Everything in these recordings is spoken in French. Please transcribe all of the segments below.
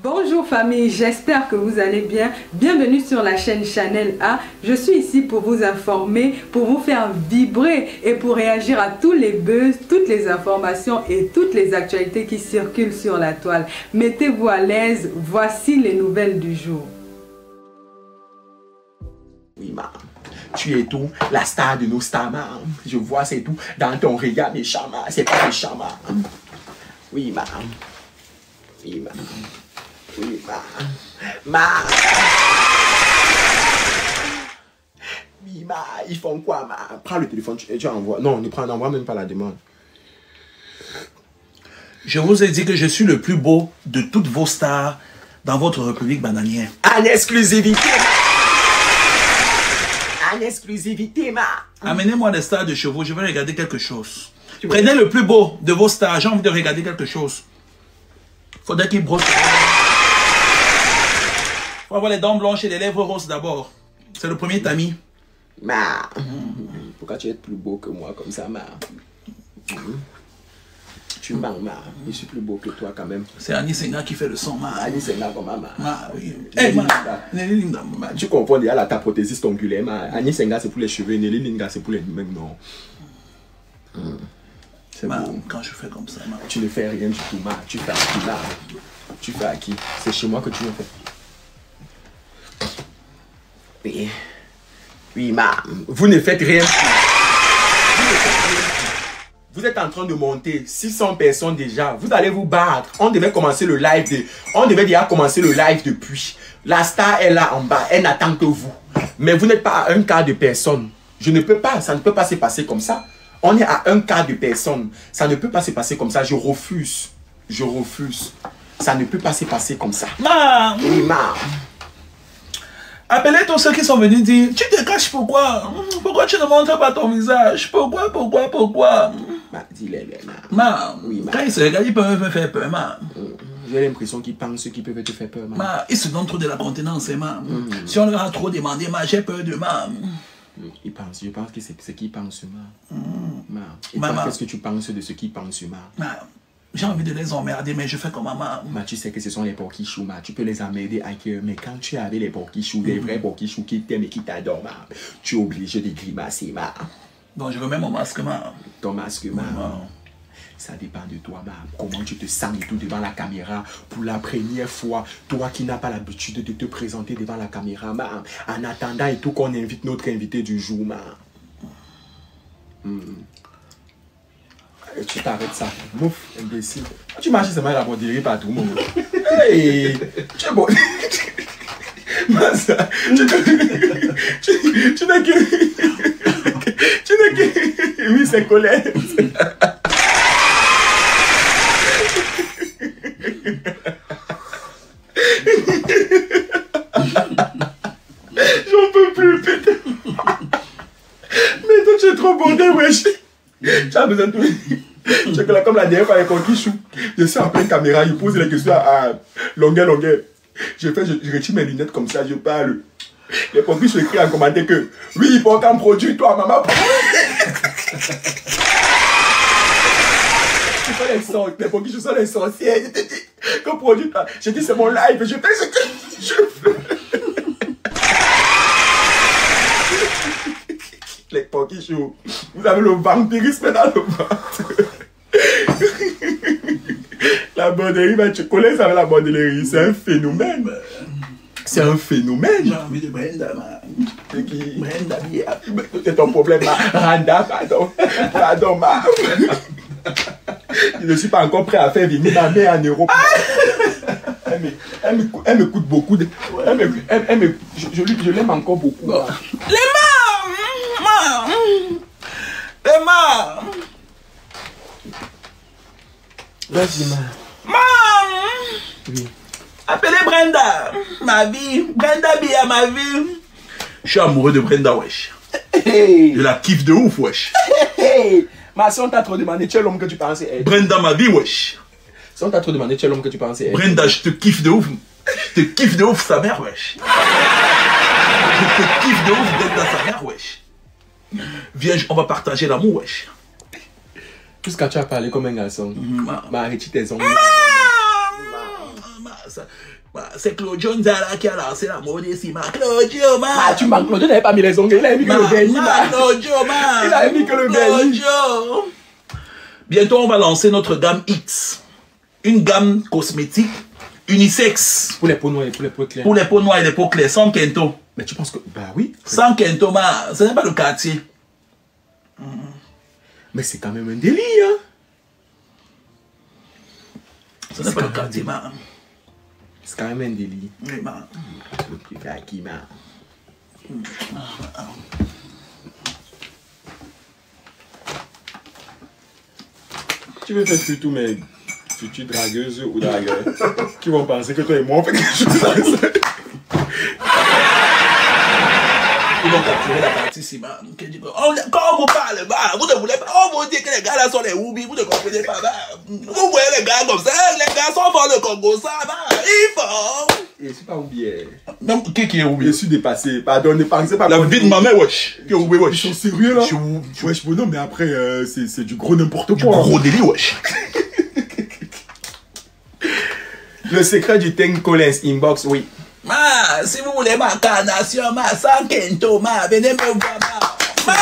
Bonjour famille, j'espère que vous allez bien. Bienvenue sur la chaîne Chanel A. Je suis ici pour vous informer, pour vous faire vibrer et pour réagir à tous les buzz, toutes les informations et toutes les actualités qui circulent sur la toile. Mettez-vous à l'aise, voici les nouvelles du jour. Oui, ma. Tu es tout, la star de nos stars, ma. Je vois, c'est tout. Dans ton regard, méchant, ma. C'est pas méchant, ma. Oui, ma. Oui, ma. Oui, ma. Oui, ma. Ils font quoi, ma? Prends le téléphone, tu envoies. Non, n'envoie même pas la demande. Je vous ai dit que je suis le plus beau de toutes vos stars dans votre République bananière. En exclusivité. En exclusivité, ma. Amenez-moi des stars de chevaux, je vais regarder quelque chose. Prenez le plus beau de vos stars, j'ai envie de regarder quelque chose. Faudrait qu'il brosse. Faut avoir les dents blanches et les lèvres roses d'abord. C'est le premier tamis. Ma. Pourquoi tu es plus beau que moi comme ça, ma? Tu mens, ma. Je suis plus beau que toi quand même. C'est Annie Senga qui fait le son, ma. Annie Senga comme ma. Ma, oui. Eh, ma. Ma. Tu comprends déjà ta prothésiste ongulaire, ma. Annie Senga c'est pour les cheveux, Nelly Linga c'est pour les mêmes noms. C'est bon. Quand je fais comme ça, ma. Tu ne fais rien du tout, ma. Tu fais à qui, là? Tu fais à qui? C'est chez moi que tu le fais. Oui. Oui, ma. Vous ne faites rien. Vous êtes en train de monter 600 personnes déjà. Vous allez vous battre. On devait commencer le live. On devait déjà commencer le live depuis. La star est là en bas. Elle n'attend que vous. Mais vous n'êtes pas à un quart de personne. Je ne peux pas. Ça ne peut pas se passer comme ça. On est à un quart de personne. Ça ne peut pas se passer comme ça. Je refuse. Je refuse. Ça ne peut pas se passer comme ça. Ma. Oui, ma. Appelez tous ceux qui sont venus dire, tu te caches pourquoi? Pourquoi tu ne montres pas ton visage? Pourquoi? Ma, dis-les, ma. Ma, oui, ma. Quand ils se regardent, ils peuvent me faire peur, ma. J'ai l'impression qu'ils pensent qu'ils peuvent te faire peur, ma. Ma, ils se donnent trop de la contenance, ma. Si on leur a trop demandé, ma, j'ai peur de ma. Ils pensent, je pense que c'est ce qu'ils pensent, ma. Ma. Et Maman. toi, qu'est-ce que tu penses de ce qu'ils pensent, ma? Ma, j'ai envie de les emmerder, mais je fais comme maman. Ma, tu sais que ce sont les porquichous, ma. Tu peux les emmerder ailleurs, mais quand tu es avec les porquichous, les vrais porquichous qui t'aiment et qui t'adorent, ma, tu es obligé de grimacer, ma. Donc je remets mon masque, ma. Ton masque, ma. Ma. Ça dépend de toi, ma. Comment tu te sens et tout devant la caméra pour la première fois. Toi qui n'as pas l'habitude de te présenter devant la caméra, ma. En attendant et tout qu'on invite notre invité du jour, ma. Tu t'arrêtes ça. Mouf, imbécile. Tu marches seulement la borderie partout, mon gars. Hey, tu es bon. Massa, tu n'as que... Oui, c'est Colette. J'en peux plus, putain. Mais toi, tu es trop bordé, wesh. Tu as besoin de tout. Tu es que là, comme la dernière fois avec Conquichou, je suis en pleine caméra, je pose les questions à longueur. Je retire mes lunettes comme ça, je parle. Les Conquichou écrit en commentaire que oui, il faut qu'un produit, toi, maman. Les Conquichou sont les sorcières. Je te dis, qu'un produit, toi. Je dis, c'est mon live, je fais ce que je veux. Les Conquichou, vous avez le vampirisme dans le ventre. La borderie, tu connais ça, la borderie, c'est un phénomène. C'est un phénomène. J'ai envie de Brenda, ma. C'est qui? Brenda, bien. C'est ton problème, ma. Randa, pardon. Pardon, ma. Je ne suis pas encore prêt à faire venir ma mère en Europe. Elle me coûte beaucoup. Je l'aime encore beaucoup. Bon. Les mains. Vas-y, ma. Oui. Appelez Brenda. Ma vie. Brenda Bia, ma vie. Je suis amoureux de Brenda, wesh. Hey. Je la kiffe de ouf, wesh. Hey. Ma, si on t'a trop demandé, tu es l'homme que tu pensais être. Brenda, ma vie, wesh. Si on t'a trop demandé, tu es l'homme que tu pensais être. Brenda, je te kiffe de ouf. Je te kiffe de ouf, sa mère, wesh. Je te kiffe de ouf, Brenda, sa mère, wesh. Viens, on va partager l'amour, wesh. Puisque tu as parlé comme un garçon, arrête tes ongles. c'est Claudio Nzala qui a lancé la mode ici, ma. Claudio, ma. Ah, tu m'as Claudio n'avait pas mis les ongles, il avait mis que le vernis, ma. Claudio, ma. Il avait mis que le vernis. Claudio. Bientôt, on va lancer notre gamme X. Une gamme cosmétique unisexe. Pour les peaux noires et pour les peaux claires. Pour les peaux noires et les peaux claires, sans Kento. Mais tu penses que... Bah oui. Sans Kento, ma. Ce n'est pas le quartier. Mais c'est quand même un délit, hein. Ce n'est pas le quartier, ma. C'est quand même un délit. Oui, ma. Le privé à qui, ma. Tu veux faire surtout mes futures dragueuses ou dragueurs qui vont penser que toi et moi on fait quelque chose comme ça. Ils vont capturer la partie ici, ma. Quand on vous parle, ma, vous ne voulez pas. On vous dit que les gars là sont les oubis, vous ne comprenez pas, ma. Vous voyez les gars comme ça, les gars sont forts le Congo, ça, ma. Ils font. Je suis pas oublié. Non, qui est Je oublié? suis dépassé. Pardon, ne pensez pas. La vie de ma mère, wesh. Qui est oublié, wesh? Ils sont sérieux là? Wesh, Non, mais après, c'est du gros n'importe du quoi. gros délire, wesh. Le secret du Tank Collins inbox, oui. Ma, si vous voulez ma carnation, ma, sans Kento, ma, venez me voir, ma.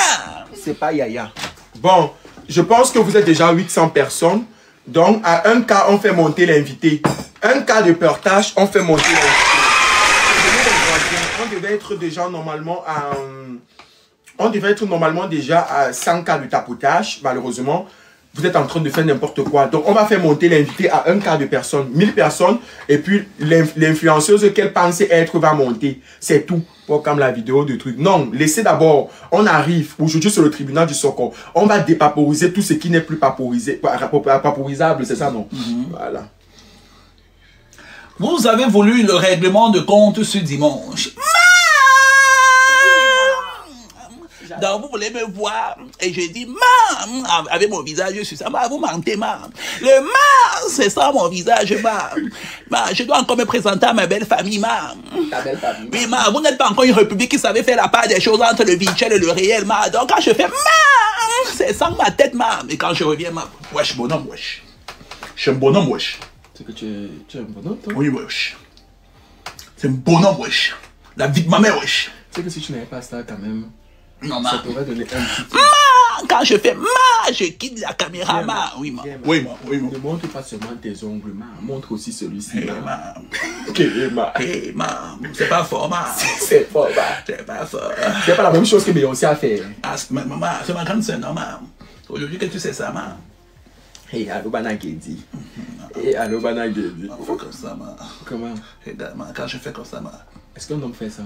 C'est pas Yaya. Bon, je pense que vous êtes déjà 800 personnes. Donc, à un cas, on fait monter l'invité. Un cas de partage, on fait monter l'invité. On devait être déjà normalement à... On devait être normalement déjà à 100 cas de tapotage. Malheureusement, vous êtes en train de faire n'importe quoi. Donc, on va faire monter l'invité à un quart de personnes, 1000 personnes. Et puis, l'influenceuse qu'elle pensait être va monter. C'est tout. Pas comme la vidéo de trucs. Non, laissez d'abord. On arrive aujourd'hui sur le tribunal du Socor. On va dépaporiser tout ce qui n'est plus paporisable. C'est ça, non? Voilà. Vous avez voulu le règlement de compte ce dimanche. Donc vous voulez me voir et je dis avec mon visage sur ça, vous mentez, le c'est ça mon visage, je dois encore me présenter à ma belle famille, Ta belle famille. Oui, vous n'êtes pas encore une république qui savait faire la part des choses entre le virtuel et le réel, donc quand je fais c'est sans ma tête, et quand je reviens, wesh, bonhomme, wesh. Je suis un bonhomme, wesh. C'est que tu es un bonhomme, toi? Oui, wesh. C'est un bonhomme, wesh. La vie de ma mère, wesh. C'est que si tu n'avais pas ça quand même, non, ça t'aurait donné un petit... Quand je fais je quitte la caméra, oui, oui, Ne montre pas seulement tes ongles, montre aussi celui-ci, Ok, c'est pas fort, C'est fort, c'est pas fort. C'est pas la même chose que Beyoncé a fait. Ah, maman, c'est ma grande sœur, non, aujourd'hui que tu sais ça, Hey, allô, Banagedi. Hey, allô, Banagedi. On fait comme ça, Comment? Quand je fais comme ça, Est-ce qu'un homme fait ça?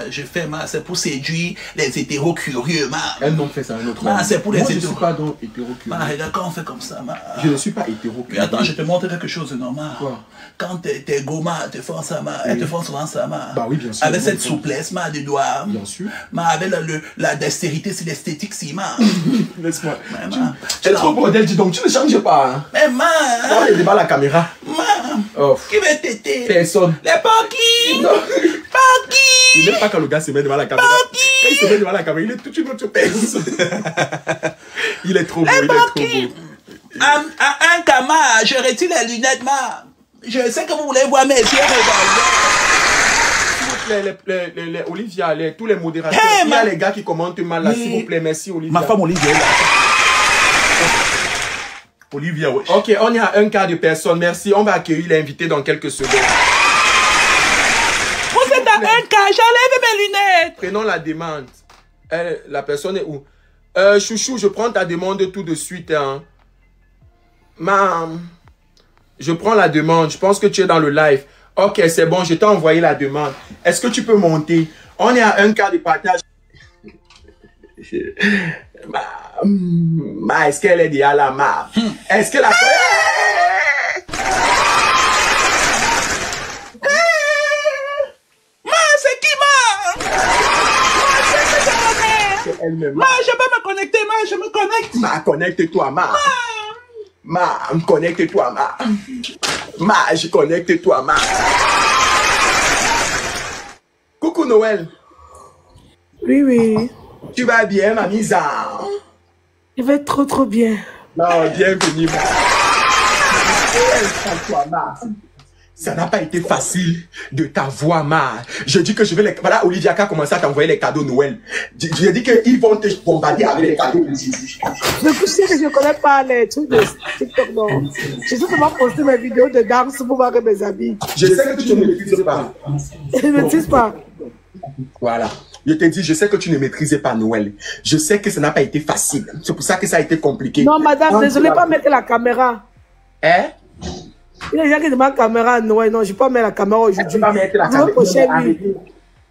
Je fais, c'est pour séduire les hétéros curieux, Un homme fait ça, un autre homme. C'est pour les hétéros. Je ne suis pas donc hétéro curieux. Regarde, quand on fait comme ça, Je ne suis pas hétéro curieux. Mais attends, je te montre quelque chose de normal. Quoi? Quand tes gommas te font ça, elles te font souvent ça, Bah oui, bien sûr. avec cette souplesse, des doigts. Bien sûr. Avec la dextérité, c'est l'esthétique, si, Laisse-moi. Tu es trop modèle, dis donc, tu ne changes pas. Hein. Mais on est devant la caméra. Qui veut téter? Personne. Les parkis. Non. Parkis. Je n'aime pas quand le gars se met devant la caméra. Quand il se met devant la caméra, il est toute une autre personne. Il est trop beau, il est trop beau. À un kama, je retire les lunettes, Je sais que vous voulez voir mes yeux Les Olivia, tous les modérateurs, il y a les gars qui commentent mal là, s'il vous plaît, merci Olivia. Ma femme Olivia est là. Olivia, wesh. Ok, on est à un quart de personne, merci, on va accueillir l'invité dans quelques secondes. Vous êtes à un quart, j'enlève mes lunettes. Prenons la demande. La personne est où? Chouchou, je prends ta demande tout de suite. Hein. Je prends la demande. Je pense que tu es dans le live. Ok, c'est bon, je t'ai envoyé la demande. Est-ce que tu peux monter? On est à un quart de partage. Est-ce qu'elle est déjà là, Est-ce que la... C'est qui, C'est elle-même. Je peux me connecter, je me connecte. Connecte-toi, connecte-toi, je connecte-toi, Coucou Noël. Oui, oui. Tu vas bien, ma mise Je vais trop bien. Non, bienvenue, Ça n'a pas été facile de t'avoir, ma. Je dis que je vais les... Voilà, Olivia qui a commencé à t'envoyer les cadeaux Noël. Je dis qu'ils vont te bombarder avec les cadeaux. Je sais que je ne connais pas les trucs de TikTok, non. Je sais comment poster mes vidéos de danse pour voir mes amis. Je sais que tu ne maîtrises pas. Je ne maîtrise pas. Voilà. Je te dis, je sais que tu ne maîtrisais pas Noël. Je sais que ça n'a pas été facile. C'est pour ça que ça a été compliqué. Non, madame, désolé, pas mettre la caméra. Hein? Il y a des gens qui demandent la caméra à Noël. Non, je ne vais pas mettre la caméra aujourd'hui. Pas mettre la caméra.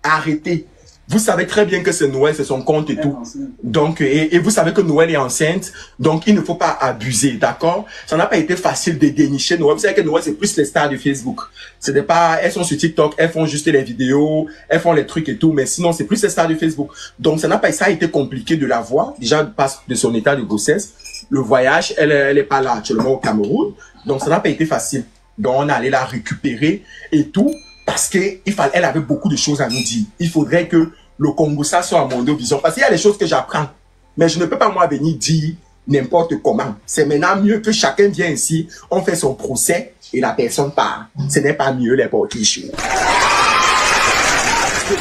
Arrêtez. Vous savez très bien que c'est Noël, c'est son compte et tout. Donc, et vous savez que Noël est enceinte. Donc, il ne faut pas abuser, d'accord? Ça n'a pas été facile de dénicher Noël. Vous savez que Noël, c'est plus les stars de Facebook. Ce n'est pas, elles sont sur TikTok, elles font juste les vidéos, elles font les trucs et tout. Mais sinon, c'est plus les stars de Facebook. Donc, ça a été compliqué de la voir. Déjà, passe de son état de grossesse. Le voyage, elle est pas là actuellement au Cameroun. Donc, ça n'a pas été facile. Donc, on est allé la récupérer et tout. Parce qu'elle avait beaucoup de choses à nous dire. Il faudrait que le Congo ça soit à mon vision. Parce qu'il y a des choses que j'apprends. Mais je ne peux pas moi venir dire n'importe comment. C'est maintenant mieux que chacun vienne ici, on fait son procès et la personne part. Ce n'est pas mieux les porquis chauds.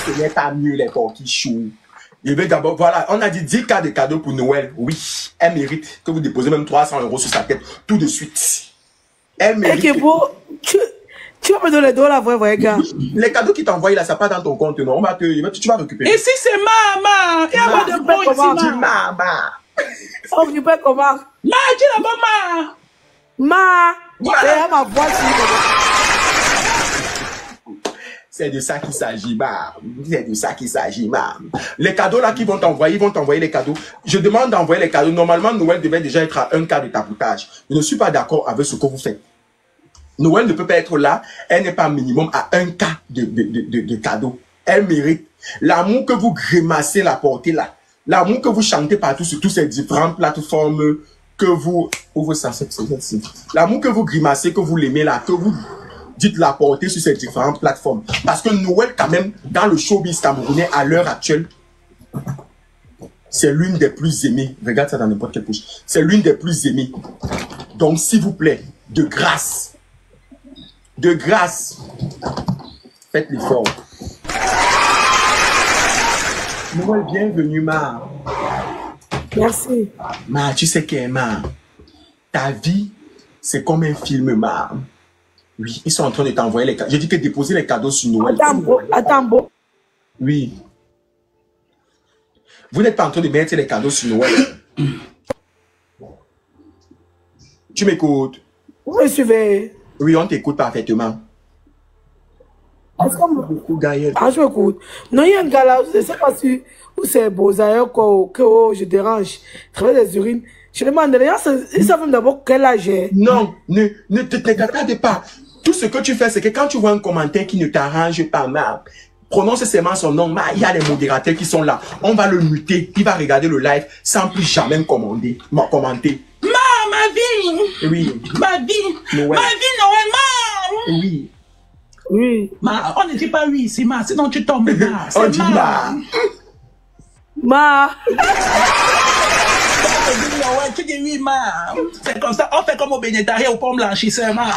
Ce n'est pas mieux les porquis chauds. Je vais d'abord, voilà, on a dit 10 cas de cadeaux pour Noël. Oui, elle mérite que vous déposez même 300 € sur sa tête tout de suite. Elle mérite. Et que beau, tu vas me donner les $, la vraie gars. Les cadeaux qui t'envoient là, ça part dans ton compte, non? Tu vas récupérer. Ici, c'est maman. Il y a pas de bon ici, maman. Oh, tu peux comment? Ma, dis la maman. Ma. Voilà. Ma voix, c'est de ça qu'il s'agit, ma. C'est de ça qu'il s'agit, ma. Les cadeaux là qu'ils vont t'envoyer, ils vont t'envoyer les cadeaux. Je demande d'envoyer les cadeaux. Normalement, Noël devait déjà être à 1 cas de tapotage. Je ne suis pas d'accord avec ce que vous faites. Noël ne peut pas être là, elle n'est pas minimum à 1 cas de cadeau. Elle mérite l'amour que vous grimacez la portée là, l'amour que vous chantez partout sur toutes ces différentes plateformes que vous... Ouvrez ça, l'amour que vous grimacez, que vous l'aimez là, que vous dites la portée sur ces différentes plateformes. Parce que Noël quand même, dans le showbiz camerounais à l'heure actuelle, c'est l'une des plus aimées. Regarde ça dans n'importe quelle poche. C'est l'une des plus aimées. Donc s'il vous plaît, de grâce, faites l'effort. Noël, bienvenue, ma. Merci. Ma, tu sais qu'est ma. Ta vie, c'est comme un film, ma. Oui, ils sont en train de t'envoyer les cadeaux. J'ai dit que déposer les cadeaux sur Noël. Attends, bon. Oui. Vous n'êtes pas en train de mettre les cadeaux sur Noël. Tu m'écoutes? Vous me suivez? Oui, on t'écoute parfaitement. Est-ce qu'on me... Gaël. Ah, je m'écoute. Non, il y a un gars là, je ne sais pas si c'est beau, que je dérange. Je fais des urines. Je demande, les gens, ils savent d'abord quel âge j'ai. Non, ne te regarde pas. Tout ce que tu fais, c'est que quand tu vois un commentaire qui ne t'arrange pas mal, prononce seulement son nom. Il y a les modérateurs qui sont là. On va le muter. Il va regarder le live sans plus jamais commenter. Ma vie. Oui. Ma vie. Noël. Ma vie, Noël, ma. Oui. Oui. Ma, on ne dit pas oui, c'est ma. Sinon tu tombes, ma. On dit ma. Ma. Tu dis oui, ma. C'est comme ça. On fait comme au bénétariat, au pont blanchisseur, ma.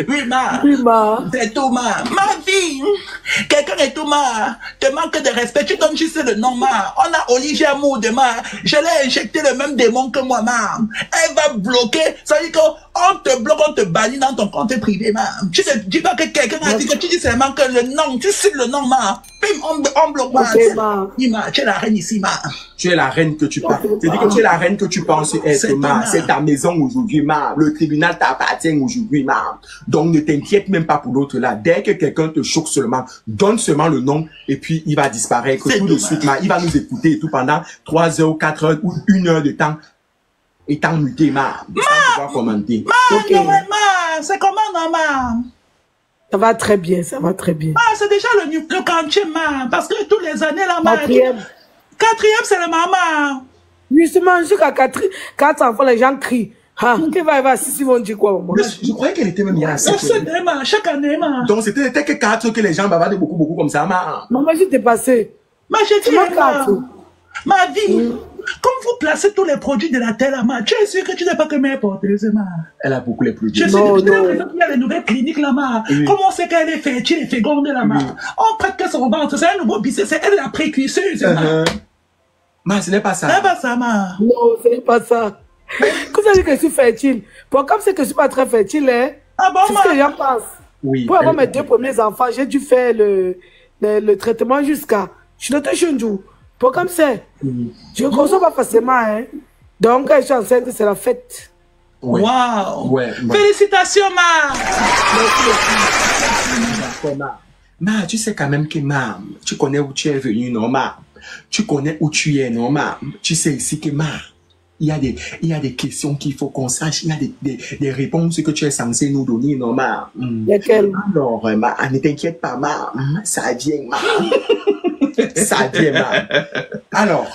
Oui, ma. Oui, ma. C'est tout, ma. Ma vie. Quelqu'un est tout, ma. Te manque de respect. Tu donnes juste le nom, ma. On a Olivia Mood, ma. Je l'ai injecté le même démon que moi, ma. Elle va bloquer. Ça veut dire qu'on te bloque, on te bannit dans ton compte privé, ma. Tu ne dis pas que quelqu'un a dit que tu dis seulement que le nom. Tu cites le nom, ma. Puis on bloque, ma. Okay, ma. Oui, ma. Tu es la reine ici, ma. Tu es la reine que tu penses. C'est dit que tu es la reine que tu penses être, ma. C'est ta maison aujourd'hui, ma. Le tribunal t'appartient aujourd'hui, ma. Donc ne t'inquiète même pas pour l'autre là. Dès que quelqu'un te choque seulement, donne seulement le nom et puis il va disparaître tout de suite, ma. Il va nous écouter et tout pendant 3 heures, 4 heures ou 1 heure de temps. Étant muté, ma. Ma. Commenter. Ma, okay. Ma. C'est comment, non, ma? Ça va très bien, ça va très bien. Ah, c'est déjà le quantième, ma. Parce que tous les années, là, ma. 4e. 4e, c'est le maman. Justement, jusqu'à 4 enfants, les gens crient. Ah, qu'est-ce qui va si ils vont dire quoi, maman? Je croyais qu'elle était même là. Chaque année, ma. Donc c'était que 4 que les gens bavardent beaucoup comme ça, ma. Maman, je t'ai passé. Ma, j'ai dit, ma vie. comme vous placez tous les produits de la terre, ma, tu es sûr que tu n'es pas que mère porteuse, ma. Elle a beaucoup les produits. Je suis sûr qu'il y a les nouvelles cliniques, là, ma. Oui. Comment on sait qu'elle est fertile et féconde, là, ma? Oui. On prête que son ventre, c'est un nouveau business, c'est elle la précuisseuse, ma. Ma, ce n'est pas ça. C'est pas ça, ma. Non, ce n'est pas ça. Quand ça dit que je suis fertile, bon, comme c'est que je ne suis pas très fertile, hein, Ah bon, c'est ce que les ma? gens pensent. Oui. Pour avoir mes 2 premiers enfants, j'ai dû faire le traitement jusqu'à... Je suis noté un jour. Pour comme c'est, je ne consomme pas facilement. Hein. Donc, quand je suis enceinte, c'est la fête. Ouais. Waouh. Ouais. Félicitations, ma. Ma, tu sais quand même que ma, tu connais où tu es venu, non, ma. Tu connais où tu es, non, ma. Tu sais ici que ma, il y a des questions qu'il faut qu'on sache. Il y a des réponses que tu es censé nous donner, non, ma. Lesquelles? Alors, ma, ne t'inquiète pas, ma. Ça vient, ma. Ça vient, ma. Alors,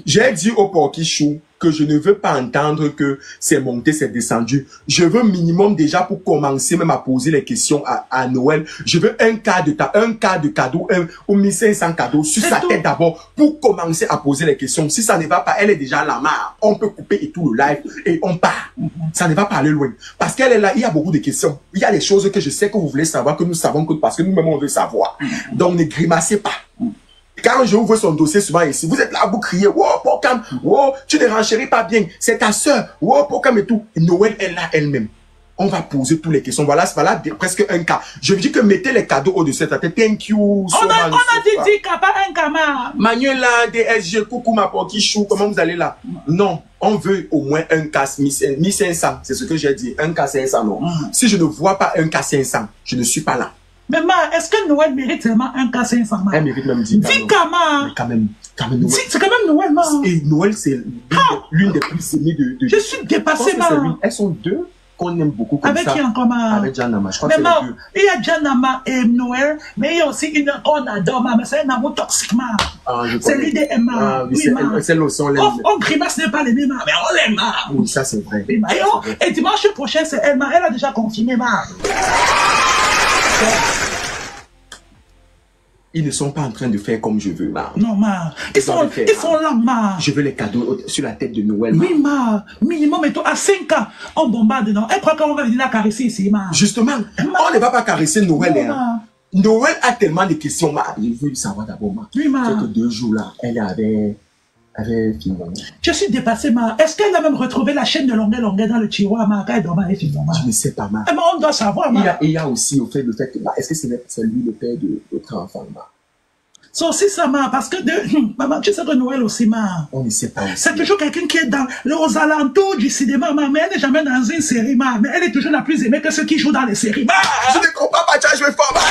j'ai dit au Porky-Chou que je ne veux pas entendre que c'est monté, c'est descendu. Je veux minimum déjà pour commencer même à poser les questions à Noël. Je veux un cas de cadeau, ou 1500 cadeaux sur sa tête d'abord pour commencer à poser les questions. Si ça ne va pas, elle est déjà là, on peut couper et tout le live et on part. Ça ne va pas aller loin. Parce qu'elle est là, il y a beaucoup de questions. Il y a des choses que je sais que vous voulez savoir, que nous savons que parce que nous-mêmes on veut savoir. Donc ne grimacez pas. Quand je ouvre son dossier souvent ici, vous êtes là, vous criez, wow, Pokam, wow, tu ne renchéris pas bien, c'est ta soeur, wow, Pokam et tout. Et Noël est là elle-même. On va poser toutes les questions. Voilà presque un cas. Je vous dis que mettez les cadeaux au-dessus de ta tête. Thank you. On a dit pas un cama. Manuela, DSG, coucou, ma Porky-Chou, comment vous allez là? Non, on veut au moins un cas 1500. C'est ce que j'ai dit. Un cas 500, non. Si je ne vois pas un cas 500, je ne suis pas là. Mais ma, est-ce que Noël mérite seulement un cas 500, ma? Elle mérite même 10 cas. 10 cas, ma. Mais quand même Noël. C'est quand même Noël, ma. Et Noël, c'est l'une des plus aimées de... Je suis dépassé, ma. Elles sont deux qu'on aime beaucoup comme avec ça. Avec qui encore, ma? Avec Janama, je crois mais que c'est les deux. Il y a Janama et Noël, mais il y a aussi une qu'on adore, ma. Mais c'est un amour toxique, ma. C'est lui des Emma. Ah, oui, c'est l'océan, on l'aime. On grimace n'est pas l'aimer, ma. Mais on l'aime, ma. Oui, ça c'est vrai. Et dimanche prochain, c'est elle, ma. Elle a déjà confirmé, ma. Ils ne sont pas en train de faire comme je veux, ma. Non, ma. Ils sont là, ma. Je veux les cadeaux sur la tête de Noël, ma. Oui, ma. Minimum, et tout, à 5 ans, on bombarde, non. Elle croit qu'on va venir la caresser ici, ma. Justement, on ne va pas caresser Noël, non, hein. Noël a tellement de questions, ma. Je veux savoir d'abord, ma. Oui, ma. C'est que 2 jours là, elle avait Finalement. Je suis dépassée, ma. Est-ce qu'elle a même retrouvé la chaîne de longueur dans le tiroir, ma? Quand elle dormait, finalement. Je ne sais pas, ma. Mais on doit savoir, ma. Il y a aussi le fait que, est-ce que c'est lui le père de notre enfant, ma? C'est aussi ça, ma. Parce que maman, tu sais que Noël aussi, ma. On ne sait pas aussi. C'est toujours quelqu'un qui est aux alentours du cinéma, ma. Mais elle n'est jamais dans une série, ma. Mais elle est toujours la plus aimée que ceux qui jouent dans les séries, ma. Je ne comprends pas, tu as joué fort, ma.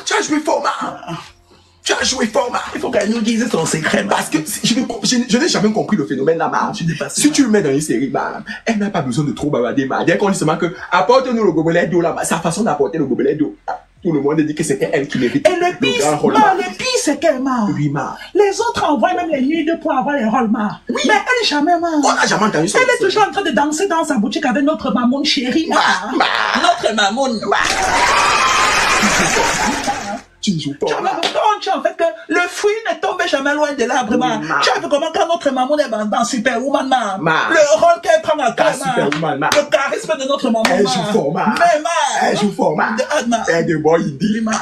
Tu as joué fort, ma. Tu as joué fort, ma. Il faut qu'elle nous dise son secret, ma. Parce que je n'ai jamais compris le phénomène là, ma. Si tu le mets dans une série, ma, elle n'a pas besoin de trop bavarder, ma. Dès qu'on dit seulement que apporte-nous le gobelet d'eau là, sa façon d'apporter le gobelet d'eau. Tout le monde dit que c'était elle qui mérite. Et le pire, c'est qu'elle, ma. Oui, ma. Les autres envoient même les nuits pour avoir les rôles, ma. Oui. Mais elle jamais, ma. On n'a jamais entendu ça. Elle est toujours en train de danser dans sa boutique avec notre mamoun chérie, ma. Notre mamoun, ma. Tu ne joues pas. Tu as en fait que le fruit ne tombe jamais loin de l'arbre, ma. Tu as vu comment quand notre maman est dans Superwoman, ma. Le rôle qu'elle prend à cœur, ma. Le charisme de notre maman, elle joue fort, ma. Mais, ma. Elle joue fort, ma. Elle de boy, il dit, ma.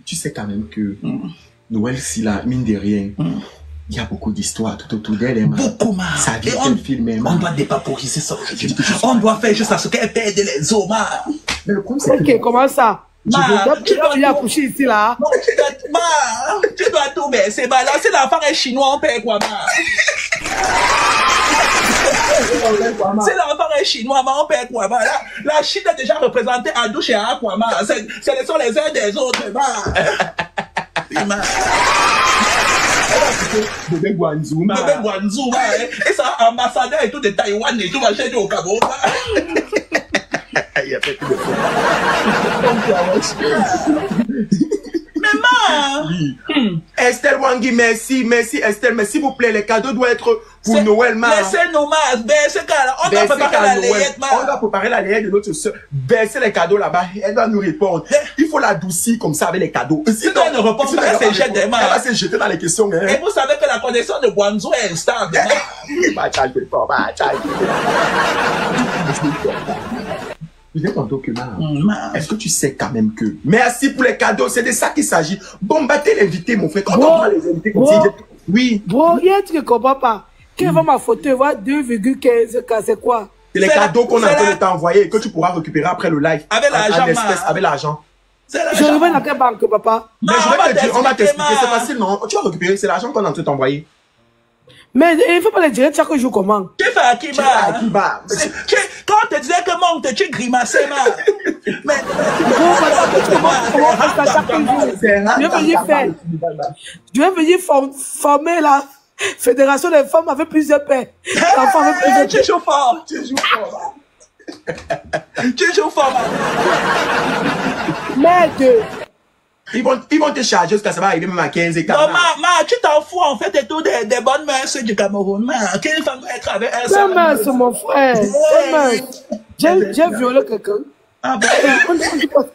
Tu sais quand même que Noël, si là, mine de rien, il y a beaucoup d'histoires tout autour d'elle, ma. Beaucoup, ma. Ça vient qu'elle filme, ma. On doit dépaporiser ça. On doit faire juste à ce qu'elle perde les os, ma. Mais le problème, c'est que... comment ça? Tu dois accoucher ici, là. Non, tu dois tout baisser, ma. Là, si l'enfant est chinois, on paie quoi, ma. Si l'enfant est chinois, ma, on paie quoi, ma. La Chine est déjà représentée à douche et à quoi, ma. Ce sont les uns des autres, ma. Ma. Bébé Guanzou, ma. Bébé Guanzou, ma. Et ça, ambassadeur et tout de Taïwan et tout, ma chaîne au Cameroun, ma. Mais ma, Oui. Estelle Wangi, merci, merci Estelle, mais s'il vous plaît, les cadeaux doivent être pour Noël, ma. Laissez-nous, ma. Baissez, on doit préparer la layette, ma. On doit préparer la layette de notre soeur. Baissez les cadeaux là-bas, elle doit nous répondre. Il faut l'adoucir comme ça avec les cadeaux. Si elle ne répond pas, elle elle va se jeter dans les questions. Hein. Et vous savez que la connexion de Guangzhou est instable. Vous êtes en document. Est-ce que tu sais quand même que... Merci pour les cadeaux, c'est de ça qu'il s'agit. Bombarder l'invité, mon frère. Quand on prend les invités comme ça, oui. Bro, il y a un truc que je ne comprends pas. Quand va ma photo, voir 2,15, c'est quoi? C'est les cadeaux qu'on a en train de t'envoyer et que tu pourras récupérer après le live. Avec l'argent, avec l'argent. Je reviens dans quelle banque, papa? Mais je vais te dire, on va t'expliquer, c'est facile, non? Tu vas récupérer, c'est l'argent qu'on a en train de t'envoyer. Mais il ne faut pas les dire chaque jour comment. Tu fais Akiba. Quand on te disait que monte, tu grimaçais, ma. Mais. Je vais venir former la fédération des femmes avec plusieurs paix. Tu joues fort. Tu joues fort. Tu joues fort, Merde. Ils vont te charger jusqu'à ça va arriver même à 15 et 40. Non, ma, tu t'en fous en fait et tout des bonnes mœurs du Cameroun. Ma, quelle femme doit être avec un seul. C'est mon frère. J'ai violé quelqu'un. Ah ben.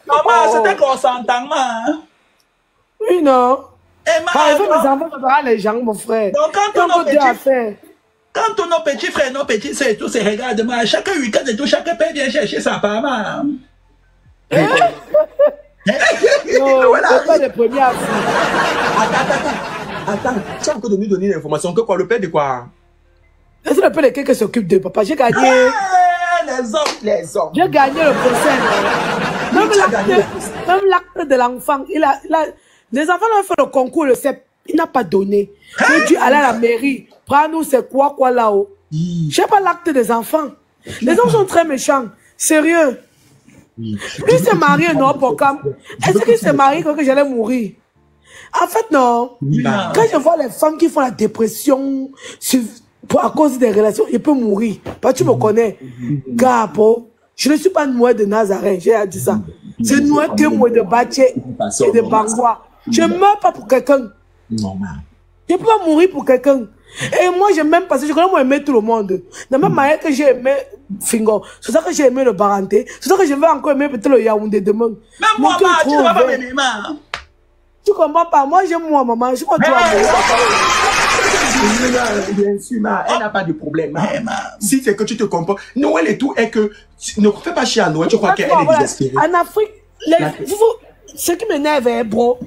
Maman, c'était consentement. Oui, non. Et ma. Mes enfants, je verrai les gens, mon frère. Donc, quand tous nos petits frères, nos petits sœurs et tout, c'est regarde, ma, chaque week-end et tout, chaque père vient chercher sa part, ma. Non, c'est pas le premier à Attends, tu as encore de nous donner l'information que quoi, le père de quoi? C'est le père de quelqu'un qui s'occupe de papa. J'ai gagné. Les hommes. J'ai gagné le procès. Même l'acte de l'enfant. Les enfants ont fait le concours, le CEP. Il n'a pas donné. J'ai dû aller à la mairie. Prends-nous, c'est quoi là-haut. Je sais pas l'acte des enfants. Les gens sont très méchants. Sérieux. Lui s'est marié, non, pour quand? Est-ce qu'il s'est marié quand j'allais mourir? En fait, non. Quand je vois les femmes qui font la dépression à cause des relations, ils peuvent mourir. Parce que tu me connais. Gapo, je ne suis pas Noël de Nazareth, j'ai dit ça. C'est Noël que moi de Batié et de Bangwa. Je ne meurs pas pour quelqu'un. Je ne peux pas mourir pour quelqu'un. Et moi, je m'aime parce que je connais moi aimer tout le monde. De la même manière que j'ai aimé Fingo, c'est ça que j'ai aimé le Baranté, c'est ça que je vais encore aimer peut-être le Yaoundé demain. Même moi, tu ne vas pas m'aimer, maman. Tu comprends pas? Moi, j'aime moi, maman. Je crois que tu vas bien sûr, elle n'a pas de problème. Si c'est que tu te comprends, Noël et tout est que ne fais pas chier à Noël, tu crois qu'elle est désespérée. En Afrique, ce qui m'énerve, bro,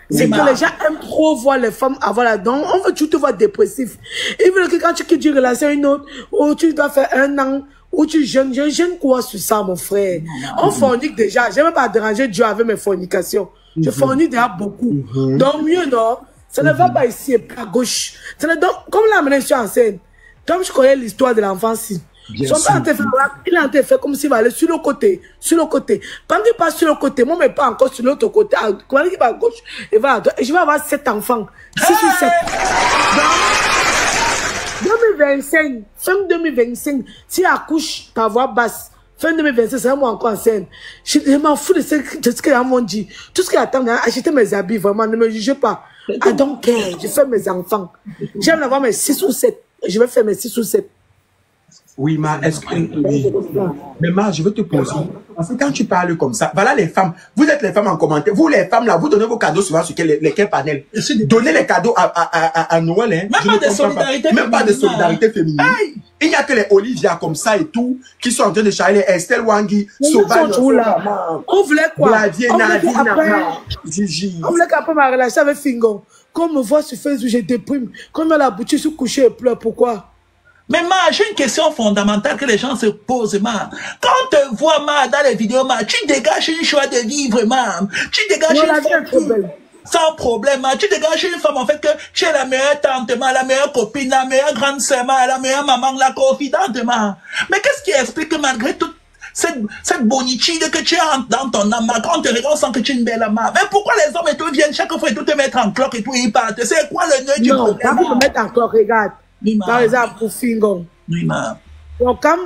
c'est que les gens aiment trop voir les femmes avoir la dent. On veut que tu te vois dépressif. Ils veulent que quand tu quittes une relation à une autre, ou tu dois faire 1 an, ou tu jeûnes. Je jeûne quoi sur ça, mon frère? On fornique déjà. Je n'aime pas déranger Dieu avec mes fornications. Je fornique déjà beaucoup. Donc, mieux, non? Ça ne va pas ici et puis à gauche. Donc, comme là, maintenant, je suis enceinte. Comme je connais l'histoire de l'enfance, son père il a été fait comme s'il va aller sur le côté, Pendant qu'il passe sur le côté, moi, mais pas encore sur l'autre côté. Quand il va à gauche, il va à droite. Et je vais avoir 7 enfants. 6 ou 7. Donc, 2025, fin 2025, si elle accouche, ta voix basse, fin 2025, c'est moi encore enceinte. Je m'en fous de ce qu'ils m'ont dit. Tout ce qu'ils attendent, acheter mes habits, vraiment, ne me jugez pas. I don't care. Je fais mes enfants. J'aime avoir mes 6 ou 7. Je vais faire mes 6 ou 7. Oui, est-ce que... Mais je veux te poser. Parce que quand tu parles comme ça, voilà les femmes. Vous êtes les femmes en commentaire. Vous, les femmes, là, vous donnez vos cadeaux souvent sur lesquels panels. Donnez les cadeaux à Noël, hein. Même pas de solidarité féminine. Même pas de solidarité féminine. Il n'y a que les Olivia comme ça et tout, qui sont en train de charler Estelle Wangi, Soba, on voulait quoi? On voulait qu'après ma relation avec Fingon, quand on me voit sur Facebook, je déprime. Quand on va à la boutique, je suis couché et pleure. Pourquoi? Mais j'ai une question fondamentale que les gens se posent, Quand on te voit, dans les vidéos, tu dégages une joie de vivre, Tu dégages une femme sans problème, Tu dégages une femme, en fait, que tu es la meilleure tante, la meilleure copine, la meilleure grande sœur, la meilleure maman, la confidente, Mais qu'est-ce qui explique que malgré toute cette bonitude que tu as dans ton âme, quand on te regarde, on sent que tu es une belle âme. Mais pourquoi les hommes et tout viennent chaque fois et tout te mettre en cloque et tout, ils partent? C'est quoi le nœud du problème? Non, pas me mettre en cloque, regarde. Par exemple, pour Fingon. Donc, quand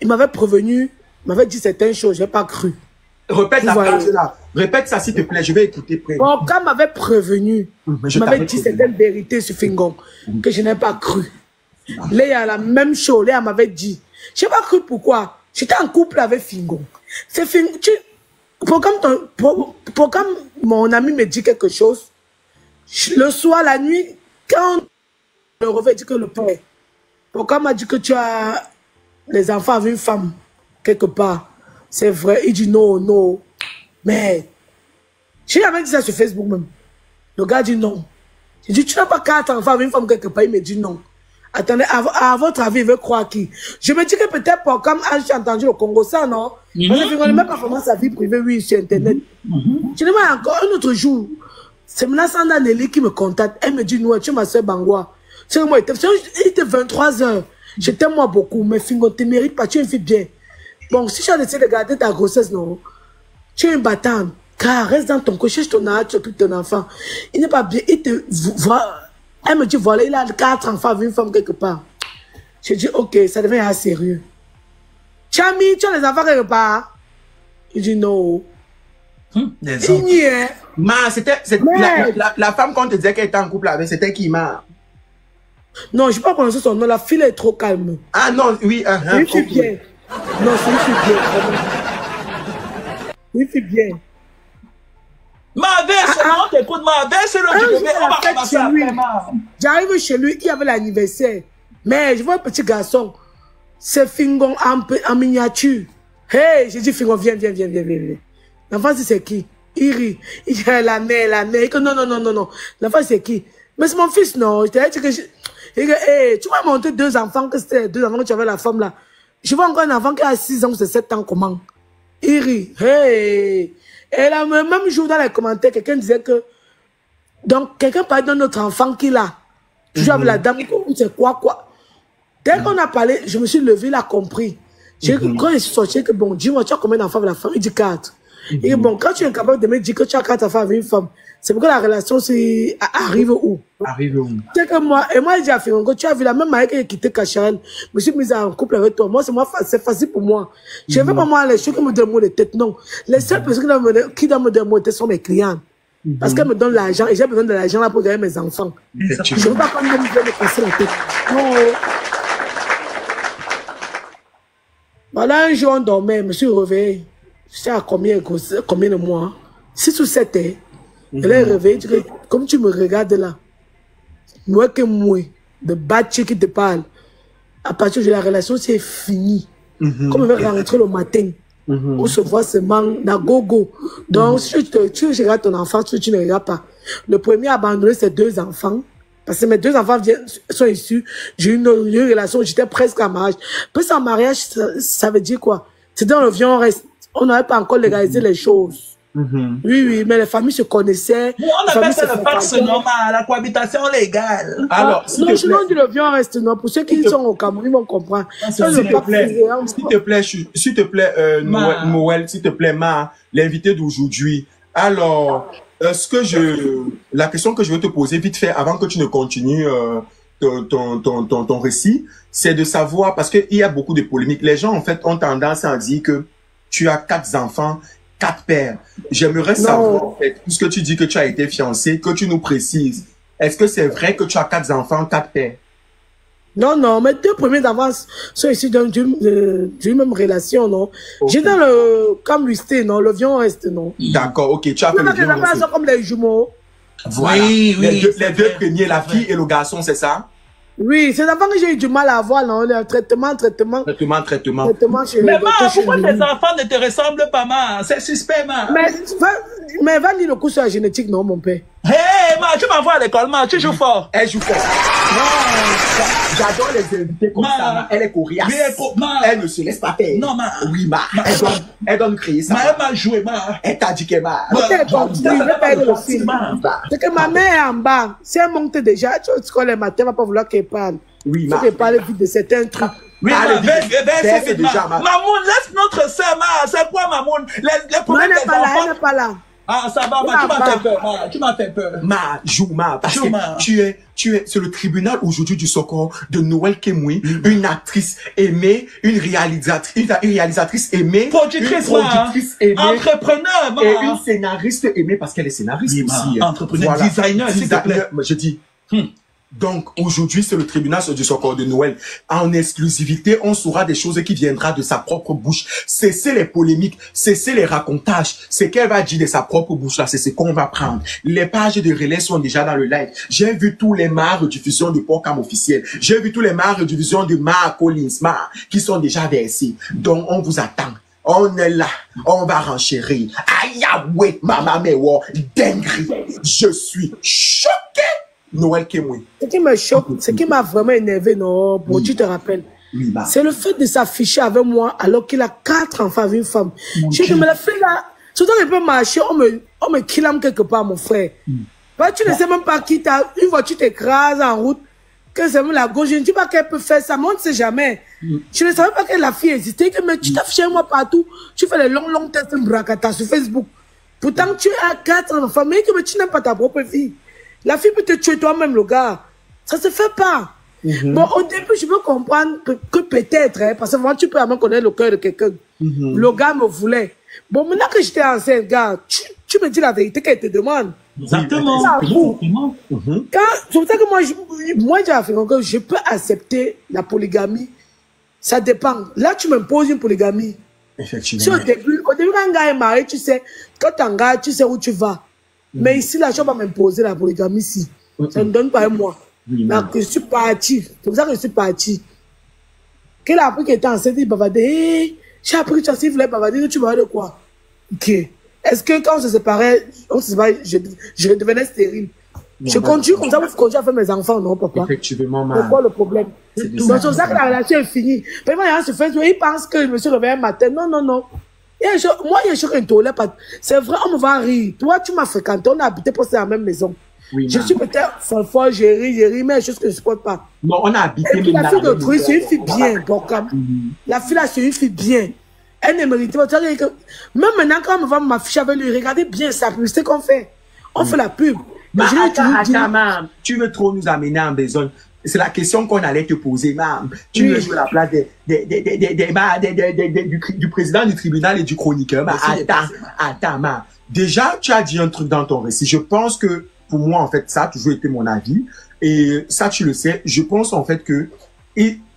il m'avait prévenu, il m'avait dit certaines choses, je n'ai pas cru. Répète la phrase là. Répète ça, s'il te plaît, je vais écouter près. Bon, quand m'avait prévenu, je m'avait t'avais dit prévenu. certaines vérités sur Fingon que je n'ai pas cru. Léa, la même chose, Léa m'avait dit. Je n'ai pas cru pourquoi. J'étais en couple avec Fingon. C'est Fingon. Pour quand mon ami me dit quelque chose, le soir, la nuit, quand le réveil dit que le père, pourquoi m'a dit que tu as les enfants avec une femme quelque part, c'est vrai. Il dit non, non. Mais, j'ai jamais dit ça sur Facebook même. Le gars dit non. J'ai dit, tu n'as pas 4 enfants avec une femme quelque part. Il me dit non. Attendez, à votre avis, il veut croire qui? Je me dis que peut-être, comme j'ai entendu le Congo, ça, non? Parce que ne met pas vraiment sa vie privée, oui, sur Internet. Je dis, mais encore un autre jour, c'est maintenant Sanda Nelly qui me contacte. Elle me dit, non, tu es ma soeur Bangoua. Tu sais, moi, il était 23 h. Je t'aime moi beaucoup, mais Fingo, tu ne mérites pas, tu es une fille bien. Bon, si tu as essayé de garder ta grossesse, non? Tu es une battante. Car reste dans ton coche, cherche ton âge, tu occupes ton enfant. Il n'est pas bien. Il te voit. Elle me dit, voilà, il a 4 enfants avec une femme quelque part. Je dis, ok, ça devient assez sérieux. Chami, tu as les enfants quelque part? Il dit, non. Il n'y est. Ma, c'était la femme qu'on te disait qu'elle était en couple avec, c'était qui, Ma? Non, je ne vais pas prononcer son nom. La fille est trop calme. Ah non, oui. C'est une fille bien. Non, c'est une fille bien. Une fille bien. Ma verse, on t'écoute, ma verse, on va commencer après, ma. J'arrive chez lui, il y avait l'anniversaire. Mais je vois un petit garçon. C'est Fingon en miniature. Hey, j'ai dit Fingon, viens. L'enfant, c'est qui? Il rit. Il dit, la mère. Il dit, non. L'enfant, c'est qui? Mais c'est mon fils, non. Il dit que il dit, hey, tu m'as montré 2 enfants, que c'était 2 enfants que tu avais la femme là. Je vois encore un enfant qui a 6 ans, c'est 7 ans, comment? Il rit. Hey! Et là, même jour dans les commentaires, quelqu'un disait que, donc, quelqu'un parlait d'un autre enfant qu'il a. Toujours avec la dame, c'est quoi. Dès qu'on a parlé, je me suis levé, il a compris. Quand il est sorti, que bon, dis-moi, tu as combien d'enfants avec la femme? Il dit 4. Il dit, bon, quand tu es incapable de me dire que tu as 4 enfants avec une femme, c'est pourquoi la relation arrive où? C'est que moi, il dit à Fingo, tu as vu la même manière qu'il a quitté Cacharel, je me suis mis en couple avec toi. Moi, c'est facile pour moi. Je ne veux pas moi les choses qui me donnent de tête, non. Les seules personnes qui doivent me donner de tête sont mes clients. Parce qu'elles me donnent l'argent et j'ai besoin de l'argent là pour gagner mes enfants. Je ne veux pas qu'on me vienne me casser la tête. Non. Voilà, un jour on dormait, je me suis réveillé. Je sais à combien de mois? 6 ou 7 ans. Elle est réveillée, comme tu me regardes là. Moi que moi, de bâtir qui te parle. À partir de la relation, c'est fini. Comme on va rentrer le matin. On se voit seulement dans gogo. Donc, si tu regardes ton enfant, tu ne regardes pas. Le premier abandonné, c'est 2 enfants. Parce que mes 2 enfants sont issus. J'ai eu une relation, j'étais presque en mariage. Puis en mariage, ça veut dire quoi? C'est dans le vieux reste. On n'avait pas encore légalisé les choses. Oui, mais les familles se connaissaient. On appelle ça le Pax normal, la cohabitation légale. Alors, non, je n'en dis le vieux reste, non. Pour ceux qui sont au Cameroun, ils vont comprendre. S'il te plaît, Noël, s'il te plaît, Ma, l'invité d'aujourd'hui. Alors, la question que je veux te poser vite fait avant que tu ne continues ton récit, c'est de savoir, parce qu'il y a beaucoup de polémiques. Les gens, en fait, ont tendance à dire que tu as 4 enfants, 4 pères. J'aimerais savoir, en fait, puisque tu dis que tu as été fiancé, que tu nous précises. Est-ce que c'est vrai que tu as 4 enfants, 4 pères? Non, mes 2 premiers enfants sont issus d'une même relation, non. Okay. J'ai dans le Camp Lusté, non, le vieux reste, non. D'accord, ok, tu as fait le vieux reste. Sont comme les jumeaux. Voilà. Oui. Les deux premiers, la fille et le garçon, c'est ça? Oui, c'est l'enfant que j'ai eu du mal à avoir, non, le traitement. Mais pourquoi tes enfants ne te ressemblent pas, ma? C'est suspect, ma. Mais va lire le cours sur la génétique, non, mon père. Hey, ma, tu m'envoies à l'école, ma, tu joues fort. Elle joue fort. J'adore les invités comme ça, ma. Elle est coriace. Elle ne se laisse pas faire. Non, ma. Oui, ma. Elle donne crier ça. Ma, elle m'a joué, ma. Elle t'a dit qu'elle m'a. C'est que ma mère est en bas. Si elle monte déjà, tu vois, le matin, elle va pas vouloir qu'elle parle. Oui, ma. Tu peux parler vite de certains trucs. Oui, Mamoun, laisse notre sœur, ma. C'est quoi, Mamoun? Les problèmes des enfants. Elle n'est pas là. Ah, ça va, ma, tu m'as fait peur, ma, tu m'as fait peur. Ma, Jouma, parce Jouma. que tu es, c'est le tribunal aujourd'hui du Sokor de Noël Kemoui, une actrice aimée, une réalisatrice aimée, Productrice, une productrice aimée, entrepreneur, ma. et une scénariste aimée parce qu'elle est scénariste Oui, aussi. ma, entrepreneur, designer, s'il te plaît. Je dis. Donc, aujourd'hui, c'est le tribunal du Sokor de Noël. En exclusivité, on saura des choses qui viendra de sa propre bouche. Cessez les polémiques, cessez les racontages. Ce qu'elle va dire de sa propre bouche, là, c'est ce qu'on va prendre. Les pages de relais sont déjà dans le live. J'ai vu tous les rediffusions de Porcam officiel. J'ai vu tous les rediffusions de Ma Collins, qui sont déjà versés. Donc, on vous attend. On est là, on va renchérir. Aïe, ouais, maman, mais wow, dinguerie. Je suis choqué. Noël Kemoui. Ce qui me choque, ce qui m'a vraiment énervé, non, pour tu te rappelles, c'est le fait de s'afficher avec moi alors qu'il a 4 enfants avec une femme. Je dis, mais la fille là, surtout qu'elle peut marcher, on me killame quelque part, mon frère. Bah, tu ne sais même pas qui t'a, une voiture t'écrase en route, que c'est même la gauche, je ne dis pas qu'elle peut faire ça, mais on ne sait jamais. Je ne savais pas que la fille existait, mais tu t'affiches avec moi partout, tu fais les longs tests de bracata sur Facebook. Pourtant, tu as 4 enfants, mais tu n'aimes pas ta propre fille. La fille peut te tuer toi-même, le gars. Ça se fait pas. Bon, au début, je peux comprendre que peut-être, hein, parce que vraiment, tu peux vraiment connaître le cœur de quelqu'un. Le gars me voulait. Bon, maintenant que j'étais enceinte, gars, tu me dis la vérité qu'elle te demande. Exactement. C'est pour ça que moi j'ai affirmé que je peux accepter la polygamie. Ça dépend. Là, tu m'imposes une polygamie. Effectivement. Si au début, quand un gars est marié, tu sais, quand t'es un gars, tu sais où tu vas. Mais ici, là, je ne vais pas m'imposer la polygamie ici. Ça ne donne pas un mois. Donc, je suis parti. C'est pour ça que je suis parti. Qu'elle a appris qu'elle était enceinte, il bavardait. Hey, j'ai appris que tu voulais bavarder, tu vas de quoi? Ok. Est-ce que quand on se séparait, je redevenais stérile? Je continue comme ça, je continue à faire mes enfants, non, papa? Effectivement, ma. C'est quoi le problème? Donc, c'est pour ça que la relation est finie. Mais moi, il y a un sur Facebook, il pense que je me suis réveillé un matin. Non, non, non. Moi, il y a un chose qui ne pas. C'est vrai, on me va rire. Toi, tu m'as fréquenté, on a habité pour la même maison. Oui, je suis peut-être fois, j'ai ri, mais il y a des choses que je ne supporte pas. Non, on a habité. Et puis la fille de Truy, c'est une fille bien. La fille là, c'est une fille bien. Elle ne mérite pas. Même maintenant, quand on va m'afficher avec lui, regardez bien sa publicité qu'on fait. On fait la pub. Mais attends, tu veux trop nous amener en besogne. C'est la question qu'on allait te poser, mam. Tu veux jouer la place du président du tribunal et du chroniqueur. Attends, mam. Déjà, tu as dit un truc dans ton récit. Je pense que, pour moi, en fait, ça a toujours été mon avis. Et ça, tu le sais. Je pense, en fait, que,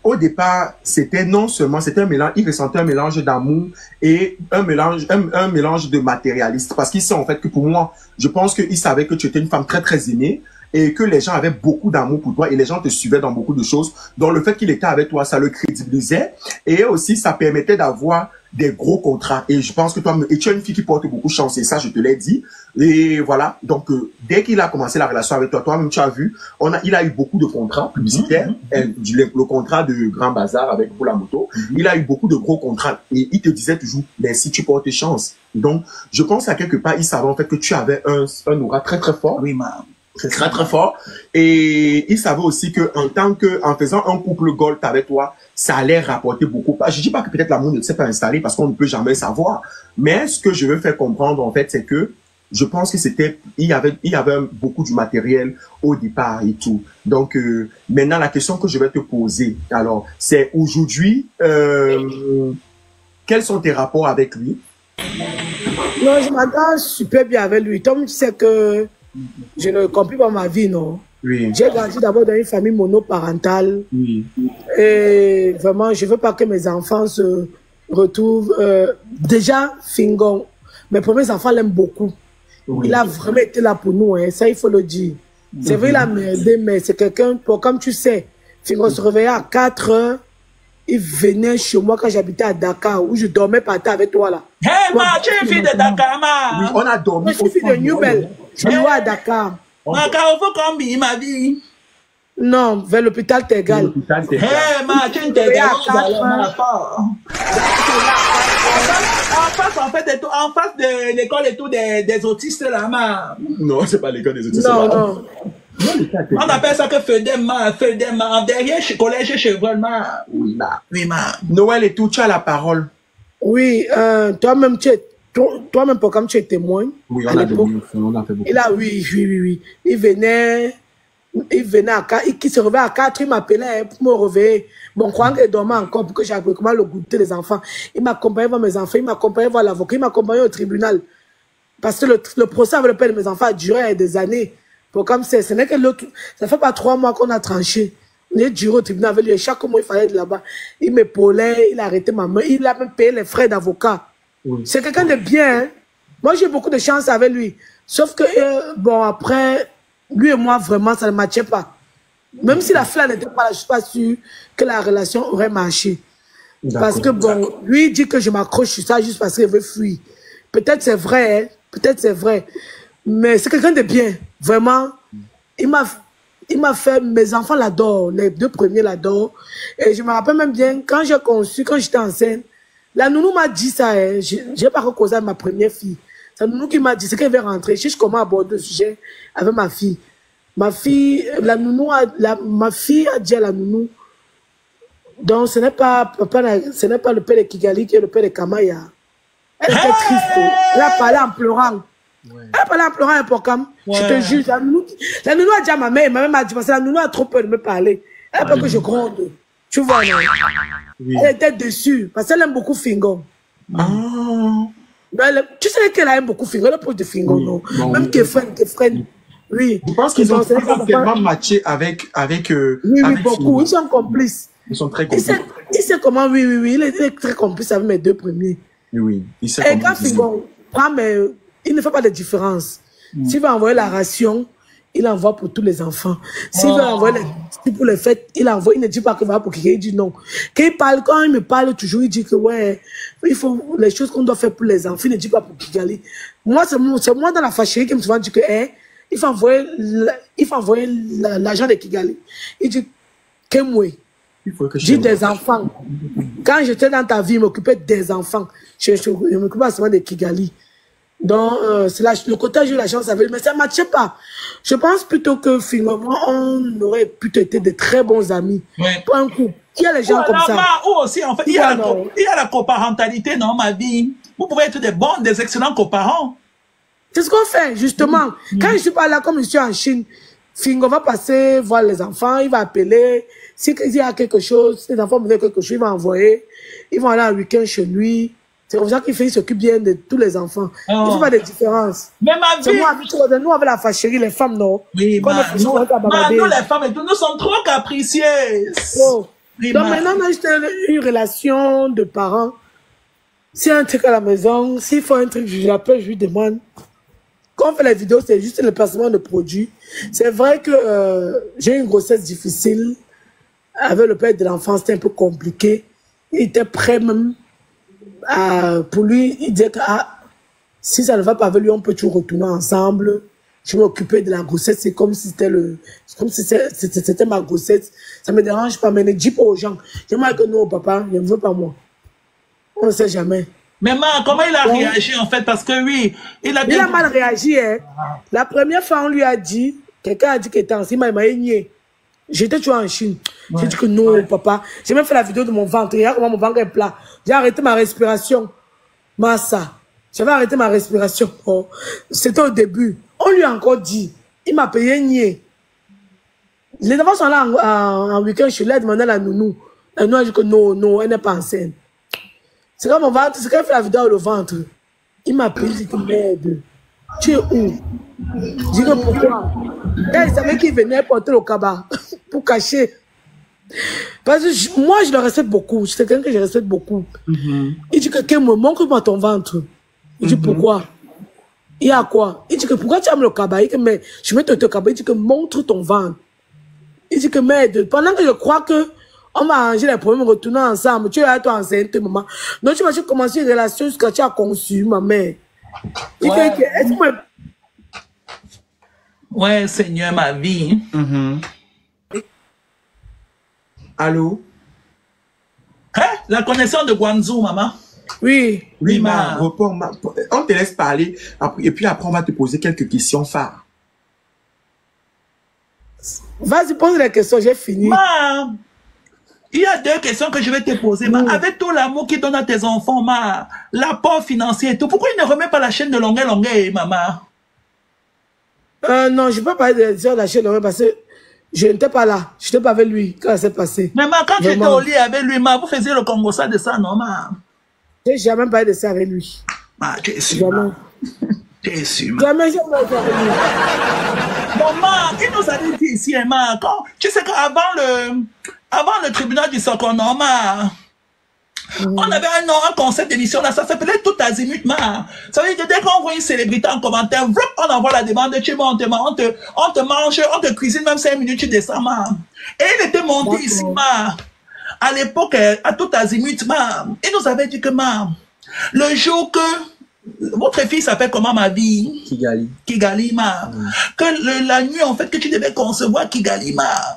au départ, c'était non seulement, c'était un mélange, il ressentait un mélange d'amour et un mélange de matérialiste. Parce qu'il sait, en fait, que pour moi, je pense qu'il savait que tu étais une femme très, très aimée. Et que les gens avaient beaucoup d'amour pour toi et les gens te suivaient dans beaucoup de choses. Donc, le fait qu'il était avec toi, ça le crédibilisait et aussi, ça permettait d'avoir des gros contrats. Et je pense que toi, et tu es une fille qui porte beaucoup de chance et ça, je te l'ai dit. Et voilà. Donc, dès qu'il a commencé la relation avec toi, toi-même, tu as vu, il a eu beaucoup de contrats publicitaires. Le contrat de Grand Bazar avec pour la moto. Il a eu beaucoup de gros contrats et il te disait toujours, merci, tu portes chance. Donc, je pense à quelque part, il savait en fait que tu avais un aura très, très fort. Oui, ma. C'est très très fort et il savait aussi que en faisant un couple gold avec toi, ça allait rapporter beaucoup. Je dis pas que peut-être l'amour ne s'est pas installé parce qu'on ne peut jamais savoir, mais ce que je veux faire comprendre en fait, c'est que je pense que il y avait beaucoup du matériel au départ et tout. Donc maintenant la question que je vais te poser, alors c'est aujourd'hui quels sont tes rapports avec lui? Non, je m'entends super bien avec lui. Tom, tu sais que je ne compris pas ma vie, non? Oui. J'ai grandi d'abord dans une famille monoparentale. Oui. Et vraiment, je ne veux pas que mes enfants se retrouvent. Déjà, Fingon, mes premiers enfants l'aiment beaucoup. Oui. Il a vraiment été là pour nous, hein. Ça, il faut le dire. C'est vrai, il a merdé, mais c'est quelqu'un, comme tu sais, Fingon se réveillait à 4 heures. Il venait chez moi quand j'habitais à Dakar, où je dormais par terre avec toi là. Hey, ma, tu es une fille de Dakar, ma. Oui, on a dormi. Je suis fille de Newbell. Je suis à Dakar. Ma, Carrefour combien, ma vie? Non, vers l'hôpital Tegal. Hey, ma, tu es une Tegal. En face de l'école et tout des autistes là, ma. Non, c'est pas l'école des autistes. Non, non. On appelle ça que Feudem, derrière collège Chevreul, ma. Oui, ma. Oui, ma. Noël et tout, tu as la parole. Oui, toi-même, tu toi-même, comme tu es témoin, Oui, à on a l'époque, on a fait beaucoup. il a, oui. Il venait à 4, il se réveillait à 4, il m'appelait pour me réveiller. Bon, croyant qu'il dormait encore pour que j'appelle comment le goûter les enfants. Il m'accompagnait voir mes enfants, il m'accompagnait voir l'avocat, il m'accompagnait au tribunal. Parce que le procès avec le père de mes enfants a duré des années. Pour comme ce n'est que l'autre, ça fait pas 3 mois qu'on a tranché. On est duré au tribunal avec lui. Chaque mois, il fallait être là-bas. Il m'épaulait, il a arrêté ma main, il a même payé les frais d'avocat. Oui. C'est quelqu'un de bien, hein? Moi, j'ai beaucoup de chance avec lui. Sauf que, bon, après, lui et moi, vraiment, ça ne matchait pas. Même si la fille n'était pas là, je ne suis pas sûre que la relation aurait marché. Parce que, bon, lui, il dit que je m'accroche sur ça juste parce qu'il veut fuir. Peut-être c'est vrai, hein? Peut-être c'est vrai. Mais c'est quelqu'un de bien. Vraiment, il m'a fait, mes enfants l'adorent, les 2 premiers l'adorent. Et je me rappelle même bien, quand j'ai conçu, quand j'étais enceinte, la nounou m'a dit ça, hein, j'ai pas causé ma première fille. C'est la nounou qui m'a dit, c'est qu'elle veut rentrer. Je sais comment aborder le sujet avec ma fille. Ma fille, ma fille a dit à la nounou, donc ce n'est pas le père de Kigali qui est le père de Kamaya. Elle était triste. Elle a parlé en pleurant. Ouais. Elle a parlé en pleurant un peu comme. Ouais. Je te jure, la nounou a dit à ma mère m'a dit, parce que la nounou a trop peur de me parler. Elle a peur que je gronde. Tu vois, non? Oui. Elle était déçue, parce qu'elle aime beaucoup Fingon. Ah. Tu sais qu'elle aime beaucoup Fingon, elle est proche de Fingon, oui. Non? Non, même Kefren. Oui. Je pense qu'ils ont tellement matché avec oui, avec beaucoup. Ils sont complices. Ils sont très complices. Il sait comment, oui. Il est très complice avec mes 2 premiers. Oui, il sait comment. Et quand Fingon prend, mais il ne fait pas de différence. S'il veut envoyer la ration, il envoie pour tous les enfants. S'il veut envoyer pour les fêtes, il envoie. Il ne dit pas qu'il va pour quelqu'un, il dit non. Quand il me parle toujours, il dit que ouais, il faut les choses qu'on doit faire pour les enfants. Il ne dit pas pour Kigali. Moi, c'est moi dans la fâcherie qui me souvent dit que il faut envoyer l'argent de Kigali. Il dit que moi, dis des enfants. Quand j'étais dans ta vie, je m'occupais des enfants. Je m'occupais pas seulement de Kigali. Donc, c'est le côté j'ai eu la chance avec lui, mais ça ne matchait pas. Je pense plutôt que finalement, on aurait pu être de très bons amis. Oui. Pour un coup, il y a les gens comme ça. Ou aussi, en fait, il y a la coparentalité dans ma vie. Vous pouvez être des excellents coparents. C'est ce qu'on fait, justement. Quand je suis pas là, comme je suis en Chine, Fingo va passer voir les enfants, il va appeler. S'il y a quelque chose, si les enfants veulent quelque chose, il va envoyer. Ils vont aller un week-end chez lui. C'est comme ça qu'il fait, il s'occupe bien de tous les enfants. Il ne fait pas de différence. Mais ma vie... Nous, avec la fâcherie, les femmes, non. Oui, nous, les femmes, nous sommes trop capricieuses. Oh. Oui, donc maintenant, on a juste une relation de parents. S'il y a un truc à la maison, s'il faut un truc, je l'appelle, je lui demande. Quand on fait les vidéos, c'est juste le placement de produits. C'est vrai que j'ai eu une grossesse difficile. Avec le père de l'enfant, c'était un peu compliqué. Il était prêt même pour lui, il disait que si ça ne va pas avec lui, on peut toujours retourner ensemble. Je m'occupais de la grossesse, c'est comme si c'était ma grossesse. Ça me dérange pas, mais ne dis pas aux gens. J'aimerais que non, papa, je ne veux pas moi. On ne sait jamais. Mais comment il a réagi en fait? Parce que oui, il a mal réagi. Hein. La première fois, on lui a dit, quelqu'un a dit qu'il était enceinte, il m'a nié. J'étais toujours en Chine. Ouais. J'ai dit que non, papa. J'ai même fait la vidéo de mon ventre. Regarde comment mon ventre est plat. J'ai arrêté ma respiration. Massa. J'avais arrêté ma respiration. Oh. C'était au début. On lui a encore dit. Il m'a payé nier. Les enfants sont là en week-end. Je lui ai demandé à la nounou. La nounou a dit que non, elle n'est pas enceinte. C'est comme mon ventre. C'est quand elle fait la vidéo le ventre. Il m'a payé. Il dit que merde. Tu es où? Je dis que pourquoi? Là, il savait qu'il venait porter le cabas pour cacher. Parce que moi, je le respecte beaucoup. C'est quelqu'un que je respecte beaucoup. Il dit que montre-moi ton ventre. Il dit pourquoi? Il y a quoi? Il dit que pourquoi tu aimes le cabas? Il dit que mais je vais te le cabas. Il dit que montre ton ventre. Il dit que merde, pendant que je crois que on va arranger les problèmes, retourner ensemble. Tu es à toi enceinte, maman. Donc tu vas commencer une relation jusqu'à tu as conçu, ma mère. Il dit que est-ce que ouais, Seigneur, ma vie. Allô? Hein? La connexion de Guangzhou, maman? Oui. Oui, on te laisse parler et puis après on va te poser quelques questions phares. Vas-y, pose les questions, j'ai fini. Il y a deux questions que je vais te poser. Ma. Avec tout l'amour qu'il donne à tes enfants, ma, l'apport financier et tout, pourquoi il ne remet pas la chaîne de longueur, maman? Non, je ne peux pas parler de la chaîne parce que je n'étais pas là. Je n'étais pas avec lui quand ça s'est passé. Mais ma, quand tu étais au lit avec lui, ma, vous faisiez le Congo ça de ça, non, ma? Je n'ai jamais parlé de ça avec lui. Ma, tu es sûr, ma. Tu es sûr, ma. Jamais, jamais avec lui. Maman, il nous a dit ici, ma, quand, tu sais avant le tribunal du Sokono, ma, on avait un concept d'émission là, ça s'appelait Tout Azimut, ma. Ça veut dire que dès qu'on voit une célébrité en commentaire, on envoie la demande, tu vois, on te mange, on te cuisine même 5 minutes, tu descends, ma. Et il était monté ici, ma. À l'époque, à Tout Azimut, ma, il nous avait dit que, ma, le jour que votre fille s'appelle comment, ma vie? Kigali. Kigali, ma. Que la nuit, en fait, que tu devais concevoir Kigali, ma.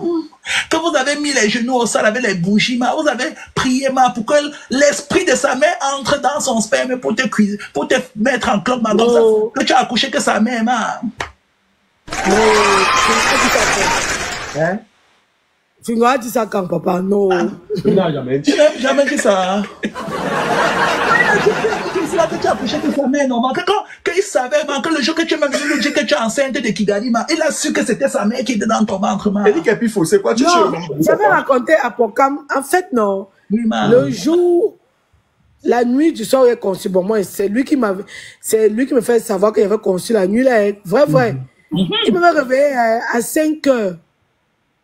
Que vous avez mis les genoux au sol avec les bougies, ma. Vous avez prié, ma, pour que l'esprit de sa mère entre dans son sperme pour te cuisiner, pour te mettre en club, ma, comme ça. Que tu as accouché que sa mère, ma. Hein? Tu m'as dit ça quand, papa? Non. Non, jamais dit. Tu n'as jamais dit ça. Que tu as accouché que sa mère, non, ma. Qu'il savait, ma, que le jour que tu m'as venu lui dire que tu es enceinte de Kigali, ma, il a su que c'était sa mère qui était dans ton ventre, ma. Elle dit qu'elle faut, c'est quoi, tu Non, j'avais raconté à Pokam. En fait, non. Oui, ma. Le jour, la nuit du soir, il est conçu. Bon, moi, c'est lui qui me fait savoir qu'il avait conçu la nuit, là. Vrai. Il m'avait réveillé à 5 heures.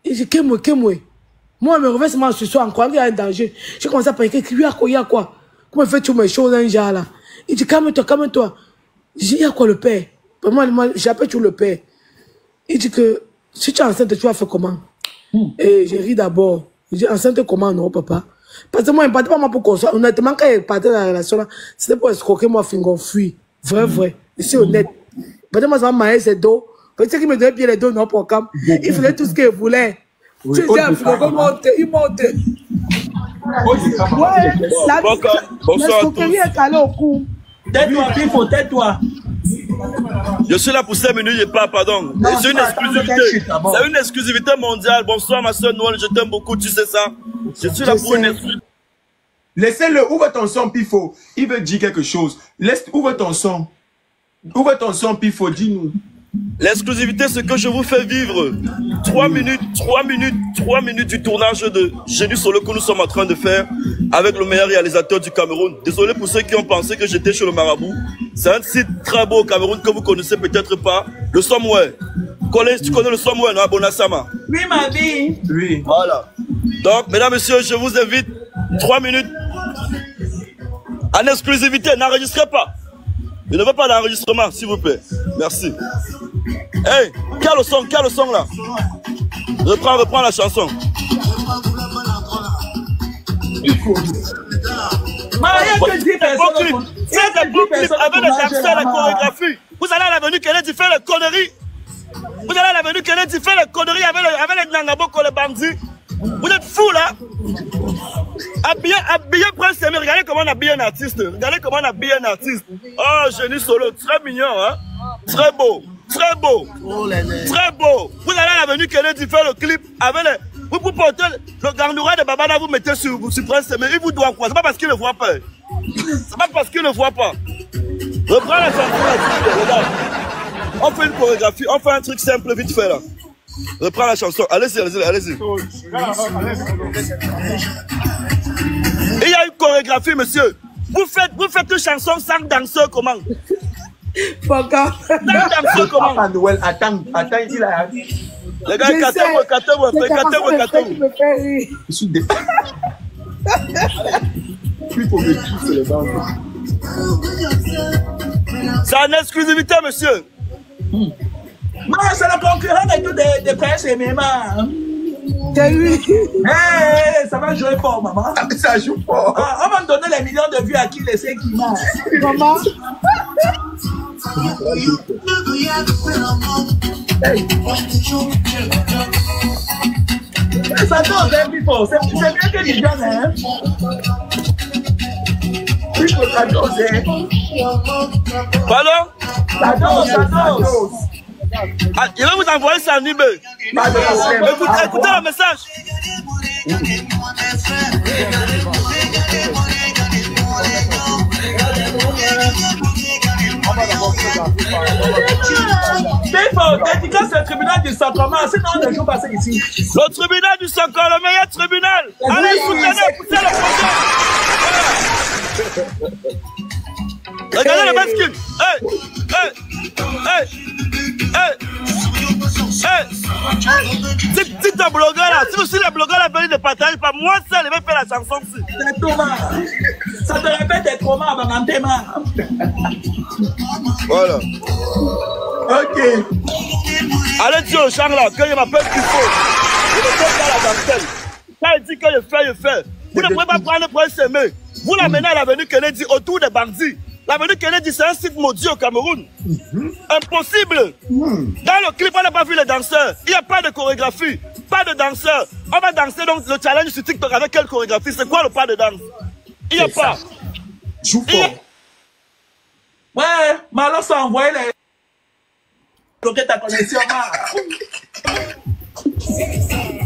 Il dit, qu'est-moi. Moi, je me réveille seulement ce soir, en croyant qu'il y a un danger. J'ai commencé à paniquer. Il y a quoi? Comment fait toutes mes choses, un genre, là? Il dit, calme-toi. Je dis, il y a quoi, le père? Moi, j'appelle tout le père. Il dit que, si tu es enceinte, tu vas faire comment? Et j'ai ri d'abord. Je dis, enceinte comment, non, papa? Parce que moi, il ne partait pas moi pour construire. Honnêtement, quand il partait dans la relation, là, c'était pour escroquer moi, fingon fui. Vrai. C'est honnête. Peut-être moi, ça m'a maillé ses dos. Peut-être qu'il me donnait bien les dos, non, pour cam. Il faisait tout ce qu'il voulait. Oui, tu disais, il monte. Ouais, l'escroquerie est calée au cou. Tais-toi, Pifo, tais-toi. Je suis là pour 5 minutes, je parle, pardon. C'est une exclusivité. C'est une exclusivité mondiale. Bonsoir, ma soeur Noël, je t'aime beaucoup, tu sais ça. Je suis là pour une exclusivité. Laissez-le, ouvre ton son, Pifo. Il veut dire quelque chose. Ouvre ton son. Pifo, dis-nous. L'exclusivité, c'est que je vous fais vivre 3 minutes du tournage de Génie Solo que nous sommes en train de faire avec le meilleur réalisateur du Cameroun. Désolé pour ceux qui ont pensé que j'étais chez le Marabout. C'est un site très beau au Cameroun que vous connaissez peut-être pas. Le Somewhere. Tu connais le Somewhere, non, à Bonassama? Oui, ma vie. Oui. Voilà. Donc, mesdames, messieurs, je vous invite 3 minutes en exclusivité. N'enregistrez pas. Je ne veux pas d'enregistrement, s'il vous plaît. Merci. Hey, quel le son là. Reprends la chanson. C'est des beaux clips avec les danseurs, la chorégraphie. Vous allez à l'avenue Kennedy faire les conneries. Avec les Nangaboko, les bandits. Vous êtes fous là. Habillé Prince Aimé, regardez comment on habille un artiste. Oh, Génie Solo, très mignon, hein. Très beau. Vous allez à l'avenue Kennedy faire le clip avec les... Vous portez le garnouret de Babana, vous mettez sur Prince Aimé, il vous doit quoi? C'est pas parce qu'il ne voit pas. Reprends la chanson là, regarde. On fait une chorégraphie, on fait un truc simple, vite fait là. Reprends la chanson, allez-y. Il y a une chorégraphie, monsieur. Vous faites une chanson sans danseur, comment? Sans danseur, comment? Papa Noël, attends, il a... Les gars, catez-moi. Je suis dépassé. Plus pour me tous les bandes. C'est en exclusivité, monsieur. C'est le concurrent et tout des Prince Aimé, ma. C'est lui. Hey, ça va jouer fort, maman. Ça joue fort. On va me donner les millions de vues à qui laisser qui ment. Maman. Hey. Ça dose, hein, Pifo. C'est bien que les gens, hein. Pifo, ça dose, hein. Pardon? Ça dose. Ah, je vais vous envoyer ça en email. Écoutez le message. Dédicace le tribunal du Saint-Comment, sinon on ne joue pas ici. Le tribunal du Saint-Comment, le meilleur tribunal. Allez, soutenez, poussez le projet. Regardez le basket. Si t'es blogueur là, si aussi les blogueurs là veulent de partager, pas moi seul, je vais faire la chanson. C'est Thomas. Ça te répète des traumas avant un thème. Voilà. Ok. Allez dire au champ là, que je m'appelle Pifo. Je ne fais pas la dentelle. Quand il dit que je fais. Vous ne pouvez pas prendre pour un semé. Vous l'amenez à l'avenue Kennedy autour des bandits. L'avenue Kennedy, c'est un site maudit au Cameroun. Impossible. Dans le clip, on n'a pas vu les danseurs. Il n'y a pas de chorégraphie. Pas de danseurs. On va danser donc le challenge sur TikTok avec quelle chorégraphie? C'est quoi le pas de danse? Il n'y a pas. Joue fort. Ouais, mais alors ça envoie les... bloquer ta connexion.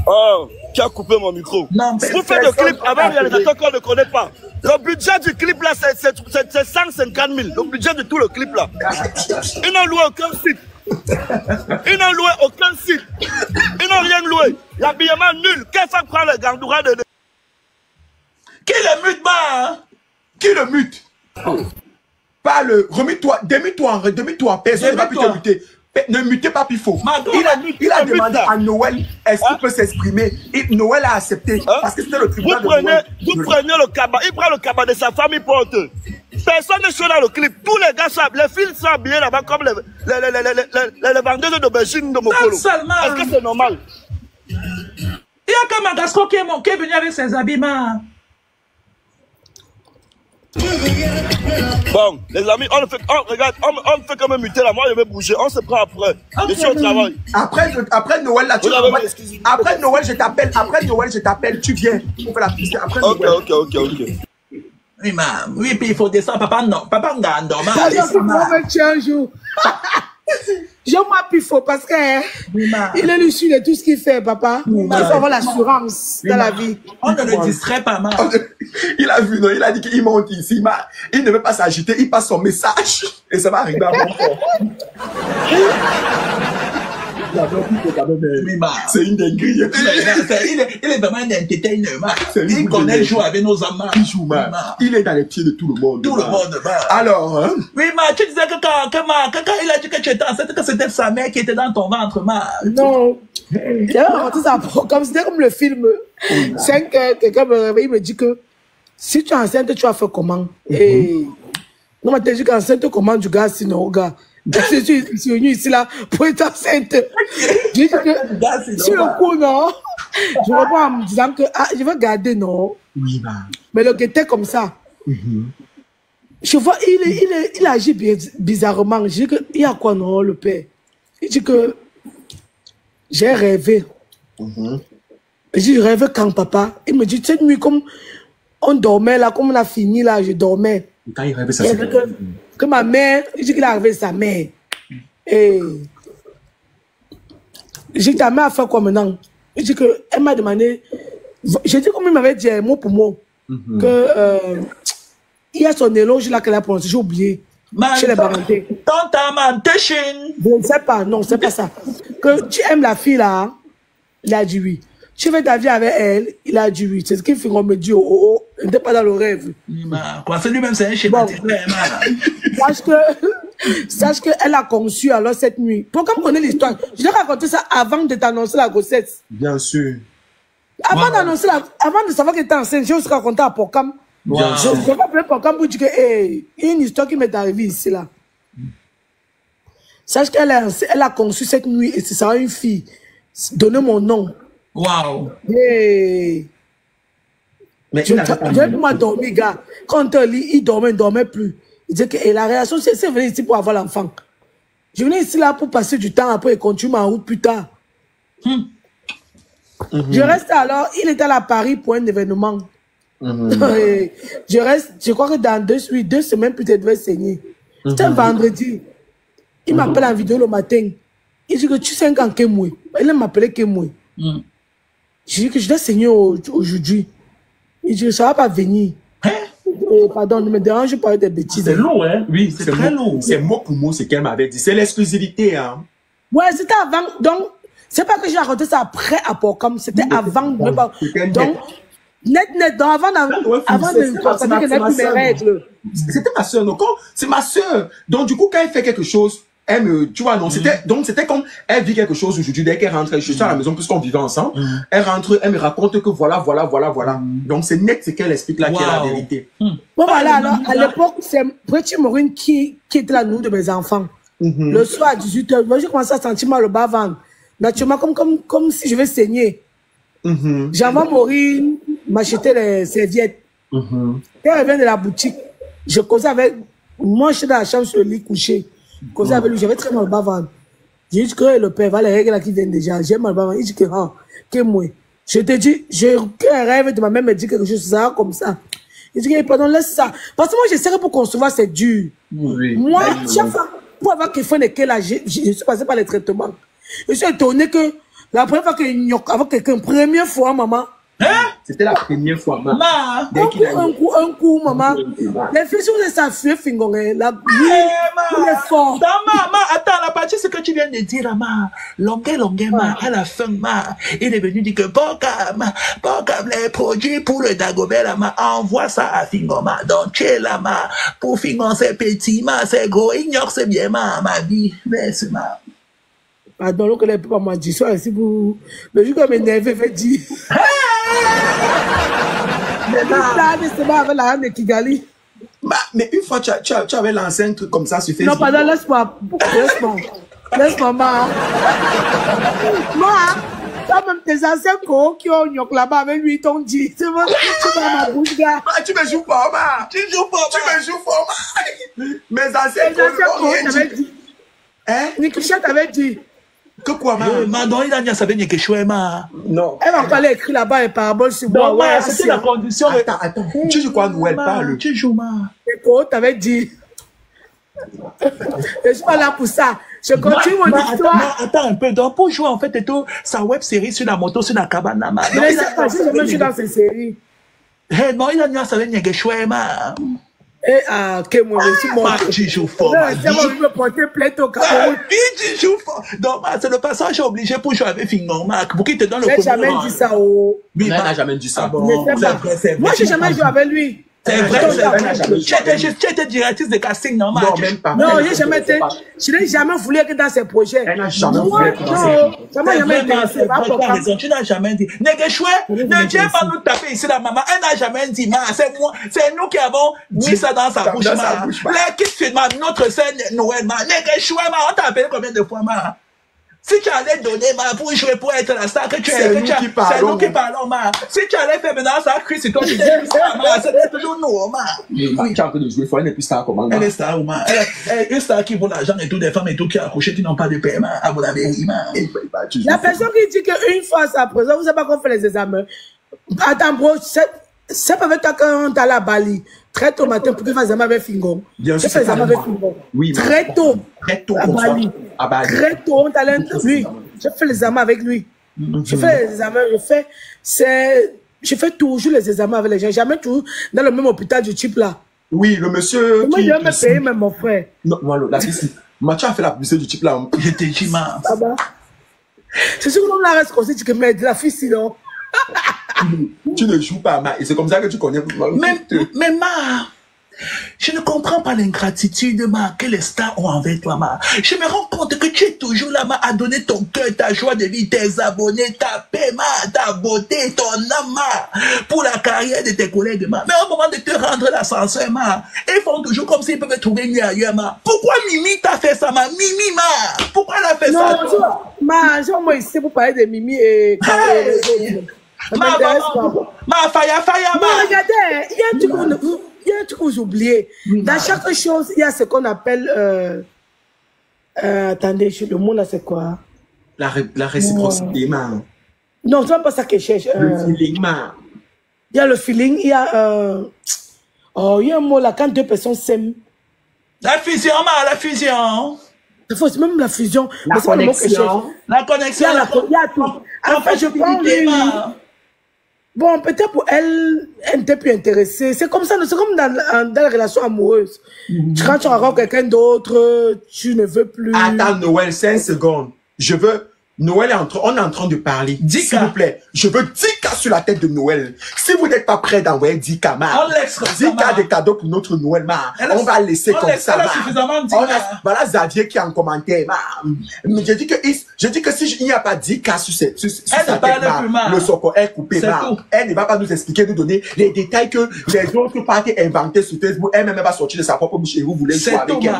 Oh, qui a coupé mon micro? Non, mais vous faites le clip avant le réalisateur qu'on ne connaît pas. Le budget du clip là, c'est 150 000. Le budget de tout le clip là. Ils n'ont loué aucun site. Ils n'ont loué aucun site. Ils n'ont rien loué. L'habillement nul. Quelle femme prend le gandoura de... Qui le mute, bah? Qui le mute? Pas le... Remets-toi, demi-toi. Personne ne va plus te muter. Ne mutez pas Pifo. Il a demandé à Noël est-ce qu'il peut s'exprimer. Noël a accepté parce que c'était le tribunal de Noël. Vous prenez le cabas, il prend le cabas de sa femme, il porte. Personne n'est chaud dans le clip. Tous les gars, les filles sont habillés là-bas comme les vendeuses d'aubergines de Mokolo. Est-ce que c'est normal? Il y a comme un Gasco qui est venu avec ses habillements. Bon, les amis, regarde, on fait quand même muter là. Moi, je vais bouger. On se prend après. Je suis au travail. Après Noël, là, après Noël, je t'appelle. Après Noël, je t'appelle. Tu viens. On fait la piste. Après Noël. Ok. Oui, oui, puis il faut descendre. Papa, non. Papa, non. Un jour. J'aime ma Pifo parce que il est l'issue de tout ce qu'il fait, papa. Il faut avoir l'assurance dans la vie. On ne le distrait pas mal. Il a vu, non? Il a dit qu'il monte ici. Il ne veut pas s'agiter. Il passe son message. Et ça va arriver à bon port. C'est une dinguerie. Il est vraiment un entertainer. Il connaît jouer avec nos amants. Il est dans les pieds de tout le monde. Alors, hein? Oui, tu disais que quand il a dit que tu étais enceinte, que c'était sa mère qui était dans ton ventre, Non. Comme c'était comme le film. 5 heures, quelqu'un me réveille, il me dit que si tu es enceinte, tu vas faire comment? Et non, mais tu dis qu'enceinte, comment du gars, sinon, gars. Je suis venu ici là pour être enceinte. Je dis que sur le coup, non. Je réponds en me disant que je vais garder, non. Mais le gars était comme ça. Je vois, il agit bizarrement. Je dis que, il y a quoi, non, le père? Il dit que j'ai rêvé. Je dis, je rêve quand, papa? Il me dit, cette nuit, comme on dormait là, comme on a fini là, je dormais. Quand il rêve, ça que ma mère, il dit qu'il a rêvé sa mère. Et j'ai dit, ta mère a fait quoi maintenant? Il dit qu'elle m'a demandé, j'ai dit comme il m'avait dit mot pour mot, que il y a son éloge là qu'elle a prononcé, j'ai oublié. Chez les parentés. Je ne sais pas, non, c'est pas ça. Que tu aimes la fille là, il a dit oui. Tu veux ta vie avec elle, il a dit oui. C'est ce qu'il fait qu'on me dit, oh, il n'était pas dans le rêve. C'est lui-même, c'est un schéma. Sache qu'elle a conçu alors cette nuit. Pourquoi me connaît l'histoire? Je dois raconter ça avant de t'annoncer la grossesse. Bien sûr. Avant d'annoncer avant de savoir qu'elle était enceinte, j'ai aussi raconté à Pocam. Je vais appeler Pocam pour dire que, il y a une histoire qui m'est arrivée ici là. Sache qu'elle a conçu cette nuit et c'est ça une fille. Donnez mon nom. Waouh! Mais j'ai pas dormi, gars. Quand il dormait plus. Il disait que la réaction, c'est venir ici pour avoir l'enfant. Je venais ici là pour passer du temps après et continuer ma route plus tard. Je reste alors, il était à Paris pour un événement. Je crois que dans 2 semaines, peut-être, devait saigner. C'était un vendredi. Il m'appelle en vidéo le matin. Il dit que tu sais quand Kemoué. Il m'appelait Kemoué. Je dis que je dois saigner aujourd'hui. Il dit, ça va pas venir. Hein? Pardon, ne me dérange pas avec des bêtises. C'est lourd, hein? Oui, c'est très lourd. C'est mot pour mot ce qu'elle m'avait dit. C'est l'exclusivité, hein. Ouais, c'était avant. Donc, c'est pas que j'ai raconté ça après à Port-Comme, c'était avant. Donc, net, donc avant de constater que n'est plus mes règles. C'était ma soeur, donc c'est ma soeur. Donc, du coup, quand elle fait quelque chose, elle me, tu vois, non, c'était comme, elle vit quelque chose aujourd'hui, dès qu'elle rentre, je suis à la maison, puisqu'on vivait ensemble, elle rentre, elle me raconte que voilà. Donc, c'est net ce qu'elle explique là, qui est la vérité. Bon, voilà, alors, à l'époque, c'est Petit Maureen qui était la nourrice de mes enfants. Le soir à 18h, moi, j'ai commencé à sentir mal le bas-ventre. Naturellement, comme si je vais saigner. J'envoie Maureen m'acheter les serviettes. Quand elle revient de la boutique, je causais avec, moi, j'étais dans la chambre sur le lit couché. Je causais avec lui, j'avais très mal le bas-ventre. J'ai dit que le père, va les règles là qui viennent déjà. J'ai mal le bas-ventre. Il dit que moi. Je te dis, qu'un rêve de ma mère me dit quelque chose, ça comme ça. Il dit que, pardon, laisse ça. Parce que moi, j'essaierai pour concevoir, c'est dur. Moi, chaque fois, pour avoir quelque chose de là, je suis passé par les traitements. Je suis étonné que la première fois qu'il y a avec quelqu'un, première fois, maman. Hein? C'était la première fois, maman. Un coup, maman. Les filles sont de sa fille, fingon, la il est fort. Maman, attends, la partie, ce que tu viens de dire, maman. Longueur, ma, à la fin, ma, il est venu dire que Port-Comme, les produits pour le Dagobert, ma, envoie ça à Fingon, ma. Donc, chez la, ma, pour Fingon, c'est petit, ma, c'est gros, ignore, c'est bien, ma vie, mais c'est ma. Pardon, l'on connaît pas moi, dis ça, ici pour, le jour que m'énerve, fait dire. Mais une fois, tu avais lancé un truc comme ça sur Facebook. Non, pardon, laisse-moi, maman. Moi, toi même tes anciens co qui ont gnoc là-bas avec lui, t'ont dit, tu vas ma bouche, gars. Tu me joues pas, ma. Tu me joues pas, ma. Mes anciens co, t'avais dit. Hein? Nikisha t'avait dit. Que quoi, ma? Non, il a dit, ça veut dire que je ma. Non. Elle va pas aller écrire là-bas et parabole sur moi. Non, ouais, c'était la condition. Attends. Tu joues quoi, Noël, parle. Tu joues, ma. Et quoi, t'avais dit. Je suis pas là pour ça. Je continue mon histoire. Attends un peu. Donc, pour jouer, en fait, et tout, sa web série sur la moto, sur la cabane, ma. Mais c'est pas si je suis dans cette série. Non, il a dit, ça veut dire que je ma. Et que moi aussi, moi. Tu joues fort. C'est moi qui me porter plainte au Cameroun. Tu joues fort. Donc, c'est le passage obligé pour jouer avec Fingon, Marc. Pour qu'il te donne le j'ai jamais dit ça. Oui, elle n'a jamais dit ça. Moi, j'ai jamais joué avec lui. C'est vrai, tu étais directrice de casting, non, non, même pas. Non, j'ai jamais été. Je n'ai jamais voulu être dans ses projets. Elle n'a jamais voulu être dans ses projets. Ça m'a jamais intéressé. Tu n'as jamais dit. Negeshwe, ne viens pas nous taper ici, la maman. Elle n'a jamais dit, c'est moi, c'est nous qui avons mis ça dans sa bouche, les kids filment notre scène Noël, Negeshwe, on t'a appelé combien de fois, ma? Si tu allais donner, ma, pour jouer, pour être la star que tu es, c'est nous qui parlons, ma. Si tu allais faire maintenant ça, Chris, c'est toi qui dis, c'est toujours nous, ma. Oui, tu es en train de jouer, il faut elle n'est plus star comment? Elle est star, ma. Elle est une star qui vaut l'argent et tout, des femmes et tout qui accouchent, qui n'ont pas de paiement, à mon avis, ma. La personne qui dit qu'une fois ça présent, vous savez pas qu'on fait les examens. Attends, bro, c'est pas avec toi quand t'as la Bali. Très tôt matin pour qu'il fasse examen avec Fingon. Bien sûr. Fait examen avec Fingon. Oui, très tôt. À Bali. Très tôt, on t'allait lui. Je fais les examens avec lui. Je fais les examens, je fais toujours les examens avec les gens. Jamais toujours dans le même hôpital du type là. Oui, le monsieur. Moi, je vais me payer même mon frère. Non, la fille, Mathieu a fait la publicité du type là. Je t'ai dit, ma. C'est sûr que l'on la reste comme ça, tu peux mettre la fille sinon. Tu ne joues pas, ma. Et c'est comme ça que tu connais. Mais ma, je ne comprends pas l'ingratitude, ma, que les stars ont envers toi, ma. Je me rends compte que tu es toujours là, ma, à donner ton cœur, ta joie de vie, tes abonnés, ta paix, ma, ta beauté, ton âme, ma, pour la carrière de tes collègues, ma. Mais au moment de te rendre l'ascenseur, ma, ils font toujours comme s'ils peuvent trouver mieux ailleurs, ma. Pourquoi Mimi t'a fait ça, ma? Mimi, ma. Pourquoi elle a fait ça? Non, ma, j'ai moi ici pour parler de Mimi et ma, faya, ma. Regardez, il y a un truc que vous oubliez. Dans chaque chose, il y a ce qu'on appelle, attendez, le mot là, c'est quoi? La réciprocité, ma. Non, c'est pas ça que je cherche. Le feeling, ma. Il y a le feeling, il y a, il y a un mot là, quand deux personnes s'aiment. La fusion, ma, la fusion. C'est même la fusion. La connexion. La connexion. Il y a tout. En fait, je prends lui. Bon, peut-être pour elle, elle n'était plus intéressée. C'est comme ça, c'est comme dans les relations amoureuses. Quand tu rencontres quelqu'un d'autre, tu ne veux plus. Attends, Noël, 5 secondes. Je veux... Noël on est en train de parler. S'il vous plaît, je veux 10K sur la tête de Noël. Si vous n'êtes pas prêt d'envoyer 10K, on laisse 10K de cadeaux pour notre Noël, on va laisser comme ça. Elle a suffisamment dit. Voilà Xavier qui est en commentaire. Mais je dis que si il n'y a pas 10K sur sa tête, le soko est coupé. Elle ne va pas nous expliquer, nous donner les détails que les autres parties inventées sur Facebook. Elle-même va sortir de sa propre bouche et vous voulez jouer avec elle.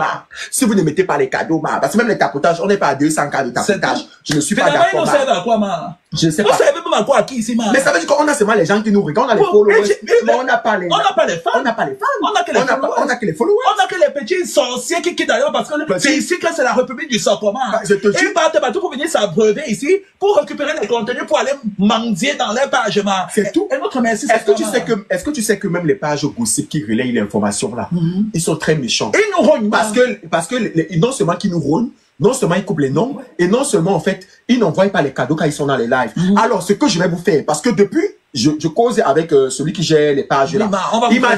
Si vous ne mettez pas les cadeaux, parce que même les tapotages, on n'est pas à 200K de tapotage. Je ne suis pas d'accord. Vous savez à quoi, ma? Je sais pas. Vous savez même à quoi, à qui ici, ma? Mais ça veut dire qu'on a seulement les gens qui nous regardent, on a les followers. Mais on n'a pas les... On n'a pas les fans. On n'a pas les fans. On n'a que les followers. On n'a que les followers. On n'a que les petits sorciers qui d'ailleurs, parce que c'est ici que c'est la République du Socoma. Je te jure. Ils partent partout pour venir s'abreuver ici, pour récupérer les contenus, pour aller mendier dans les pages, ma. C'est tout. Et notre merci, est-ce que tu sais que même les pages gossip qui relayent l'information là, ils sont très méchants. Ils nous rognent. Parce que non seulement qu'ils nous rognent, non seulement ils coupent les noms, et non seulement, en fait, ils n'envoient pas les cadeaux quand ils sont dans les lives. Alors, ce que je vais vous faire, parce que depuis, je cause avec celui qui gère les pages là. Il m'a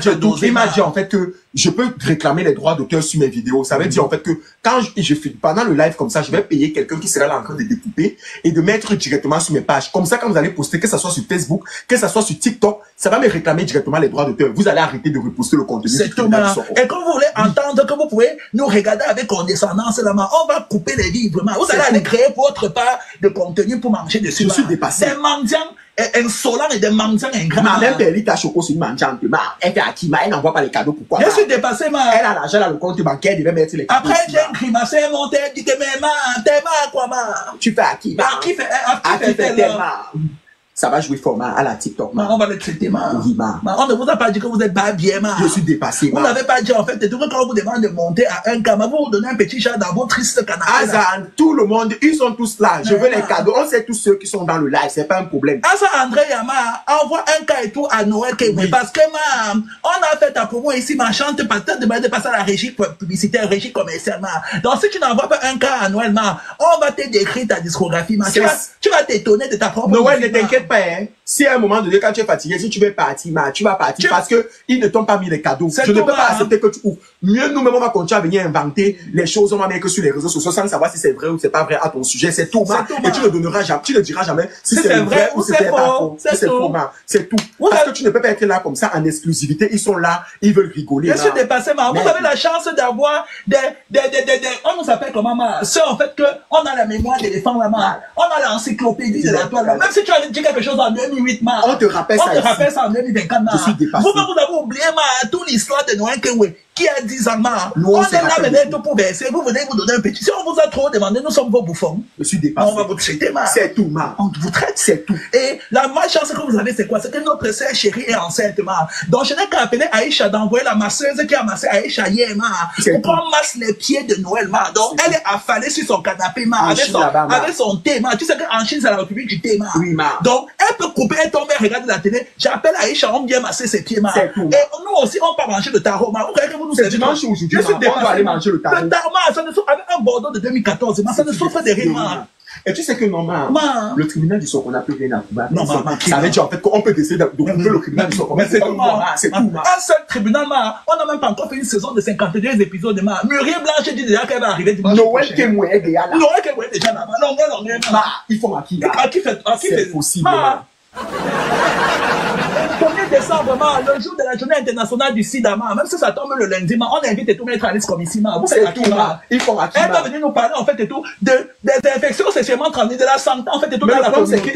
dit en fait que je peux réclamer les droits d'auteur sur mes vidéos. Ça veut dire en fait que quand je fais pendant le live comme ça, je vais payer quelqu'un qui sera là en train de découper et de mettre directement sur mes pages. Comme ça, quand vous allez poster, que ça soit sur Facebook, que ça soit sur TikTok, ça va me réclamer directement les droits d'auteur. Vous allez arrêter de reposter le contenu. C'est tout. Et quand vous voulez entendre que vous pouvez nous regarder avec condescendance là, on va couper les livres. Vous allez aller créer votre part de contenu pour marcher dessus. Je suis dépassé. Des mendiants insolents et des mendiants ingrats. Ma même Perli t'a choqué sur une mendiante. Elle fait Akima, elle n'envoie pas les cadeaux. Pourquoi? Je suis dépassé, ma. Elle a l'argent, elle a le compte bancaire, elle devait mettre les cadeaux. Après, j'ai grimacé, monté, dit que mais ma, t'es ma, quoi, ma. Tu fais Akima. Qui fait tellement. Ça va jouer fort, à la TikTok, on va le traiter, Oui, on ne vous a pas dit que vous êtes pas bien, ma. Je suis dépassé, Vous n'avez pas dit, en fait, tout quand on vous demande de monter à un cama, vous vous donnez un petit chat dans votre triste canapé. Azan, tout le monde, ils sont tous là. Je veux les cadeaux. On sait tous ceux qui sont dans le live, c'est pas un problème. Asa André Yama, envoie un cas et tout à Noël Kemwe. Parce que, ma, on a fait ta promo ici, ma chante, peut-être de passer à la régie publicitaire, régie commerciale, ma. Donc, si tu n'envoies pas un cas à Noël, ma, on va te décrire ta discographie, ma. Tu vas t'étonner de ta propre Noël, ne t'inquiète pas, hein. Si à un moment donné, quand tu es fatigué, si tu veux partir, tu vas partir parce que ils ne t'ont pas mis les cadeaux. Je ne peux pas accepter que tu ouvres. Mieux nous-mêmes, on va continuer à venir inventer les choses, on va mettre que sur les réseaux sociaux sans savoir si c'est vrai ou c'est pas vrai à ton sujet. C'est tout, ma. Et tu ne donneras jamais, tu ne diras jamais si c'est vrai ou c'est pas faux. C'est faux, ma. C'est tout. Parce que tu ne peux pas être là comme ça en exclusivité. Ils sont là, ils veulent rigoler. Je suis dépassé, ma. Vous avez la chance d'avoir on nous appelle comment, ma. C'est en fait que on a la mémoire d'éléphant, là, ma. On a l'encyclopédie de la toile, là. Même si tu as dit quelque chose en 2008, ma. On te rappelle ça en 2024, ma. Je suis dépassé. Vous avez oublié, ma, toute l'histoire de Noël Kemwe. Qui a 10 ans, ma. On est là, maintenant, pour verser. Vous venez vous donner un petit. Si on vous a trop demandé, nous sommes vos bouffons. Je suis dépassé. On va vous traiter, ma. C'est tout, ma. On vous traite, c'est tout. Et la malchance que vous avez, c'est quoi? C'est que notre sœur chérie est enceinte, ma. Donc, je n'ai qu'à appeler Aïcha d'envoyer la masseuse qui a massé Aïcha hier, ma. Pour qu'on masse les pieds de Noël, ma. Donc, elle est affalée sur son canapé, ma. Avec son thé, ma. Tu sais qu'en Chine, c'est la République du thé, ma. Oui, ma. Donc, elle peut couper, elle tombe, elle regarde la télé. J'appelle Aïcha, on vient masser ses pieds, ma. C'est tout. Et nous aussi, on part manger le tarot, ma. Vous croyez que vous nous c'est dimanche aujourd'hui, je suis dépassé. On va aller manger le tarot. Le tarot, ça ne souffre, avec un Bordeaux de 2014, ma. Ça ne souffre de rien, ma. Et tu sais que normalement, le tribunal du Socona peut venir à Cuba. Non, ça veut dire en fait qu'on peut décider de couper le tribunal du Socona. C'est tout, c'est tout. Un seul tribunal, ma. On n'a même pas encore fait une saison de 52 épisodes, ma. Muriel Blanche dit déjà qu'elle va arriver dimanche. Noël Kemwe est déjà là. Noël Kemwe est déjà là, ma. Non, ma. Ils font à qui? C'est possible, ma. 1er décembre, le jour de la journée internationale du sida, même si ça tombe le lundi, on invite tout mettre à l'aise comme ici, vous faites tout, ils font à elle va venir nous parler, en fait, et tout, des infections sexuellement transmises, de la santé, en fait, et tout. Mais le problème, c'est qu'ils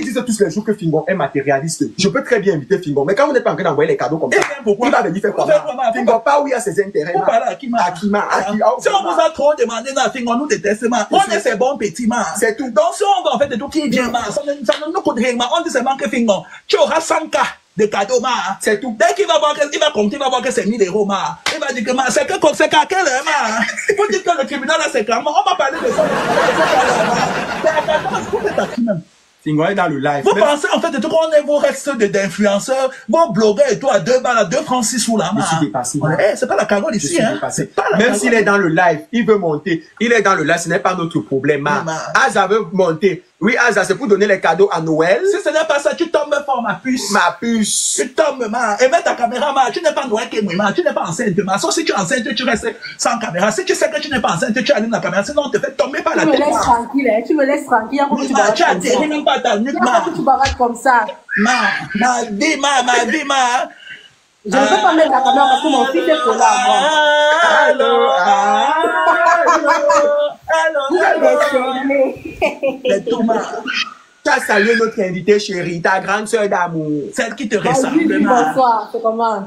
disent tous les jours que Fingon est matérialiste. Je peux très bien inviter Fingon, mais quand vous n'êtes pas en train d'envoyer les cadeaux comme ça, il va venir faire quoi? Fingon, pas où il y a ses intérêts. Vous parlez à Akima. Si on vous a trop demandé, Fingon, nous déteste, on est ses bons petits, c'est tout. Donc, si on va, en fait, et tout, qui vient, ça ne nous coûte rien, on dit seulement que Fingon, tu auras 100 cas de cadeaux, ma. C'est tout. Dès qu'il va voir il va compter, il va voir que c'est 1000 €, ma. Il va dire que, ma, c'est qu'à quelle heure, ma. Il faut dire que le tribunal, là, c'est quand même, on va parler de ça. C'est à qui, même? Fingon est dans le live. Vous pensez, en fait, de tout, qu'on est vos restes d'influenceurs, vos blogueurs et tout, à 2 balles, à 2 francs 6 sous, là, ma. Je suis dépassé. C'est pas la Carole ici, hein. Même s'il est dans le live, il veut monter. Il est dans le live, ce n'est pas notre problème, ma. Az veut monter. Oui, Aza, c'est pour donner les cadeaux à Noël. Si ce n'est pas ça, tu tombes fort, ma puce. Ma puce. Tu tombes, ma. Et mets ta caméra, ma. Tu n'es pas Noël que moi, tu n'es pas enceinte, ma. Sauf si tu es enceinte, tu restes sans caméra. Si tu sais que tu n'es pas enceinte, tu allumes la caméra. Sinon, on te fait tomber par la tête. Tu me laisses tranquille, hein. Tu me laisses tranquille. Tu as atterri même pas ta nuque, ma. Tu baraques comme ça. Ma vie, ma. Je ne peux pas mettre la caméra parce que mon fils est pour là. Les tomates. Tu as salué notre invitée chérie, ta grande sœur d'amour. Celle qui te ressemble, Bonsoir, c'est comment?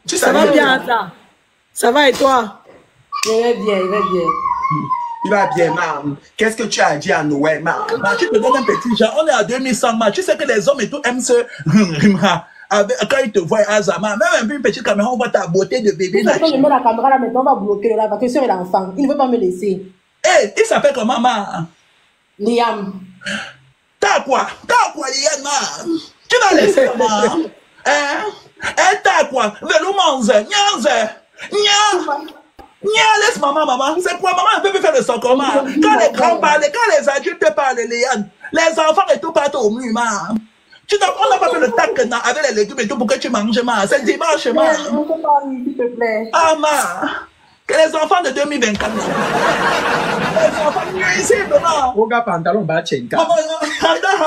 Ça va bien, ça? Ça va et toi? Il va bien, il va bien. Il va bien, maman. Qu'est-ce que tu as dit à Noël, maman? Tu te donnes un petit genre. On est à 2100, ma. Tu sais que les hommes et tout aiment ce quand ils te voient à Zama, même une petite caméra, on voit ta beauté de bébé. Si je mets la caméra là maintenant, on va bloquer le live parce que sur l'enfant, il ne veut pas me laisser. Eh, il s'appelle comment, ma? Liam. T'as quoi, Liam, ma? Tu vas laisser, ma? Eh, t'as quoi? Veloumanze, nyanze, laisse maman. C'est quoi, maman? Elle peut plus faire le son comment? Quand les grands parlent, quand les adultes parlent, les enfants et tout partent au mur, ma. On n'a pas fait le tac avec les légumes et tout pour que tu manges, ma. C'est dimanche, ma. Je ne peux pas, s'il te plaît. Ah, ma. Que les enfants de 2024. Les enfants nuisibles, ma. Oga pantalon ba chenka. Handa,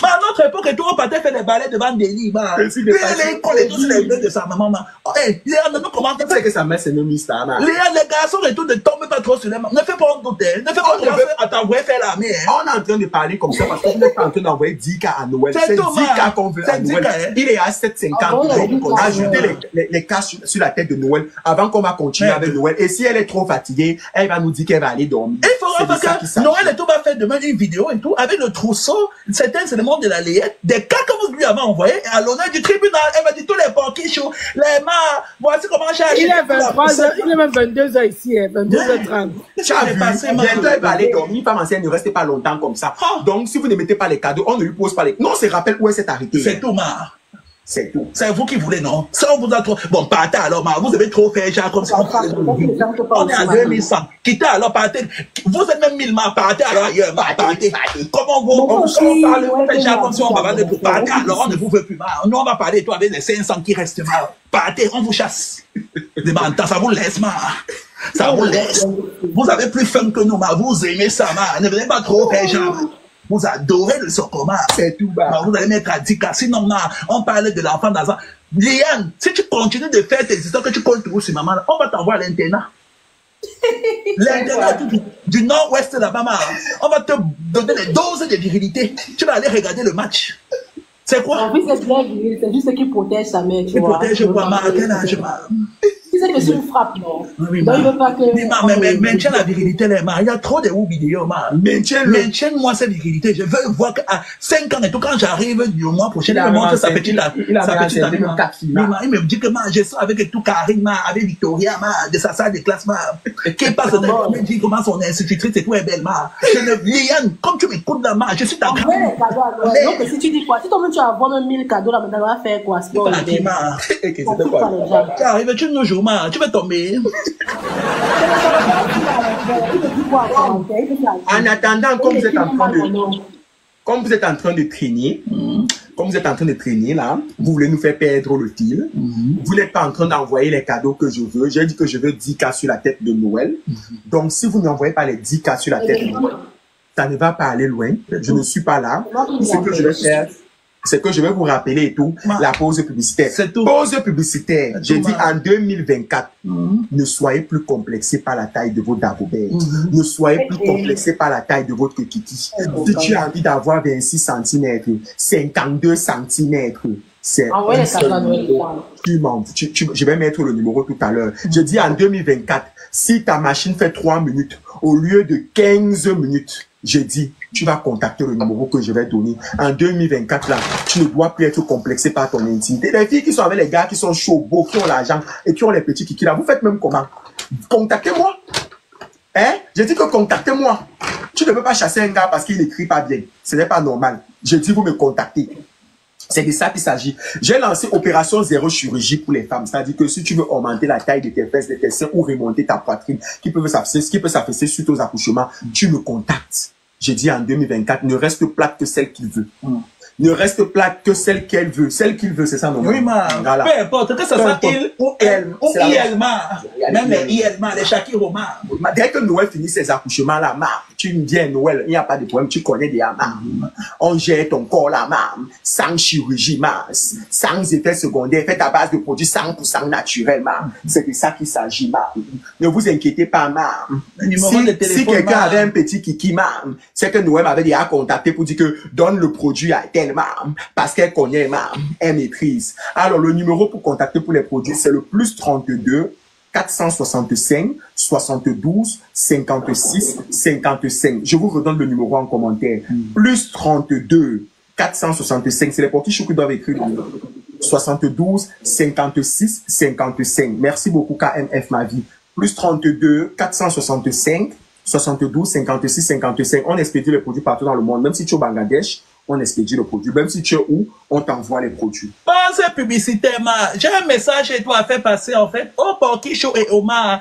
ma, à notre époque, et tout, on partait faire des balais devant des lits, ma. Les écoles et tout, c'est les deux de sa maman, ma. Eh, Léa, nous comment Tu sais que sa mère, c'est nos mystères, ma. Léa, les garçons et tout, ne tombent pas trop sur les mains. Ne fais pas honte, ne fais pas honte à t'envoyer faire la mer. On est en train de parler comme ça parce qu'on n'est pas en train d'envoyer 10K à Noël. C'est C'est tout, 10K qu'on veut à c'est 10K, Noël. hein. Il est à 750. Donc, on a ajouté les cas sur la tête de Noël avant qu'on va continuer avec Noël. Et si elle est trop fatiguée, elle va nous dire qu'elle va aller dormir. Il faudra parce que Noël et tout va faire demain une vidéo et tout avec le trousseau. Certains, c'est le monde de la layette. Des cas que vous lui avez envoyés et à l'honneur du tribunal, elle m'a dit tous les porquichons, les mains, voici comment j'ai acheté. Il est 23h, il est même 22h ici, 22h30. Tu as vu, bientôt elle va aller dormir. Femme ancienne, ne restez pas longtemps comme ça. Donc, si vous ne mettez pas les cadeaux, on ne lui pose pas les... Non, c'est rappel où elle s'est arrêtée. C'est tout, ma. C'est tout. C'est vous qui voulez, non? Ça, on vous a trop... Bon, partez alors, ma. Vous avez trop fait, genre, comme ça. On est à 2100. Quittez alors, partez. Vous êtes même 1000, ma. Partez alors ailleurs, ma. Partez. Comment on parle, vous faites genre comme si on va parler pour partez alors, on ne vous veut plus, ma. Nous, on va parler, toi, avec les 500 qui restent, ma. Partez, on vous chasse. Ça vous laisse, ma. Ça vous laisse. Vous avez plus faim que nous, ma. Vous aimez ça, ma. Ne venez pas trop faire, genre. Vous adorez le socoma. C'est tout bas. Vous allez mettre à 10K. Sinon, on parle de l'enfant d'Azan. Liane, si tu continues de faire tes histoires que tu comptes toujours sur maman, on va t'envoyer à l'internat. L'internat du nord-ouest là-bas, on va te donner les doses de virilité. Tu vas aller regarder le match. C'est quoi? En plus, c'est bien viril, c'est juste ce qui protège sa mère, tu vois. Il protège quoi, ma? À quel âge, ma? Tu sais que c'est une frappe, non? Oui, donc, il veut pas que... Mais maintiens la virilité, là, ma. Il y a trop de vidéos, ma. Maintiens-moi cette virilité. Je veux voir qu'à 5 ans et tout, quand j'arrive le mois prochain, il me montre sa petite amie. Il me dit que, ma, je suis avec tout Karine, ma, avec Victoria, ma, de sa salle de classe, ma. Qui passe de il me dit comment son institutrice et tout est belle, ma. Liane, comme tu m'écoutes là, ma, je suis ta grande. Donc, si tu dis quoi? Si toi-même tu vas vendre 1000 cadeaux là, maintenant, on va faire quoi? C'est pas tu arrives, tu nous joues, ma, tu vas tomber. En attendant, comme vous êtes en train de traîner, comme vous êtes en train de traîner là, vous voulez nous faire perdre le fil. Vous n'êtes pas en train d'envoyer les cadeaux que je veux. J'ai dit que je veux 10K sur la tête de Noël. Donc, si vous n'envoyez pas les 10K sur la tête de Noël, ça ne va pas aller loin. Je ne suis pas là. Ce que je vais faire, c'est que je vais vous rappeler et tout, la pause publicitaire. Pause publicitaire. J'ai dit en 2024, ne soyez plus complexés par la taille de votre dagobert. Ne soyez plus complexés par la taille de votre kiki. Si tu as envie d'avoir 26 cm, 52 cm, c'est un seul numéro. Je vais mettre le numéro tout à l'heure. Je dis en 2024, si ta machine fait 3 minutes au lieu de 15 minutes, je dis, tu vas contacter le numéro que je vais donner. En 2024, là, tu ne dois plus être complexé par ton intimité. Les filles qui sont avec les gars qui sont chauds, beaux, qui ont l'argent et qui ont les petits kikis là, vous faites même comment? Contactez-moi. Hein? Je dis que contactez-moi. Tu ne peux pas chasser un gars parce qu'il n'écrit pas bien. Ce n'est pas normal. Je dis, vous me contactez. C'est de ça qu'il s'agit. J'ai lancé opération zéro chirurgie pour les femmes. C'est-à-dire que si tu veux augmenter la taille de tes fesses, de tes seins ou remonter ta poitrine, qui peut s'affaisser suite aux accouchements, tu me contactes. J'ai dit en 2024, ne reste plate que celle qu'il veut. Ne reste plate que celle qu'elle veut. Celle qu'il veut, c'est ça, non? Oui, ma. Voilà. Peu importe, que ce soit il ou elle, ou il, ma. Même les il, ma, les Shakiro, ma. Dès que Noël finit ses accouchements, là, ma, tu me dis Noël, il n'y a pas de problème, tu connais déjà, ma. On gère ton corps, là, ma. Sans chirurgie, ma. Sans effet secondaire, fait à base de produits 100% naturels, ma. C'est de ça qu'il s'agit, ma. Ne vous inquiétez pas, ma. Si quelqu'un avait un petit kiki, ma, c'est que Noël m'avait déjà contacté pour dire que donne le produit à tel, ma. Parce qu'elle connaît, ma. Elle maîtrise. Alors, le numéro pour contacter pour les produits, c'est le plus 32 465 72 56 55. Je vous redonne le numéro en commentaire. Plus 32 465. C'est les petits choux qui doivent écrire le numéro. 72 56 55. Merci beaucoup, KMF ma vie. Plus 32 465 72 56 55. On expédie les produits partout dans le monde. Même si tu es au Bangladesh, on expédie le produit. Même si tu es où, on t'envoie les produits. Pas publicitairement. J'ai un message chez toi à faire passer, en fait, au Porky Show et Omar.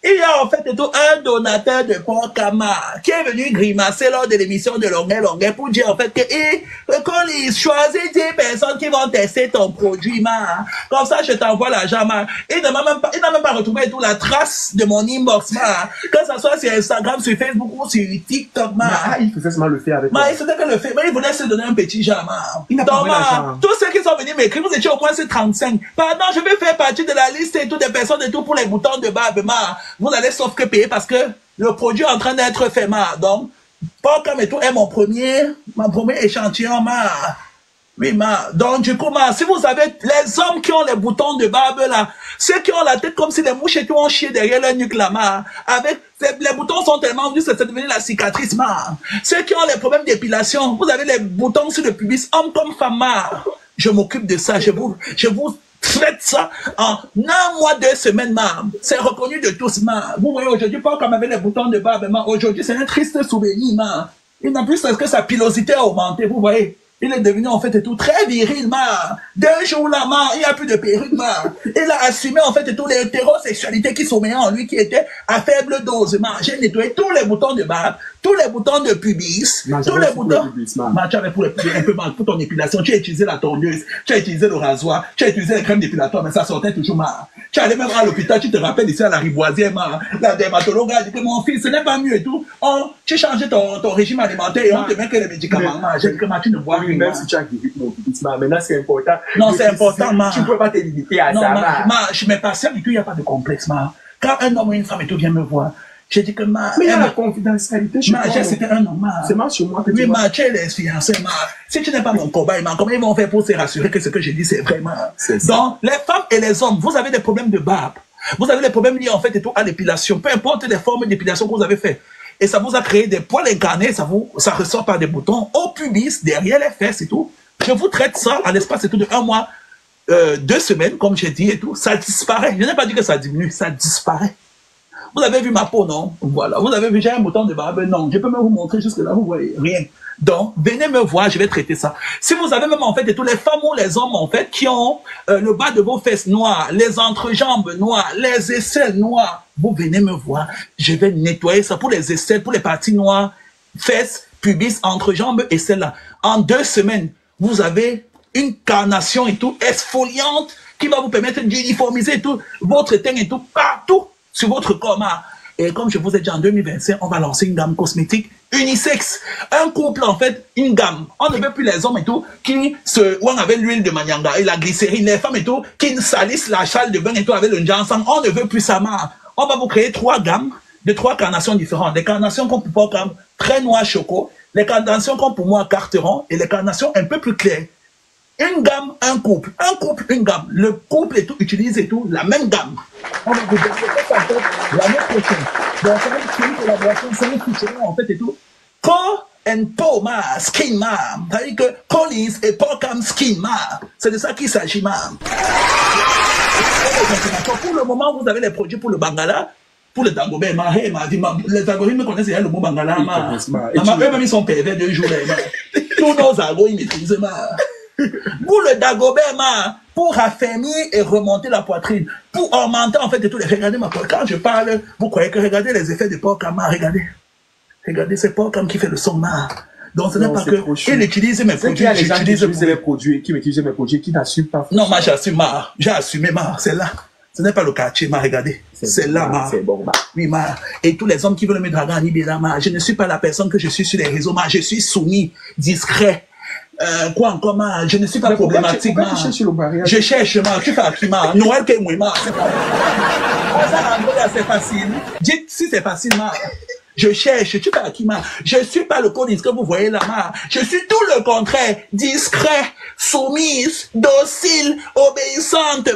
Il y a en fait un donateur de Porkama qui est venu grimacer lors de l'émission de Longuet pour dire en fait que quand il choisit 10 personnes qui vont tester ton produit, ma. Comme ça, je t'envoie l'argent, ma. Il n'a même pas retrouvé toute la trace de mon inbox, ma. Que ça soit sur Instagram, sur Facebook ou sur TikTok, ma. Il faisait seulement le faire avec ma. Il faisait que le faire, mais il voulait se donner un petit genre, ma. Il n'a pas envoyé l'argent. Tous ceux qui sont venus m'écrire, vous étiez au moins c'est 35. Pardon, je vais faire partie de la liste et toutes des personnes et tout pour les boutons de barbe, ma. Vous allez sauf que payer parce que le produit est en train d'être fait, ma. Donc, Porkam et tout est mon premier échantillon, ma. Oui, ma. Donc, du coup, ma, si vous avez les hommes qui ont les boutons de barbe, là, ceux qui ont la tête comme si les mouches et tout ont chié derrière leur nuque, là, ma. Avec, les boutons sont tellement venus, c'est devenu la cicatrice, ma. Ceux qui ont les problèmes d'épilation, vous avez les boutons sur le pubis, homme comme femme, ma. Je m'occupe de ça, je vous faites ça en 1 mois, 2 semaines, ma. C'est reconnu de tous, ma. Vous voyez, aujourd'hui, pas comme avec les boutons de barbe, ma. Aujourd'hui, c'est un triste souvenir, ma. Il n'a plus que sa pilosité a augmenté, vous voyez. Il est devenu, en fait, et tout très viril, ma. 2 jours là, ma. Il n'y a plus de perruque, ma. Il a assumé, en fait, et tout l'hétérosexualité qui sommeillait en lui, qui était à faible dose, ma. J'ai nettoyé tous les boutons de barbe, tous les boutons de pubis, tous les boutons. Ma, tu avais pour un peu mal pour ton épilation. Tu as utilisé la tondeuse, tu as utilisé le rasoir, tu as utilisé les crèmes dépilatoire, mais ça sortait toujours, ma. Tu allais même à l'hôpital, tu te rappelles ici à la Rivoisière, ma. La dermatologue a dit que mon fils, ce n'est pas mieux et tout. Tu changeais ton régime alimentaire et on te met que les médicaments, ma. J'ai dit que, ma, tu ne bois rien. Même si tu as guéri mon pubis, ma. Maintenant, c'est important. Non, c'est important, ma. Tu ne peux pas te limiter à ça, ma. Je suis mes patients et tout, il n'y a pas de complexe, ma. Quand un homme ou une femme et tout vient me voir, j'ai dit que ma. Mais il y a la confidentialité chez moi. C'était un homme, ma. C'est moi chez moi que tu oui, vois. ma, tu es les fiancés, ma. Si tu n'es pas mon cobaye, ma, comment ils vont faire pour se rassurer que ce que j'ai dit, c'est vraiment. Donc, les femmes et les hommes, vous avez des problèmes de barbe. Vous avez des problèmes liés, en fait, et tout, à l'épilation. Peu importe les formes d'épilation que vous avez fait. Et ça vous a créé des poils incarnés, ça ressort par des boutons au pubis, derrière les fesses et tout. Je vous traite ça à l'espace et tout de 1 mois, 2 semaines, comme j'ai dit et tout. Ça disparaît. Je n'ai pas dit que ça diminue, ça disparaît. Vous avez vu ma peau, non? Voilà. Vous avez vu, j'ai un bouton de barbe? Non. Je peux même vous montrer jusque là, vous voyez rien. Donc, venez me voir, je vais traiter ça. Si vous avez même, en fait, et tous les femmes ou les hommes, en fait, qui ont le bas de vos fesses noires, les entrejambes noires, les aisselles noires, vous venez me voir. Je vais nettoyer ça pour les aisselles, pour les parties noires, fesses, pubis, entrejambes, aisselles là. En 2 semaines, vous avez une carnation et tout, exfoliante, qui va vous permettre d'uniformiser tout, votre teint et tout, partout sur votre corps. Et comme je vous ai dit, en 2025, on va lancer une gamme cosmétique unisexe. Un couple, en fait, une gamme. On ne veut plus les hommes et tout, où on avait l'huile de manianga et la glycérine, les femmes et tout, qui salissent la salle de bain et tout avec le ensemble. On ne veut plus ça, On va vous créer 3 gammes de 3 carnations différentes. Les carnations comme pour moi, très noir choco, les carnations comme pour moi, carteron, et les carnations un peu plus claires. Une gamme, un couple, une gamme. Le couple et tout utilise et tout la même gamme. On va vous développer ça l'année prochaine. Donc, c'est une collaboration, c'est un featuring en fait et tout. Core and Po, ma, skin, ma. C'est-à-dire que Collins et Porkam skin, ma. C'est de ça qu'il s'agit, ma. Pour le moment, vous avez les produits pour le Bangala. Pour le Dagobé, les algorithmes connaissent le mot Bangala, ma. Eux-mêmes, ils sont pervers 2 jours, ma. Tous nos algos, ils maîtrisent, ma. Pour le Dagobert, pour raffermir et remonter la poitrine, pour augmenter en fait de tout. Regardez ma poitrine. Quand je parle, vous croyez que regardez les effets de porc-cam, regardez. Regardez, c'est porc-cam qui fait le son, Donc ce n'est pas que il utilise mes produits, j'utilise mes produits, qui m'utilisent mes produits, qui n'assument pas. Non, moi j'assume, j'ai assumé, c'est là. Ce n'est pas le quartier, regardez. C'est là, c'est bon, Oui, Et tous les hommes qui veulent me draguer en Libéra, je ne suis pas la personne que je suis sur les réseaux, je suis soumis, discret. Quoi encore, je ne suis pas problématique, Je cherche, tu fais à qui, Noël, que moi, c'est facile. Dites si c'est facile, Je cherche, tu fais à qui, Je suis pas le code que vous voyez là, Je suis tout le contraire, discret, soumise, docile, obéissante,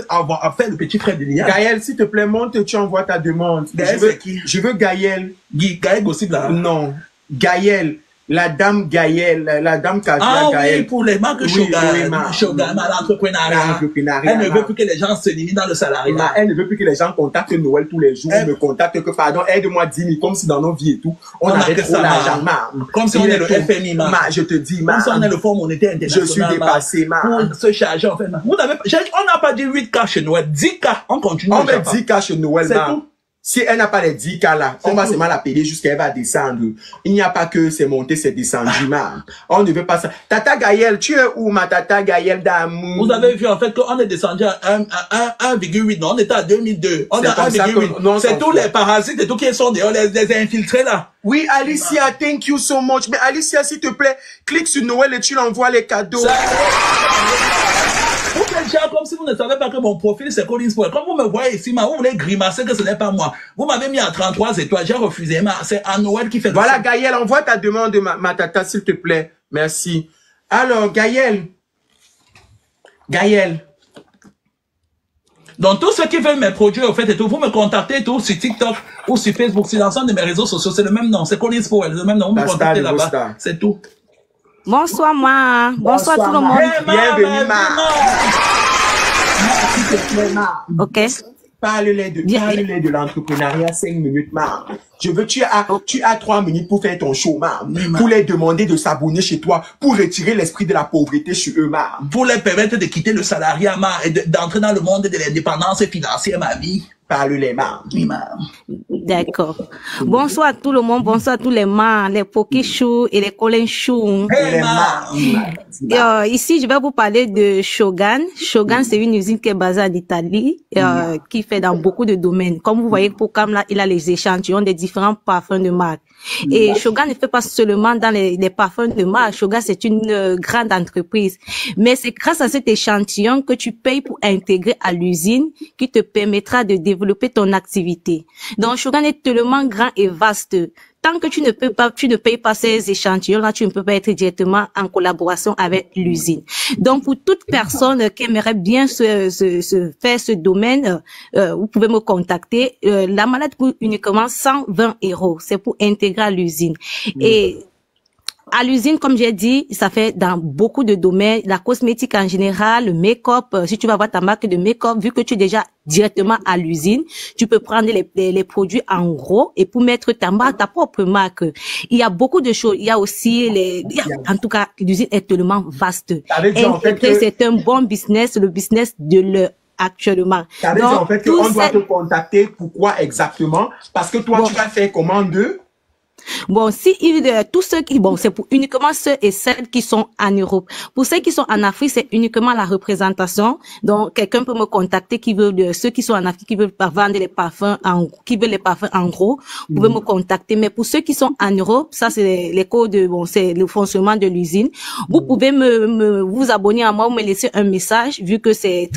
Avoir fait le petit frère de Liane. Gaël, s'il te plaît, monte, tu envoies ta demande. Gaël, c'est qui? Je veux Gaël. Gaël Gossip, là? Non. Gaël. La dame Gaël, la dame Kavia Gaël. Oui, pour les marques Shogun, l'entrepreneuriat. Elle ne veut plus que les gens se limitent dans le salariat. Elle ne veut plus que les gens contactent Noël tous les jours, me contactent que, pardon, aide-moi 10 000, comme si dans nos vies et tout, on avait trop l'argent, Comme si on est le FMI, je te dis, comme si on est le Fonds monétaire international. Je suis dépassé, pour se charger, en fait, on n'a pas dit 8K chez Noël, 10K, on continue. On met 10K chez Noël, c'est tout. Si elle n'a pas les 10K là, on va seulement la payer jusqu'à elle va descendre. Il n'y a pas que c'est monté, c'est descendu, On ne veut pas ça. Tata Gaël, tu es où, ma tata Gaël d'amour? Vous avez vu, en fait, qu'on est descendu à 1,8, non, on était à 2002. On est à 1,8. C'est tous les parasites et tout qui sont dehors, les infiltrés là. Oui, Alicia, thank you so much. Mais Alicia, s'il te plaît, clique sur Noël et tu l'envoies les cadeaux. Vous faites déjà comme si vous ne savez pas que mon profil c'est Collins Paul. Quand vous me voyez ici, vous voulez grimacer que ce n'est pas moi. Vous m'avez mis à 33 étoiles, j'ai refusé. C'est à Noël qui fait ça. Voilà, Gaël, envoie ta demande, ma tata, s'il te plaît. Merci. Alors, Gaël. Donc, tous ceux qui veulent mes produits, au fait, et tout, vous me contactez et tout, sur TikTok ou sur Facebook, sur l'ensemble de mes réseaux sociaux, c'est le même nom. C'est Collins Paul, le même nom. Vous me contactez là-bas. C'est tout. Bonsoir, moi. Bonsoir tout le monde. Bienvenue, ma. Ok. Parle-les de l'entrepreneuriat 5 minutes, ma. Je veux, tu as 3 minutes pour faire ton show, ma. Pour les demander de s'abonner chez toi, pour retirer l'esprit de la pauvreté sur eux, ma. Pour les permettre de quitter le salariat, ma, et d'entrer dans le monde de l'indépendance financière, ma vie. Parle-les, ma. Oui, ma. D'accord. Bonsoir à tout le monde, bonsoir à tous les mâts, les Pokéchou et les Colinchou. Hey, ma. Ici, je vais vous parler de Shogun. Shogun, c'est une usine qui est basée en Italie, qui fait dans beaucoup de domaines. Comme vous voyez, pour Cam là, il a les échantillons des différents parfums de marque. Et Shogun ne fait pas seulement dans les parfums de marque. Shogun, c'est une grande entreprise. Mais c'est grâce à cet échantillon que tu payes pour intégrer à l'usine qui te permettra de développer ton activité. Donc, Shogun est tellement grand et vaste. Tant que tu ne payes pas ces échantillons-là, tu ne peux pas être directement en collaboration avec l'usine. Donc, pour toute personne qui aimerait bien se faire ce domaine, vous pouvez me contacter. La malade coûte uniquement 120 €. C'est pour intégrer à l'usine. Et à l'usine, comme j'ai dit, ça fait dans beaucoup de domaines, la cosmétique en général, le make-up. Si tu vas avoir ta marque de make-up, vu que tu es déjà directement à l'usine, tu peux prendre les produits en gros et pour mettre ta marque, ta propre marque. Il y a beaucoup de choses. Il y a aussi en tout cas, l'usine est tellement vaste. C'est un bon business, le business de l'heure actuellement. Ça veut dire en fait qu'on doit te contacter. Pourquoi exactement? Parce que toi, tu vas faire comment d'eux? Bon, tous ceux qui, c'est pour uniquement ceux et celles qui sont en Europe. Pour ceux qui sont en Afrique, c'est uniquement la représentation. Donc, quelqu'un peut me contacter ceux qui sont en Afrique, qui veulent vendre les parfums qui veulent les parfums en gros, vous pouvez me contacter. Mais pour ceux qui sont en Europe, ça, c'est les codes, c'est le fonctionnement de l'usine. Vous pouvez vous abonner à moi, ou me laisser un message, vu que c'est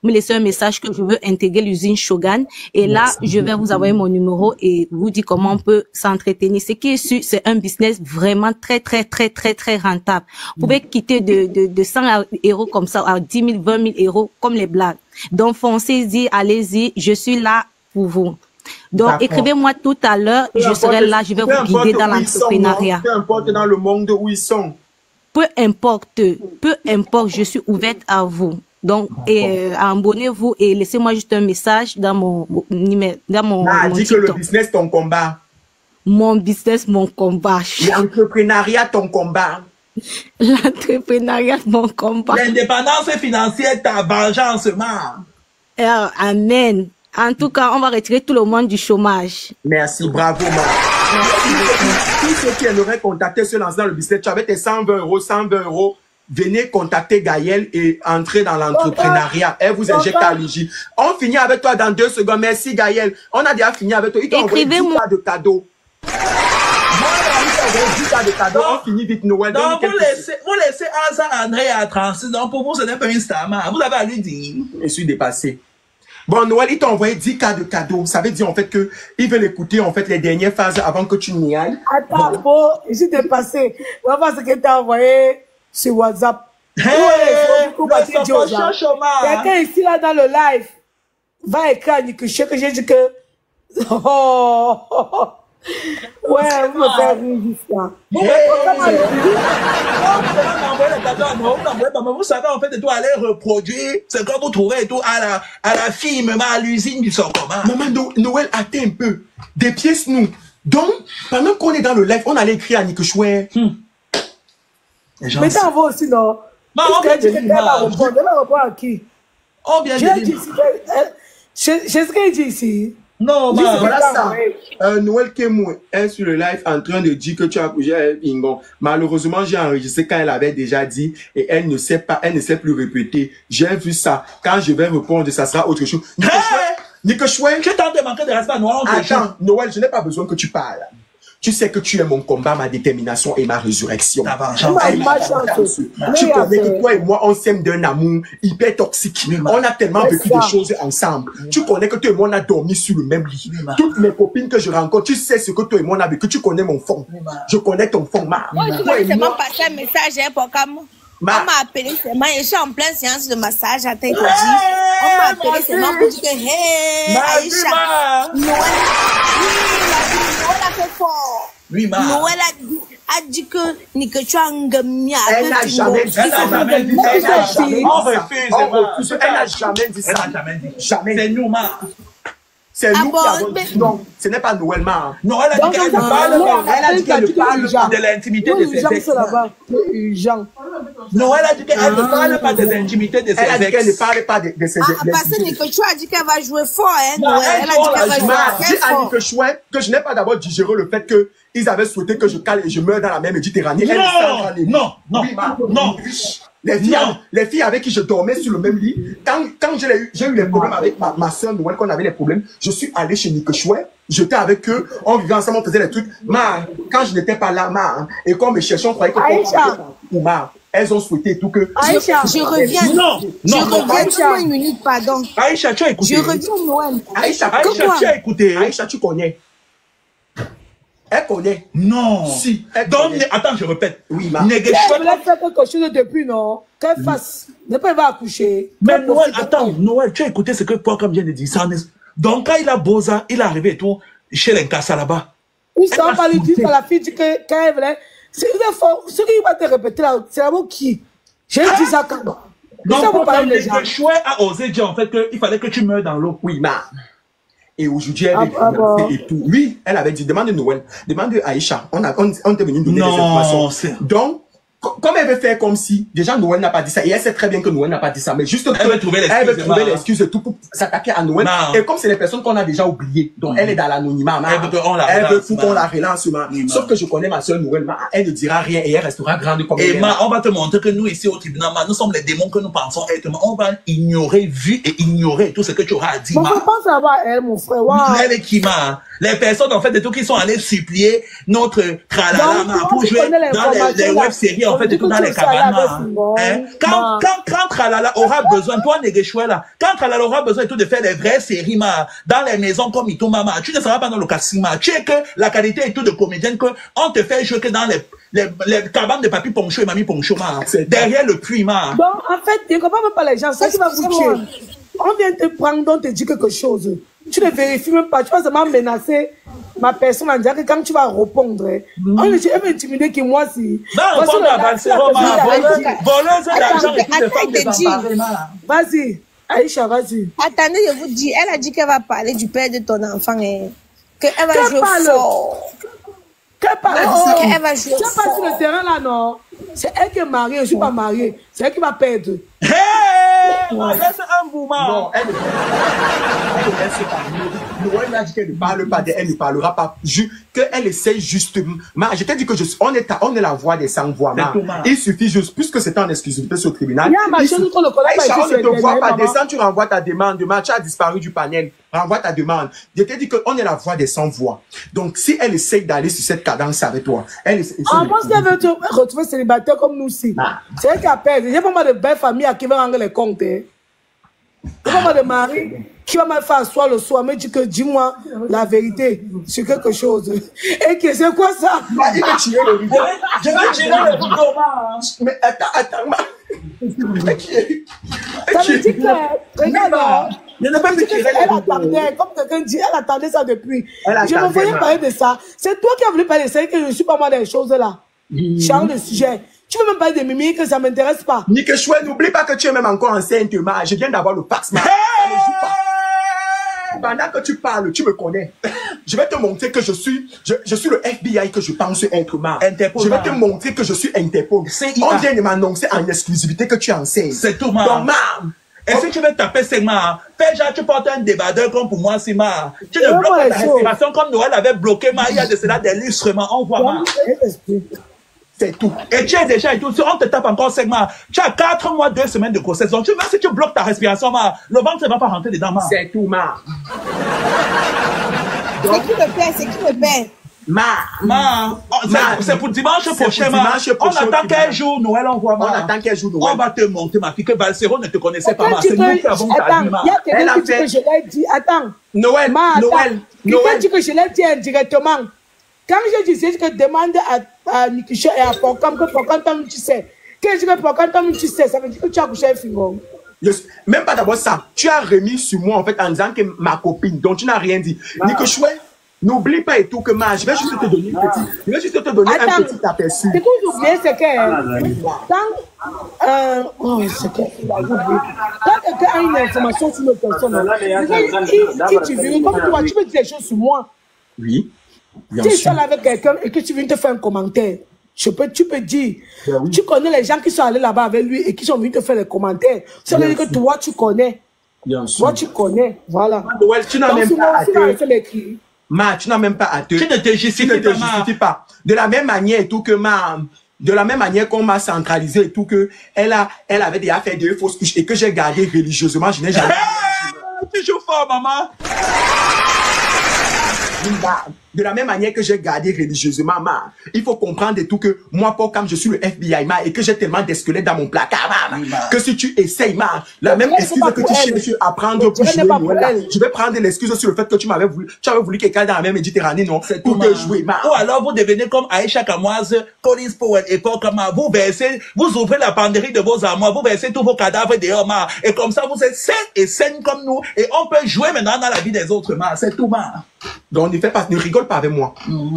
me laisser un message que je veux intégrer l'usine Shogun. Et là, je vais vous envoyer mon numéro et vous dire comment on peut s'entretenir. Ce qui est sûr, c'est un business vraiment très, très, très, très, très rentable. Vous pouvez quitter de 100 € comme ça à 10 000, 20 000 € comme les blagues. Donc, foncez-y, allez-y. Je suis là pour vous. Donc, écrivez-moi tout à l'heure. Je serai là. Je vais vous guider dans l'entrepreneuriat. Peu importe dans le monde où ils sont. Peu importe, je suis ouverte à vous. Donc, abonnez-vous et laissez-moi juste un message dans mon numéro, dans mon dis que le business, ton combat. Mon business, mon combat. L'entrepreneuriat, ton combat. L'entrepreneuriat, mon combat. L'indépendance financière, ta vengeance, man. Amen. En tout cas, on va retirer tout le monde du chômage. Merci, bravo, man. Tous ceux qui aimeraient contacter se lancer dans le business, tu avais tes 120 €, venez contacter Gaëlle et entrer dans l'entrepreneuriat. Elle vous injecte à l'IJ. On finit avec toi dans 2 secondes. Merci, Gaëlle. On a déjà fini avec toi. Il t'a envoyé 10 cas de cadeaux. On finit vite, Noël. Donc, vous laissez Asa André à 36. Donc, pour vous, ce n'est pas une star, man. Vous avez à lui dire. Je suis dépassé. Bon, Noël, il t'a envoyé 10 cas de cadeaux. Ça veut dire, en fait, que il veut écouter, en fait, les dernières phases avant que tu n'y ailles. Attends, bon, je suis dépassé. On va voir ce que t'as envoyé sur WhatsApp. Quelqu'un ici, là, dans le live, va écrire à Nikuche que j'ai dit que... Ouais, vous me faites rire, ça. Vous savez, en fait, de tout aller reproduire ce que vous trouvez et tout à la firme, à l'usine du Sokoma. Maman, Noël, attends un peu. Des pièces, nous. Donc, pendant qu'on est dans le live, on allait écrire à Nikuchoué. Mais t'en vas aussi, non? Non, on vient de dire. Elle va répondre à qui? On vient de dire. C'est ce qu'elle dit ici. Non, voilà ça. Noël Kemou est sur le live en train de dire que tu as accouché à Pingon. Malheureusement, j'ai enregistré quand elle avait déjà dit et elle ne sait plus répéter. J'ai vu ça. Quand je vais répondre, ça sera autre chose. Nikuchoué, je t'en demande de respect, Noël. Attends, Noël, je n'ai pas besoin que tu parles. Tu sais que tu es mon combat, ma détermination et ma résurrection. Tu connais que toi et moi, on s'aime d'un amour hyper toxique. On a tellement vécu des choses ensemble. Tu connais que toi et moi, on a dormi sur le même lit. Toutes mes copines que je rencontre, tu sais ce que toi et moi, on a vécu. Tu connais mon fond. Je connais ton fond, ma. Moi, je voulais seulement passer un message pour comme... On m'a appelé seulement, je suis en pleine séance de massage à Taïkodi. On m'a appelé seulement pour dire que, hey, Aïcha, Noël a fait fort. Noël a dit que Nikuchoué Ngamia. Elle n'a jamais dit ça. Elle n'a jamais dit ça. Jamais. C'est nous, ma. C'est nous qui avons dit non. Ce n'est pas Noël, ma. Noël a dit qu'elle ne parle pas. Elle a dit qu'elle ne parle pas de l'intimité de ses ex. Noël a dit qu'elle ne parle pas des intimités de ses ex. Elle a dit qu'elle ne parle pas de ses ex. Parce que Nikuchoué a dit qu'elle va jouer fort, hein, Noël. Elle a dit qu'elle va jouer fort. Dis à Nikuchoué que je n'ai pas d'abord digéré le fait qu'ils avaient souhaité que je cale et je meure dans la mer Méditerranée. Non. Les filles avec qui je dormais sur le même lit, quand j'ai eu les problèmes avec ma soeur Noël, qu'on avait les problèmes, je suis allé chez Nikuchoué, j'étais avec eux, on vivait ensemble, on faisait les trucs. Quand je n'étais pas là, et quand on me cherchait, on croyait que elles ont souhaité tout que... Aïcha, je reviens. Non. Donne-moi une minute, pardon. Aïcha, tu as écouté. Je reviens, Noël. Aïcha, tu as écouté. Aïcha, tu connais. Elle connaît. Non. Si. Donc, attends, je répète. Oui, ma. Elle voulait faire quelque chose depuis, non? Qu'elle fasse. Ne pas va accoucher. Mais Noël, attends, Noël, tu as écouté ce que Pocam vient de dire. Donc, quand il a Boza, il est arrivé et tout, chez l'Incassa là-bas. Oui, ça va pas lui dire, la fille dit que quand elle voulait. Ce qu'il va te répéter là, c'est d'abord qui? J'ai dit ça quand? Donc, Nikuchoué a osé dire en fait qu'il fallait que tu meurs dans l'eau. Oui, ma. Et aujourd'hui, elle et tout. Oui, elle avait dit, demande Noël, demande Aïcha. On t'est venu nous donner des informations. Donc, comme elle veut faire comme si, déjà Noël n'a pas dit ça, et elle sait très bien que Noël n'a pas dit ça, mais juste elle veut trouver l'excuse et tout pour s'attaquer à Noël. Et comme c'est les personnes qu'on a déjà oubliées, donc elle est dans l'anonymat, elle veut qu'on la relance, sauf que je connais ma soeur Noël, elle ne dira rien et elle restera grande comme elle. Et on va te montrer que nous ici au tribunal, nous sommes les démons que nous pensons être, on va ignorer, tout ce que tu auras à dire. Moi, je pense avoir elle, mon frère. Elle est qui, les personnes en fait de tout qui sont allées supplier notre tralala pour jouer dans les web séries en fait de tout dans les cabanes. Quand Tralala aura besoin, toi Nikuchoué là, quand Tralala aura besoin tout de faire des vraies séries dans les maisons comme Itoma, tu ne seras pas dans le casino. Tu sais que la qualité est tout de comédienne que on te fait jouer que dans les cabanes de Papi Poncho et Mamie Poncho derrière le puits. Bon, en fait, tu ne comprends pas les gens, ça qui va vous tuer. On vient te prendre, on te dit quelque chose. Tu ne vérifies même pas, tu vas seulement menacer ma personne en disant que quand tu vas répondre, on est intimidé que moi si. Vas-y, Aïcha, vas-y. Attendez, je vous dis, elle a dit qu'elle va parler du père de ton enfant et qu'elle va jouer fort. Qu'elle parle. Elle va jouer. Tu pas sur le terrain là, non? C'est elle qui est mariée, je ne suis pas mariée. C'est elle qui va perdre. Hey! Laisse un mouvement. Non, elle ne parle pas. Noël m'a dit qu'elle ne parle pas d'elle, elle ne parlera pas. Qu'elle essaye justement. Je t'ai dit que on est la voix des sans-voix. Il suffit juste, puisque c'est en exclusivité sur le tribunal. Aïcha, on ne te voit pas descendre, tu renvoies ta demande. Tu as disparu du panel. Renvoie ta demande. Je t'ai dit qu'on est la voix des sans-voix. Donc, si elle essaye d'aller sur cette cadence avec toi, elle essaye. En pense qu'elle veut te retrouver célibataire comme nous aussi. C'est elle qui a perdu. Il y a pas mal de belles familles à qui vont rendre les comptes. Il y a pas mal de maris qui va mal faire asseoir le soir, mais dis-moi la vérité sur quelque chose. Et que c'est quoi ça? Il va tirer le rideau. Je vais tirer le rideau, mais attends, ça veut dire que, regarde, elle attendait, comme quelqu'un dit, elle attendait ça depuis. Je me voyais parler de ça. C'est toi qui as voulu parler de ça, que je ne suis pas moi des choses là. Change de sujet. Tu veux même parler de Mimi, que ça ne m'intéresse pas. Nique chouette, n'oublie pas que tu es même encore enceinte, je viens d'avoir le fax, pendant que tu parles, tu me connais. Je vais te montrer que je suis le FBI que je pense être mal. Je vais te montrer que je suis Interpol. On vient de m'annoncer en exclusivité que tu es enceinte. C'est tout, man. Donc, et si tu veux taper, c'est marre. Fais genre, tu portes un débardeur comme pour moi, c'est marre. Tu ne bloques pas ta respiration comme Noël avait bloqué, il y a de cela des illustrements. On voit marre. C'est tout. Et tu es déjà et tout. Si on te tape encore 5 mois, tu as 4 mois, 2 semaines de grossesse. Donc, tu vois, si tu bloques ta respiration, le ventre ne va pas rentrer dedans, man. C'est tout, man. C'est qui le père? C'est qui le père? C'est pour dimanche prochain, on attend quel jour Noël, on voit, on attend quel jour Noël. On va te monter, ma fille, que Valsero ne te connaissait pas, c'est nous qui avons ta vie, il y a quelqu'un qui dit que je l'ai dit, attends. Noël. Quelqu'un dit que je l'ai dit indirectement. Quand je disais que demande à Nikisha et à Pocam que Pocam tu sais, que je dis que Pocam tu sais, ça veut dire que tu as couché un fingon. Même pas d'abord ça, tu as remis sur moi en fait en disant que ma copine, donc tu n'as rien dit. Nikisha, n'oublie pas et tout que je vais juste te donner un petit aperçu. Ce que vous oubliez, c'est que quand quelqu'un a une information sur une personne, tu peux dire des choses sur moi. Oui. Si tu es là avec quelqu'un et que tu viens te faire un commentaire, tu peux dire, tu connais les gens qui sont allés là-bas avec lui et qui sont venus te faire les commentaires. Ça veut dire que toi, tu connais. Toi, tu connais. Voilà. Tu n'as même pas à tu n'as même pas à te. Tu ne te justifies pas. De la même manière et tout que de la même manière qu'on m'a centralisé et tout que elle avait déjà fait 2 fausses couches et que j'ai gardé religieusement, je n'ai jamais. Tu joues fort, maman. De la même manière que j'ai gardé religieusement, il faut comprendre et tout que moi, comme je suis le FBI, et que j'ai tellement de squelettes dans mon placard, que si tu essayes, la même excuse que tu cherches à prendre pour jouer Noël, je vais prendre l'excuse sur le fait que tu avais voulu quelqu'un dans la même Méditerranée, non, pour te jouer, Ou alors vous devenez comme Aïcha Kamoise, Collins Powell et Paul Kama, vous ouvrez la penderie de vos armoires, vous versez tous vos cadavres dehors, et comme ça vous êtes sains et saines comme nous, et on peut jouer maintenant dans la vie des autres, c'est tout, Donc ne rigole pas avec moi.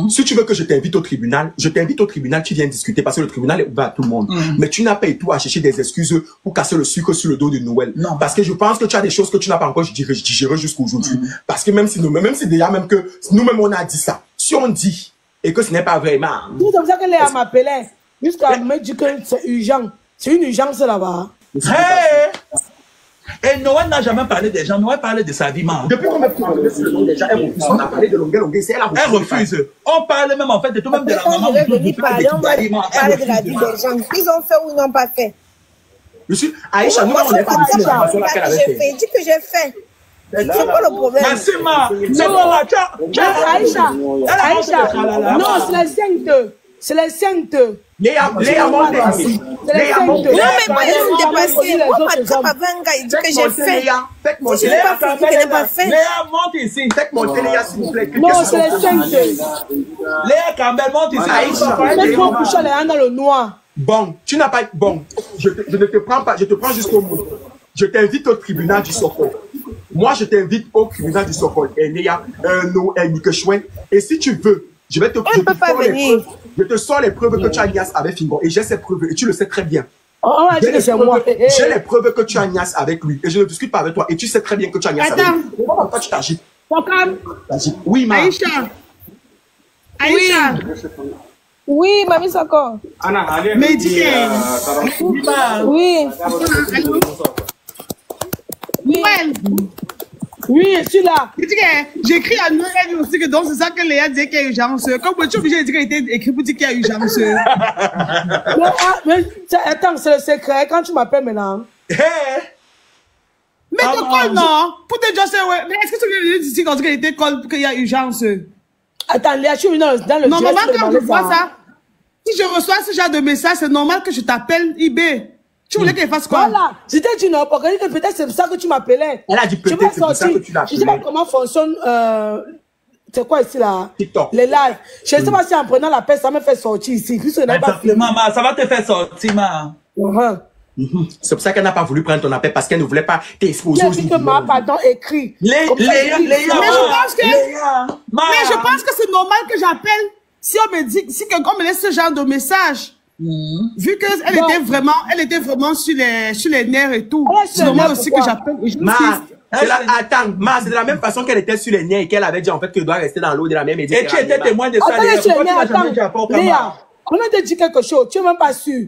Si tu veux que je t'invite au tribunal, tu viens discuter parce que le tribunal est ouvert à tout le monde. Mais tu n'as pas et tout à chercher des excuses pour casser le sucre sur le dos de Noël. Non. Parce que je pense que tu as des choses que tu n'as pas encore digérées jusqu'à aujourd'hui. Parce que même si déjà même que nous-mêmes on a dit ça, si on dit et que ce n'est pas vraiment. C'est comme ça que Léa m'appelait jusqu'à me dire que c'est urgent. C'est une urgence là-bas. Hey! Et Noël n'a jamais parlé des gens, Noël parlait de sa vie, Depuis qu'on a parlé sur le nom des gens, elle refuse. On a parlé de longueur, c'est elle. Elle refuse. On parle même en fait de tout, même de la maman. On va parler de la vie des gens. Ils ont fait ou ils n'ont pas fait. Monsieur, Aïcha, nous, on est pas dit l'information qu'elle avait fait. Dis que j'ai fait. C'est quoi le problème? Merci, ma. C'est bon, Aïcha. Non, c'est les saintes. C'est les saintes. Léa monte ici. Non, mais pas les dépasser. Moi, ma femme avait un gars, il dit que j'ai fait. Si je n'ai pas fait, il n'a pas fait. Léa, monte ici. Faites monter Léa, s'il vous plaît. Non, c'est les saintes. Léa Campbell, monte ici. Aïcha, faites-moi coucher les hands dans le noir. Bon, tu n'as pas... Bon, je ne te prends pas, je te prends jusqu'au bout. Je t'invite au tribunal du Sokol. Moi, je t'invite au tribunal du Sokol. Et Léa, Nique Chouin. Et si tu veux, je te sors les preuves que tu as niasse avec Fingo. Et j'ai ces preuves, et tu le sais très bien. J'ai les preuves que tu as niasse avec lui. Et je ne discute pas avec toi. Et tu sais très bien que tu as niasse avec lui. Pourquoi tu t'agis? Pocam. Oui, ma. Aïcha. Aïcha. Oui, Mamie Soko. Mais dis Oui. Noël. Oui, je suis là. J'écris à Noël aussi que donc c'est ça que Léa disait qu'il y a urgence. Comme tu es obligé de dire qu'il était écrit pour dire qu'il y a urgence. Attends, c'est le secret. Quand tu m'appelles maintenant. Mais de quoi non? Pour te dire, mais est-ce que tu veux dire ici quand il était qu'il y a urgence? Attends, Léa, je suis dans le non, normalement, quand je vois ça, si je reçois ce genre de message, c'est normal que je t'appelle IB. Tu voulais qu'elle fasse quoi? Voilà. Je t'ai dit non, parce que peut-être c'est pour ça que tu m'appelais. Elle a dit peut-être c'est pour ça que tu l'appelais. Je sais pas comment fonctionne, c'est quoi ici là? TikTok. Les lives. Je sais pas si en prenant la paix, ça me fait sortir ici. Maman, ça va te faire sortir, maman. C'est pour ça qu'elle n'a pas voulu prendre ton appel parce qu'elle ne voulait pas t'exposer aux dit que ma pardon écrit. Mais je pense que c'est normal que j'appelle si on me dit, si quelqu'un me laisse ce genre de message. Vu qu'elle était vraiment sur les nerfs et tout. C'est normal aussi que j'appelle. Attends, c'est de la même façon qu'elle était sur les nerfs et qu'elle avait dit en fait qu'elle doit rester dans l'eau de la même Méditerranée. Et tu étais témoin de ça. Léa, on a dit quelque chose, tu n'es même pas sûr.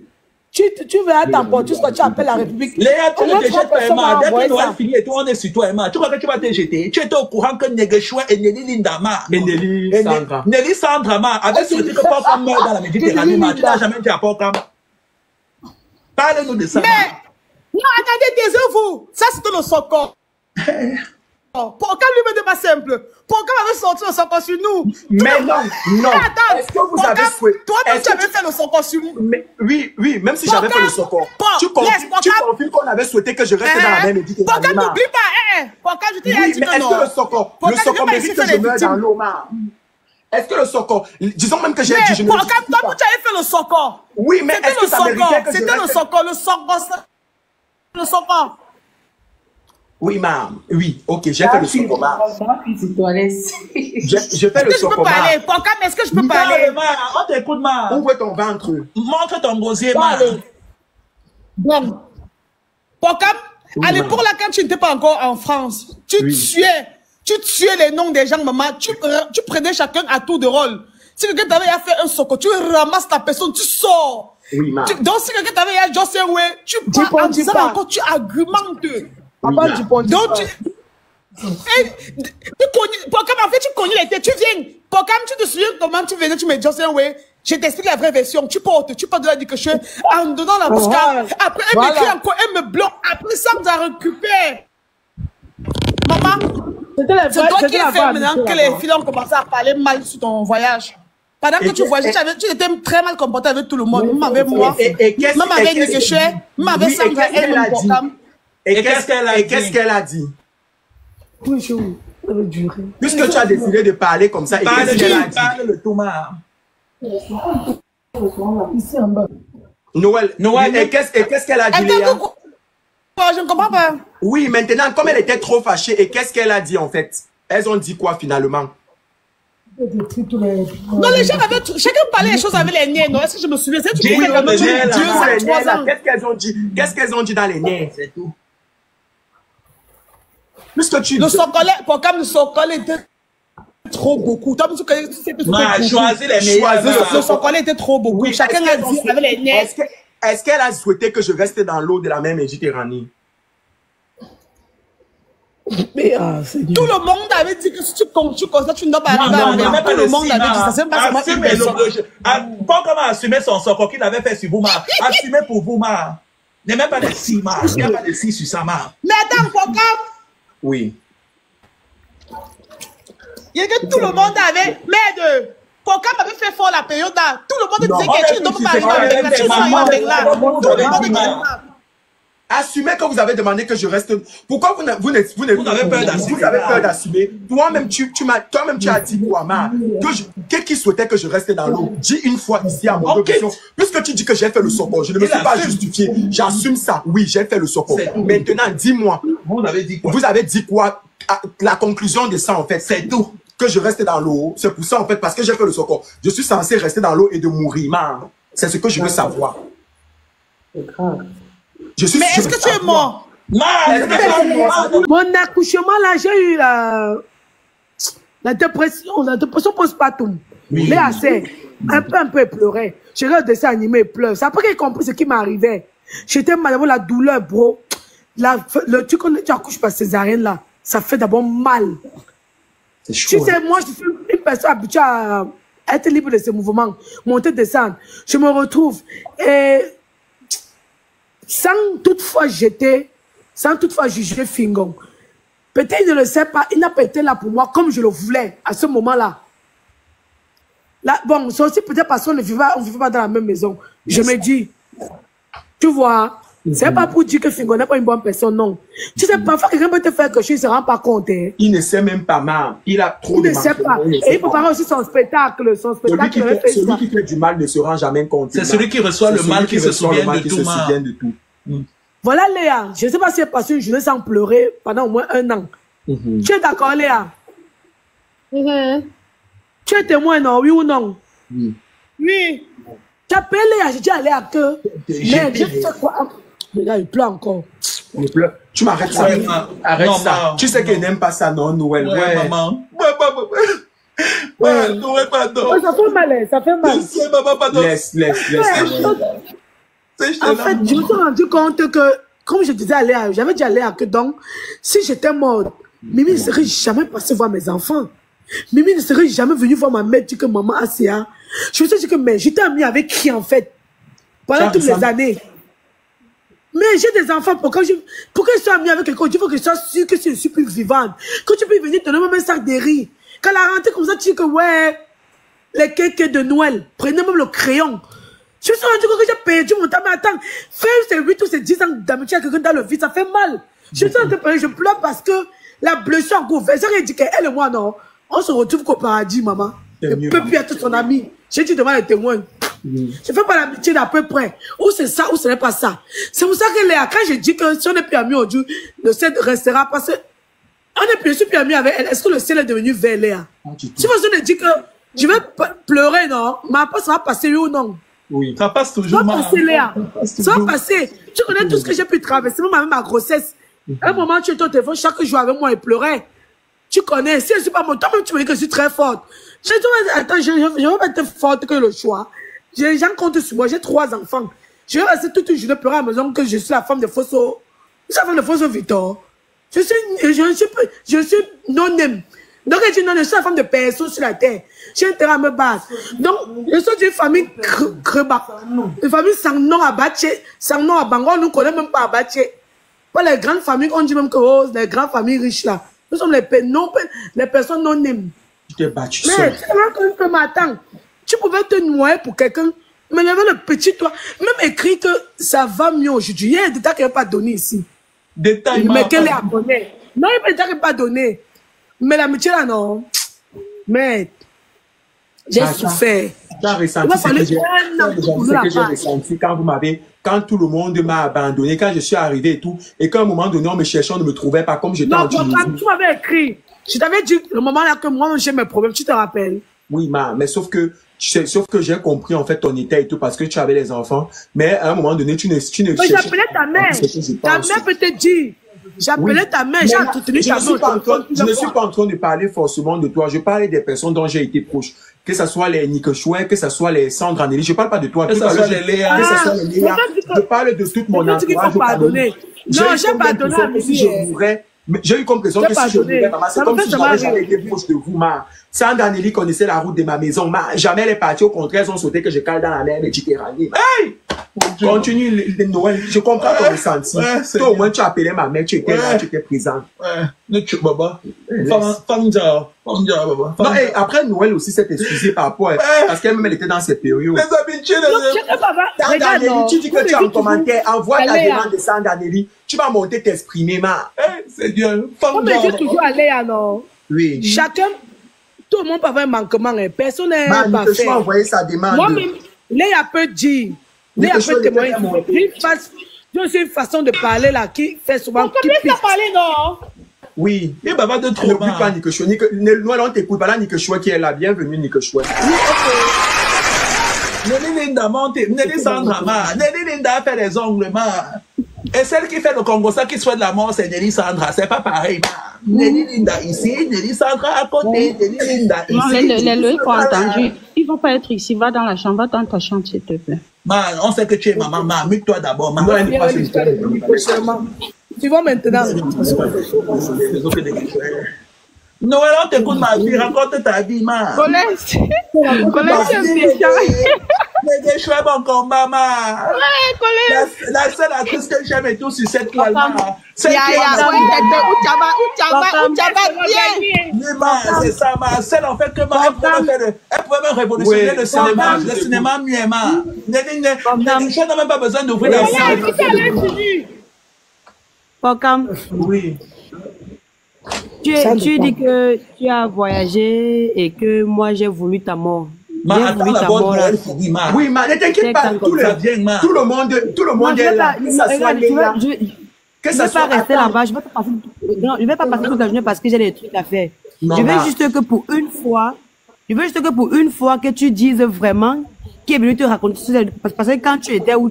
Tu verras ta porte jusqu'à tu appelles la République. Léa, tu ne te jettes pas, Emma. Dès que Noël finit et tout, on est sur toi, Emma. Tu crois que tu vas te jeter? Tu étais au courant que Negeshua et Nelly Lindama. Et Nelly Sandra. Nelly Sandra, ma, avait souhaité que Port-Cam meure dans la Méditerranée, ma. Tu n'as jamais dit à Port-Cam. Parlez-nous de ça. Mais, non, attendez, taisez-vous. Ça, c'était le Soko. Port-Cam lui-même n'est pas simple. Port-Cam avait sorti le Soko sur nous. Mais non. Attends. Est-ce que vous avez souhaité? Toi-même, tu avais fait le Soko sur nous. Oui, même si j'avais fait le Soko. Tu confirmes qu'on avait souhaité que je reste dans la même Méditerranée. Port-Cam, n'oublie pas, Port-Cam, je t'ai dit que non. Mais est-ce que le Soko mérite que je meure dans l'eau, ma? Est-ce que le Soko, disons même que j'ai dit, je ne Port-Cam, toi, tu avais fait le Soko. Oui, mais est-ce que ça méritait que je C'était le Soko, le Soko. Oui, ma'am. Oui, ok, j'ai fait le Soko, ma'am. J'ai fait le Soko, ma'am. Est-ce que je peux parler? On t'écoute, ma'am. Ouvre ton ventre. Montre ton gosier, ma'am. Bon. Port-Cam, à l'époque là, quand tu n'étais pas encore en France, tu tuais les noms des gens, maman. Tu prenais chacun à tour de rôle. Si quelqu'un t'avait fait un Soko, tu ramasses ta personne, tu sors. Oui, ma'am. Donc, si quelqu'un t'avait fait José Oué, tu prends en disant encore, tu argumentes. Donc, tu connais les têtes, tu viens. Port-Cam, tu te souviens comment tu venais, tu me dis, ouais, je t'explique la vraie version. Tu portes de la discussion en donnant la bouscade. Après, elle m'écrit encore, elle me bloque. Après ça, on a récupéré. Maman, c'est toi qui as fait maintenant que les filles ont commencé à parler mal sur ton voyage. Pendant que tu voyageais, tu étais très mal comporté avec tout le monde. Même avec moi, même avec Nikeche, même avec Sandra, elle me Port-Cam. Et qu'est-ce qu'elle a dit? Puisque tu as décidé de parler comme ça, et qu'est-ce qu'elle a dit? Parle le Thomas. Noël, et qu'est-ce qu'elle a dit, Léa? Je ne comprends pas. Oui, maintenant, comme elle était trop fâchée, et qu'est-ce qu'elle a dit en fait? Elles ont dit quoi finalement? Non, les gens avaient chacun parlait des choses avec les niais, non? Est-ce que je me souviens? C'est tout. Qu'est-ce qu'elles ont dit? Qu'est-ce qu'elles ont dit dans les niais? C'est tout. Le Sokolé, Port-Cam, le Sokolé était trop beaucoup. Choisis les meilleurs. Le Sokolé était trop beaucoup. Oui, chacun a dit avec les niais. Est-ce qu'elle a souhaité que je reste dans l'eau de la mer Méditerranée? Mais tout le monde avait dit que si tu constates, tu ne dois pas arriver à tout le monde avait dit ça. C'est pas Port-Cam a assumé son sort qu'il avait fait sur vous, ma. Assumé pour vous, ma. Il n'y a même pas de si, ma. Il n'y a pas de si sur ça, ma. Mais attends, Port-Cam. Oui. Il y a que tout le monde avait. Merde! Port-Cam avait fait fort la période là. Tout le monde disait que tu ne dois pas arriver avec là. Tout le monde là. Assumez que vous avez demandé que je reste. Pourquoi vous n'avez peur d'assumer? Vous avez peur d'assumer. Toi-même, tu as dit quoi, ma? Qui souhaitait que je reste dans l'eau? Dis une fois ici à mon question. Puisque tu dis que j'ai fait le Soko, je ne me suis pas justifié. J'assume ça. Oui, j'ai fait le Soko. Maintenant, dis-moi. Vous avez dit quoi? Vous avez dit quoi? La conclusion de ça, en fait, c'est tout. Que je reste dans l'eau. C'est pour ça, en fait, parce que j'ai fait le Soko. Je suis censé rester dans l'eau et de mourir, ma. C'est ce que je veux savoir. C'est grave. Mais est-ce que tu es mort? Mon accouchement là, j'ai eu la dépression postpartum. Léa, c'est un peu, elle pleurait. Je regarde le dessin animé, elle pleure. C'est après qu'elle compris ce qui m'arrivait. J'étais malade, la douleur, bro. Tu accouches par césarienne, là. Ça fait d'abord mal. C'est chaud. Tu sais, moi, je suis une personne habituée à être libre de ses mouvements, monter, descendre. Je me retrouve. Et sans toutefois juger Fingon. Peut-être il ne le sait pas, il n'a pas été là pour moi comme je le voulais à ce moment-là. Là, bon, c'est aussi peut-être parce qu'on ne vivait pas dans la même maison. Je me dis, tu vois, c'est pas pour dire que Fingon n'est pas une bonne personne, non. Tu sais, parfois quelqu'un peut te faire quelque chose, il ne se rend pas compte. Hein. Il ne sait même pas mal. Il a trop de Il ne sait pas. Et il prépare aussi son spectacle. Celui qui fait du mal ne se rend jamais compte. C'est celui qui reçoit le mal qui se souvient de tout. Voilà Léa, je ne sais pas si elle passe une journée sans pleurer pendant au moins 1 an. Tu es d'accord Léa? Tu es témoin, non? Oui ou non? Oui. Tu as appelé Léa, j'ai dit à Léa que... Mais je sais quoi? Regarde, il pleure encore. Il pleure. Tu m'arrêtes ça. Arrête ça. Tu sais qu'elle n'aime pas ça, non, Noël? Ouais, maman. Noël, pardon. Ça fait mal, ça fait mal. Laisse. En fait, je me suis rendu compte que, comme je disais à Léa, j'avais dit à Léa que donc, si j'étais morte, Mimi ne serait jamais passée voir mes enfants. Mimi ne serait jamais venue voir ma mère dire que maman Asia. Je me suis dit que, mais j'étais amie avec qui en fait? Pendant toutes les années. Mais j'ai des enfants, pourquoi je suis amie avec quelqu'un? Il faut que je sois sûre que je suis plus vivante. Que tu peux venir te donner même un sac de riz. Quand la rentrée comme ça, tu dis que ouais, les cakes de Noël, prenez même le crayon. Je me suis rendu compte que j'ai perdu mon temps. Mais attends, faire ces 8 ou ces 10 ans d'amitié avec quelqu'un dans le vide, ça fait mal. Je me suis rendu compte, je pleure parce que la blessure encore ouverte. J'ai dit qu'elle et moi, non, on se retrouve qu'au paradis, maman. Je ne peux plus être son ami. J'ai dit devant les témoins. Je fais pas l'amitié d'à peu près. Ou c'est ça, ou ce n'est pas ça. C'est pour ça que Léa, quand je dis que si on n'est plus amis aujourd'hui, le ciel restera parce que on n'est plus amis avec elle. Est-ce que le ciel est devenu vers Léa? Si vous dit que je vais pleurer, non, ma passe va passer, oui ou non? Oui. Ça passe toujours. Ça va passer, Léa. Ça va passer. Tu connais tout ce que j'ai pu traverser, même ma grossesse. À un moment, tu es au téléphone chaque jour avec moi et pleurais. Tu connais. Si je ne suis pas moi, toi-même, tu me dis que je suis très forte. Attends, je ne vais pas être forte que le choix. Les gens comptent sur moi. J'ai 3 enfants. Je vais rester toute une journée pleurer à la maison que je suis la femme de Fosso. Je suis la femme de Fosso Victor. Je suis non-name. Donc, je dis non, je suis la femme de personne sur la terre. J'ai intérêt à me battre. Donc, je suis d'une famille une famille sans nom à Baché, sans nom à Bango, on ne connaît même pas à Baché. Pas les grandes familles, on dit même que oh, les grandes familles riches là. Nous sommes les personnes non-name. Tu t'es battu seul. Mais tu peux m'attendre. Tu pouvais te noyer pour quelqu'un, mais il y avait le petit toi. Même écrit que ça va mieux aujourd'hui. Il y a un détail qu'il n'a pas donné ici. Détail, mais qu'elle est abonnée. Non, il y a un détail qu'il n'a pas donné. Mais l'amitié là, non. Mais j'ai souffert. Tu as ressenti ce que j'ai ressenti quand tout le monde m'a abandonné, quand je suis arrivé et tout, et qu'à un moment donné, on me cherchait, on ne me trouvait pas comme j'étais en Tunisie. Non, tu m'avais écrit. Je t'avais dit le moment là que moi j'ai mes problèmes, tu te rappelles? Oui, mais sauf que j'ai compris en fait ton état et tout parce que tu avais les enfants, mais à un moment donné, tu ne j'appelais ta mère. Ta mère peut te dire. J'appelais ta mère, j'ai entretenu ta mère. Je ne suis pas en train de parler forcément de toi. Je parlais des personnes dont j'ai été proche. Que ce soit les Nick Chouet, que ce soit les Sandra Nelly. Je ne parle pas de toi. Que ce soit les Léa. Je parle de toute mon entourage. Non, j'ai pardonné à Mimi. J'ai eu comme raison que si je mourais, maman, c'est comme si j'avais jamais été proche de vous, ma. Sandra Nelly connaissait la route de ma maison, ma. Jamais elle est partie, au contraire, elles ont sauté que je cale dans la mer Méditerranée. Hey! Continue Noël, je comprends ton ressenti. Toi, au moins, tu appelais ma mère, tu étais là, tu étais présent. Ne tu baba. Baba. Non, et après Noël aussi s'est excusé par rapport à parce qu'elle-même, elle était dans cette période. Les habitués, Sandra Nelly, tu dis que tu as un commentaire, envoie ta demande de Sandra Nelly. Tu vas monter t'exprimer, ma. C'est Dieu. On me dit toujours à Léa, non? Oui. Chacun, tout le monde peut avoir un manquement, personne n'est pas fait. Tu vas envoyer sa demande. Moi-même, Léa peut dire, Léa peut témoigner. J'ai une façon de parler là qui fait souvent. Combien tu as parlé, non? Oui. Et baba de trop. N'oublie pas Nick Chouet. Noël, on t'écoute pas là, Nick Chouet qui est là. Bienvenue, Nick Chouet. Néné Linda monte, Néné Sandra ma, Néné Linda fait les ongles ma. Et celle qui fait le Congo, ça qui souhaite la mort, c'est Néné Sandra, c'est pas pareil ma. Nelly Linda ici, Nelly Sandra à côté, Nelly Linda ici. Non, les lois ont entendu. Ils vont pas être ici. Va dans la chambre, va dans ta chambre, s'il te plaît. On sait que tu es maman, mute-toi d'abord. Tu vas maintenant. Noël, on t'écoute ma vie, raconte ta vie, ma. Collège, les chouettes bon combat, ma. La seule actrice que j'aime et tout sur cette toile-là. C'est ça, ma. Celle en fait que elle pouvait même révolutionner le cinéma. Le cinéma mieux, ma. Les chouettes n'ont même pas besoin d'ouvrir la salle. Oui. Tu dis que tu as voyagé et que moi j'ai voulu ta mort. Oui, mais ne t'inquiète pas, tout le monde est là. Que ça soit rester là-bas, je ne vais pas passer toute la journée parce que j'ai des trucs à faire. Je veux juste que pour une fois que tu dises vraiment qui est venu te raconter, parce que quand tu étais en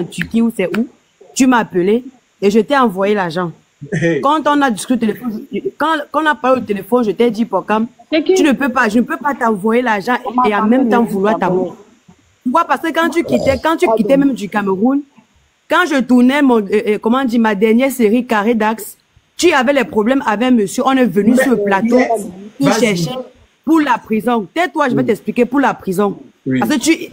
Turquie ou c'est où, tu m'as appelé et je t'ai envoyé l'argent. Hey. Quand on a discuté au téléphone, quand on a parlé au téléphone, je t'ai dit, Pokam, je ne peux pas t'envoyer l'argent et en même temps vouloir ta mort. Pourquoi? Parce que quand tu quittais même du Cameroun, quand je tournais ma dernière série Carré d'Axe, tu avais les problèmes avec un monsieur, on est venu sur le plateau, il cherchait pour la prison. Tais-toi, je vais t'expliquer pour la prison. Oui. Parce que c'est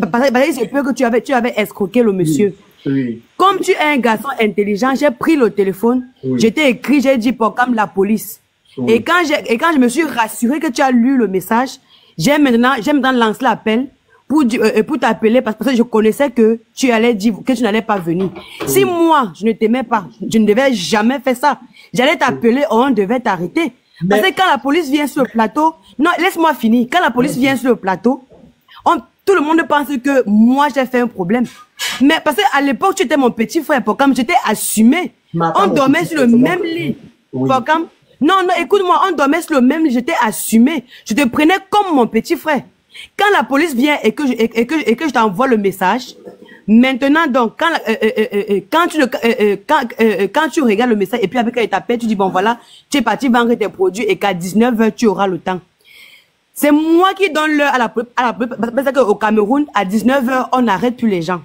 peur que tu avais escroqué le monsieur. Oui. Comme tu es un garçon intelligent, j'ai pris le téléphone, je t'ai écrit, j'ai dit Pokam la police. Oui. Et quand je me suis rassuré que tu as lu le message, j'ai maintenant lancé l'appel pour t'appeler parce que je connaissais que tu allais dire que tu n'allais pas venir. Oui. Si moi, je ne t'aimais pas, je ne devais jamais faire ça. J'allais t'appeler, on devait t'arrêter. Parce que quand la police vient sur le plateau, non, laisse-moi finir. Quand la police vient sur le plateau, tout le monde pense que moi j'ai fait un problème. Mais parce qu'à l'époque, tu étais mon petit frère, Pokam, j'étais assumé. On dormait sur le même lit. Oui. Pokam. Non, écoute-moi, on dormait sur le même lit, j'étais assumé. Je te prenais comme mon petit frère. Quand la police vient et que je t'envoie le message, maintenant donc, quand tu regardes le message et puis avec elle t'appelle, tu dis bon voilà, tu es parti vendre tes produits et qu'à 19h, tu auras le temps. C'est moi qui donne l'heure à la police, parce qu'au Cameroun, à 19h, on n'arrête plus les gens.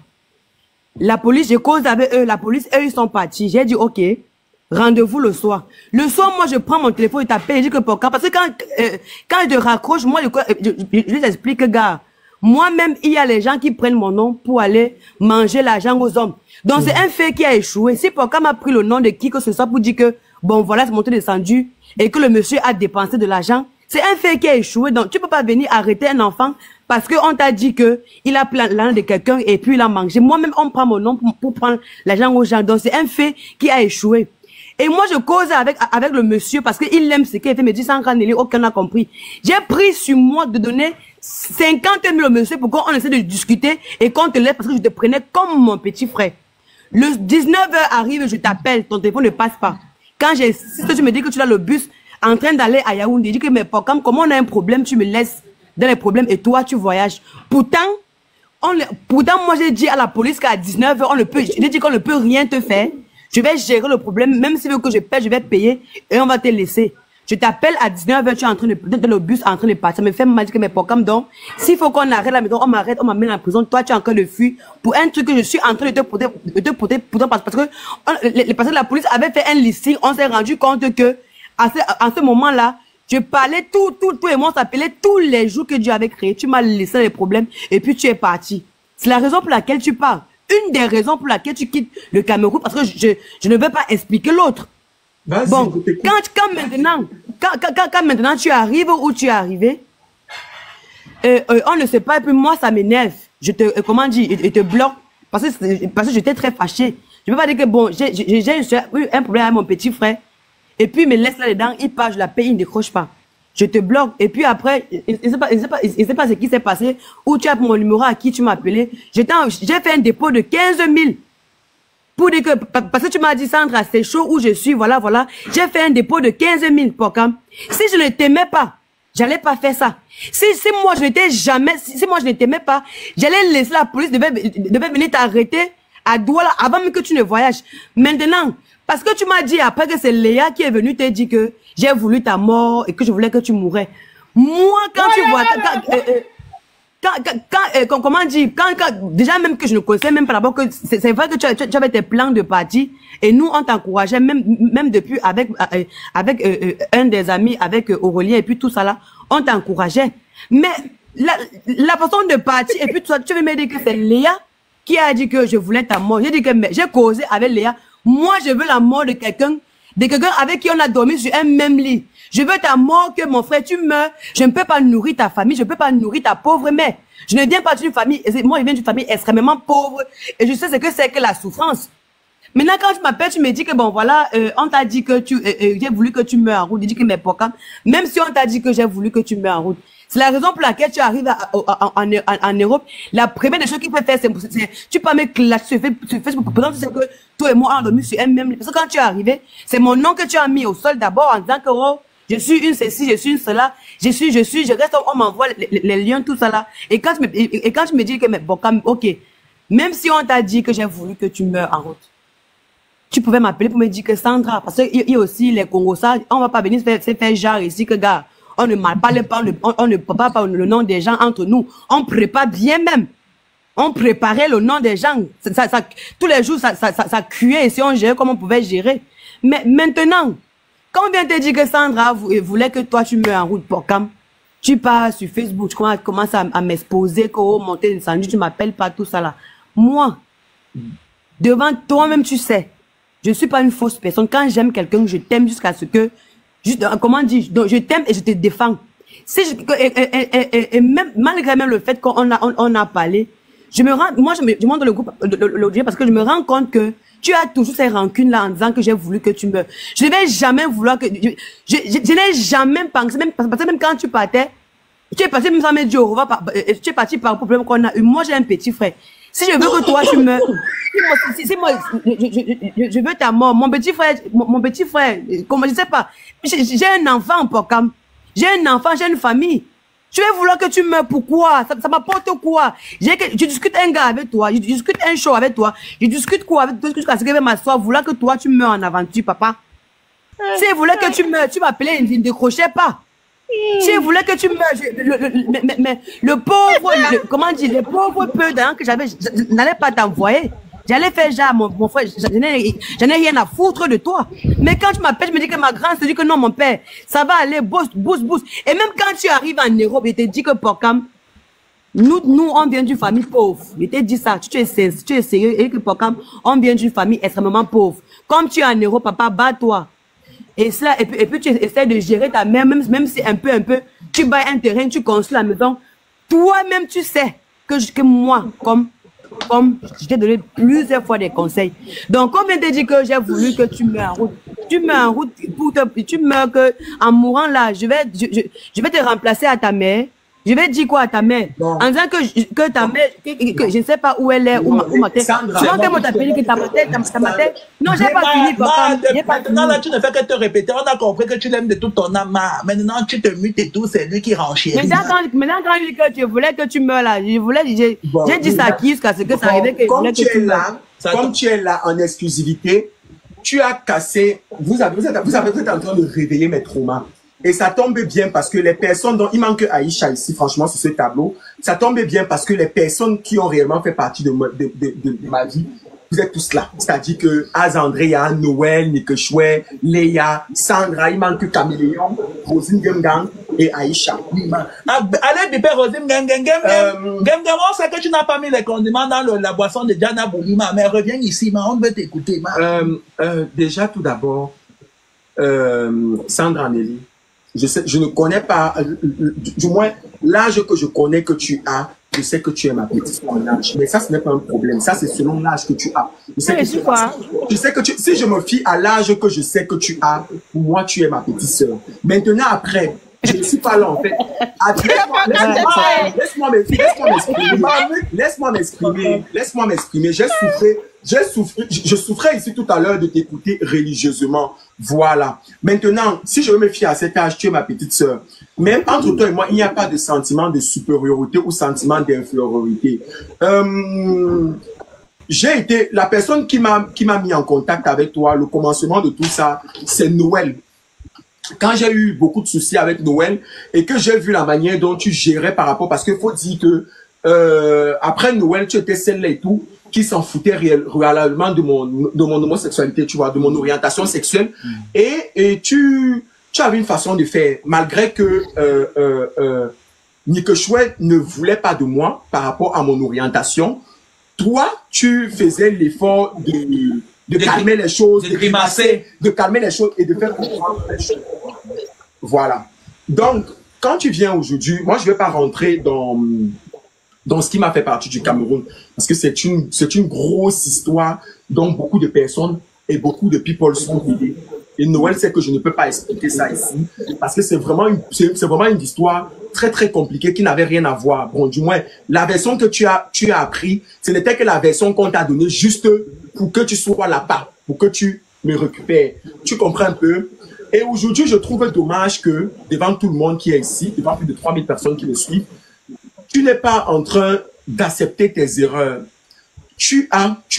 La police, je cause avec eux, la police, eux, ils sont partis. J'ai dit, ok, rendez-vous le soir. Le soir, moi, je prends mon téléphone et t'appelle, je dis que pourquoi? Parce que quand je te raccroche, moi, je t'explique, gars, moi-même, il y a les gens qui prennent mon nom pour aller manger l'argent aux hommes. Donc, c'est un fait qui a échoué. Si pourquoi m'a pris le nom de qui que ce soit pour dire que, bon, voilà, c'est monté descendu et que le monsieur a dépensé de l'argent, c'est un fait qui a échoué. Donc, tu peux pas venir arrêter un enfant parce qu'on t'a dit que il a pris l'argent de quelqu'un et puis il a mangé. Moi-même, on prend mon nom pour prendre l'argent aux gens. Donc, c'est un fait qui a échoué. Et moi, je cause avec le monsieur parce qu'il aime ce qu'il fait. Me dit, sans Nelly, aucun n'a compris. J'ai pris sur moi de donner 50 000 au monsieur pour qu'on essaie de discuter et qu'on te laisse parce que je te prenais comme mon petit frère. Le 19h arrive, je t'appelle, ton téléphone ne passe pas. Si tu me dis que tu as le bus en train d'aller à Yaoundé, je dis que mais Pokam, comme on a un problème, tu me laisses dans les problèmes et toi tu voyages. Pourtant moi j'ai dit à la police qu'à 19h, j'ai dit qu'on ne peut rien te faire. Je vais gérer le problème, même s'il veut que je paie, je vais payer et on va te laisser. Je t'appelle à 19h, tu es en train de le bus en train de partir. Ça me fait mal que mais Pokam, donc, s'il faut qu'on arrête la maison, on m'arrête, on m'amène en prison, toi tu es en train de fuir pour un truc que je suis en train de te porter, parce que les personnes de la police avaient fait un listing, on s'est rendu compte que à ce moment-là, je parlais tout et moi, on s'appelait tous les jours que Dieu avait créé. Tu m'as laissé les problèmes et puis tu es parti. C'est la raison pour laquelle tu pars. Une des raisons pour laquelle tu quittes le Cameroun, parce que je ne veux pas expliquer l'autre. Bon, quand maintenant tu arrives où tu es arrivé, on ne sait pas, et puis moi ça m'énerve. Je te bloque parce que j'étais très fâché. Je ne peux pas dire que bon, j'ai eu un problème avec mon petit frère. Et puis, il me laisse là-dedans, il part, je la paye, il ne décroche pas. Je te bloque. Et puis après, il ne sait pas ce qui s'est passé, où tu as mon numéro à qui tu m'as appelé. J'ai fait un dépôt de 15 000. Pour dire que, parce que tu m'as dit, Sandra, c'est chaud où je suis, voilà. J'ai fait un dépôt de 15 000, Pokam. Si je ne t'aimais pas, j'allais pas faire ça. Si moi je ne t'aimais pas, j'allais laisser la police, devait venir t'arrêter à Douala avant même que tu ne voyages. Maintenant, parce que tu m'as dit après que c'est Léa qui est venue te dire que j'ai voulu ta mort et que je voulais que tu mourrais. Moi, quand tu vois... comment dire, déjà même que je ne connaissais même pas d'abord que c'est vrai que tu avais tes plans de partie et nous on t'encourageait même depuis avec un des amis avec Aurélien et puis tout ça là, on t'encourageait. Mais la façon de partir et puis toi tu veux me dire que c'est Léa qui a dit que je voulais ta mort. J'ai dit que j'ai causé avec Léa. Moi je veux la mort de quelqu'un avec qui on a dormi sur un même lit. Je veux ta mort, que mon frère, tu meurs. Je ne peux pas nourrir ta famille, je ne peux pas nourrir ta pauvre mère. Je ne viens pas d'une famille, moi je viens d'une famille extrêmement pauvre et je sais ce que c'est que la souffrance. Maintenant quand tu m'appelles, tu me dis que bon voilà, on t'a dit que j'ai voulu que tu meurs en route. Je dis que mais pourquoi? Même si on t'a dit que j'ai voulu que tu meurs en route. C'est la raison pour laquelle tu arrives en Europe. La première des choses qu'il peut faire, c'est tu peux me clasher sur Facebook pour présenter que toi et moi on a dormi sur un même lit. Parce que quand tu es arrivé, c'est mon nom que tu as mis au sol d'abord en disant que oh, je suis une ceci, je suis une cela, je reste, on m'envoie les liens, tout ça là. Et quand tu me dis que, mais bon, ok, même si on t'a dit que j'ai voulu que tu meurs en route, tu pouvais m'appeler pour me dire que Sandra, parce qu'il y a aussi les Congos, ça, on va pas venir faire genre ici que gars, on ne parle pas, on ne parle pas le nom des gens entre nous, on prépare bien même. On préparait le nom des gens, tous les jours, ça cuait ici, on gérait comme on pouvait gérer. Mais maintenant, quand on vient te dire que Sandra voulait que toi tu meurs en route pour Cam, tu pars sur Facebook, tu commences à m'exposer, que oh, monter descendu, tu m'appelles pas, tout ça là. Moi, devant toi-même, tu sais, je suis pas une fausse personne. Quand j'aime quelqu'un, je t'aime jusqu'à ce que, comment dire, je t'aime et je te défends. Et même, malgré même le fait qu'on a parlé, je monte dans le groupe, l'audio parce que je me rends compte que tu as toujours ces rancunes là en disant que j'ai voulu que tu meurs. Je ne vais jamais vouloir que... Je n'ai jamais pensé, parce que même quand tu partais, tu es parti même sans me dire au revoir, tu es parti par le problème qu'on a eu. Moi, j'ai un petit frère. Si je veux que toi, tu meurs, si moi, je veux ta mort, mon petit frère, comment, je sais pas, j'ai un enfant, Pokam. J'ai un enfant, j'ai une famille. Tu veux vouloir que tu meurs, pourquoi? Ça m'apporte quoi? Je discute un gars avec toi, je discute un show avec toi, je discute quoi avec toi, jusqu'à ce que je vais m'asseoir, vouloir que toi tu meurs en aventure, papa. Si je voulais que tu meurs, tu m'appelais, il ne décrochait pas. Si je voulais que tu meurs, mais le pauvre, comment dire, le pauvre peu d'argent que j'avais, je n'allais pas t'envoyer. J'allais faire genre, mon frère, j'en ai rien à foutre de toi. Mais quand tu m'appelles, je me dis que ma grande se dit que non, mon père, ça va aller, boost. Et même quand tu arrives en Europe, il te dit que Pokam, nous, on vient d'une famille pauvre. Il te dit ça, tu es sérieux, et que Pokam, on vient d'une famille extrêmement pauvre. Comme tu es en Europe, papa, bats-toi. Et puis tu essaies de gérer ta mère, même si un peu, tu bats un terrain, tu construis la maison. Toi-même, tu sais que moi, comme je t'ai donné plusieurs fois des conseils. Donc, comme je t'ai dit que j'ai voulu que tu meurs en route, tu meurs en route, tu meurs que, en mourant là, je vais te remplacer à ta mère. Je vais dire quoi à ta mère? En disant que ta mère, que je ne sais pas où elle est, où ma tête. Souvent, quand on t'appelle que ta tête. Non, j'ai pas fini, papa. Maintenant, là, tu ne fais que te répéter. On a compris que tu l'aimes de tout ton âme. Maintenant, tu te mutes et tout, c'est lui qui renchérit. Maintenant, quand je dis que tu voulais que tu meurs là, j'ai dit ça à qui jusqu'à ce que ça arrivait que je voulais que tu meurs. Comme tu es là en exclusivité, tu as cassé, vous êtes en train de réveiller mes traumas. Et ça tombe bien parce que les personnes dont il manque Aïcha ici, franchement, sur ce tableau, ça tombe bien parce que les personnes qui ont réellement fait partie de ma vie, vous êtes tous là. C'est-à-dire que Azandrea, Noël, Nikeshwe, Léa, Sandra, il manque Caméléon, Rosine Gemgang et Aïcha. Allez, Bipé, Rosine Gemgang, on sait que tu n'as pas mis les condiments dans la boisson de Diana Boulima, mais reviens ici, on veut t'écouter. Déjà, tout d'abord, Sandra Nelly, je ne connais pas, du moins, l'âge que je connais que tu as, je sais que tu es ma petite en âge. Mais ça, ce n'est pas un problème. Ça, c'est selon l'âge que tu as. Je sais que si je me fie à l'âge que je sais que tu as, pour moi, tu es ma petite sœur. Maintenant, après, je ne suis pas là, en fait. Laisse-moi m'exprimer. Je souffrais ici tout à l'heure de t'écouter religieusement. Voilà. Maintenant, si je me fie à cet âge, tu es ma petite sœur. Même entre toi et moi, il n'y a pas de sentiment de supériorité ou sentiment d'infériorité. j'ai été, la personne qui m'a mis en contact avec toi, le commencement de tout ça, c'est Noël. Quand j'ai eu beaucoup de soucis avec Noël et que j'ai vu la manière dont tu gérais par rapport, parce qu'il faut dire que après Noël, tu étais celle-là et tout, qui s'en foutait réellement de mon homosexualité, tu vois, de mon orientation sexuelle. Et tu avais une façon de faire, malgré que Nika Chouette ne voulait pas de moi par rapport à mon orientation. Toi, tu faisais l'effort de calmer les choses, de grimacer, de calmer les choses et de faire comprendre les choses. Voilà. Donc, quand tu viens aujourd'hui, moi, je ne vais pas rentrer dans ce qui m'a fait partie du Cameroun, parce que c'est une grosse histoire dont beaucoup de personnes et beaucoup de people sont aidés. Et Noël sait que je ne peux pas expliquer ça ici, parce que c'est vraiment une histoire très très compliquée qui n'avait rien à voir. Bon, du moins, la version que tu as appris, ce n'était que la version qu'on t'a donnée juste pour que tu sois là-bas, pour que tu me récupères. Tu comprends un peu? Et aujourd'hui, je trouve dommage que, devant tout le monde qui est ici, devant plus de 3000 personnes qui me suivent, tu n'es pas en train d'accepter tes erreurs. Tu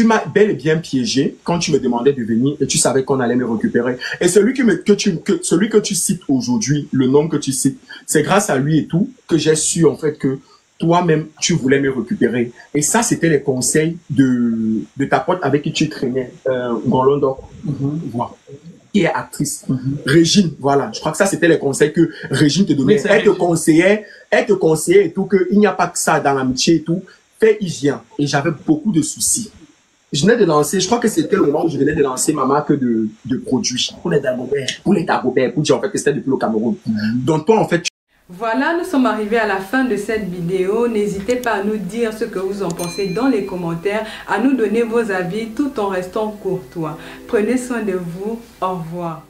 m'as bel et bien piégé quand tu me demandais de venir et tu savais qu'on allait me récupérer. Et celui que tu cites aujourd'hui, le nom que tu cites, c'est grâce à lui et tout que j'ai su en fait que toi-même, tu voulais me récupérer. Et ça, c'était les conseils de ta pote avec qui tu traînais, Golondo, voilà, qui est actrice. Régine, voilà. Je crois que ça, c'était les conseils que Régine te donnait. Elle te conseillait et tout, qu'il n'y a pas que ça dans l'amitié et tout. Fais hygiène. Et j'avais beaucoup de soucis. Je venais de lancer, je crois que c'était le moment où je venais de lancer ma marque de produits. Pour les Dagobert, pour dire en fait que c'était depuis le Cameroun. Donc toi, en fait, voilà, nous sommes arrivés à la fin de cette vidéo. N'hésitez pas à nous dire ce que vous en pensez dans les commentaires, à nous donner vos avis tout en restant courtois. Prenez soin de vous. Au revoir.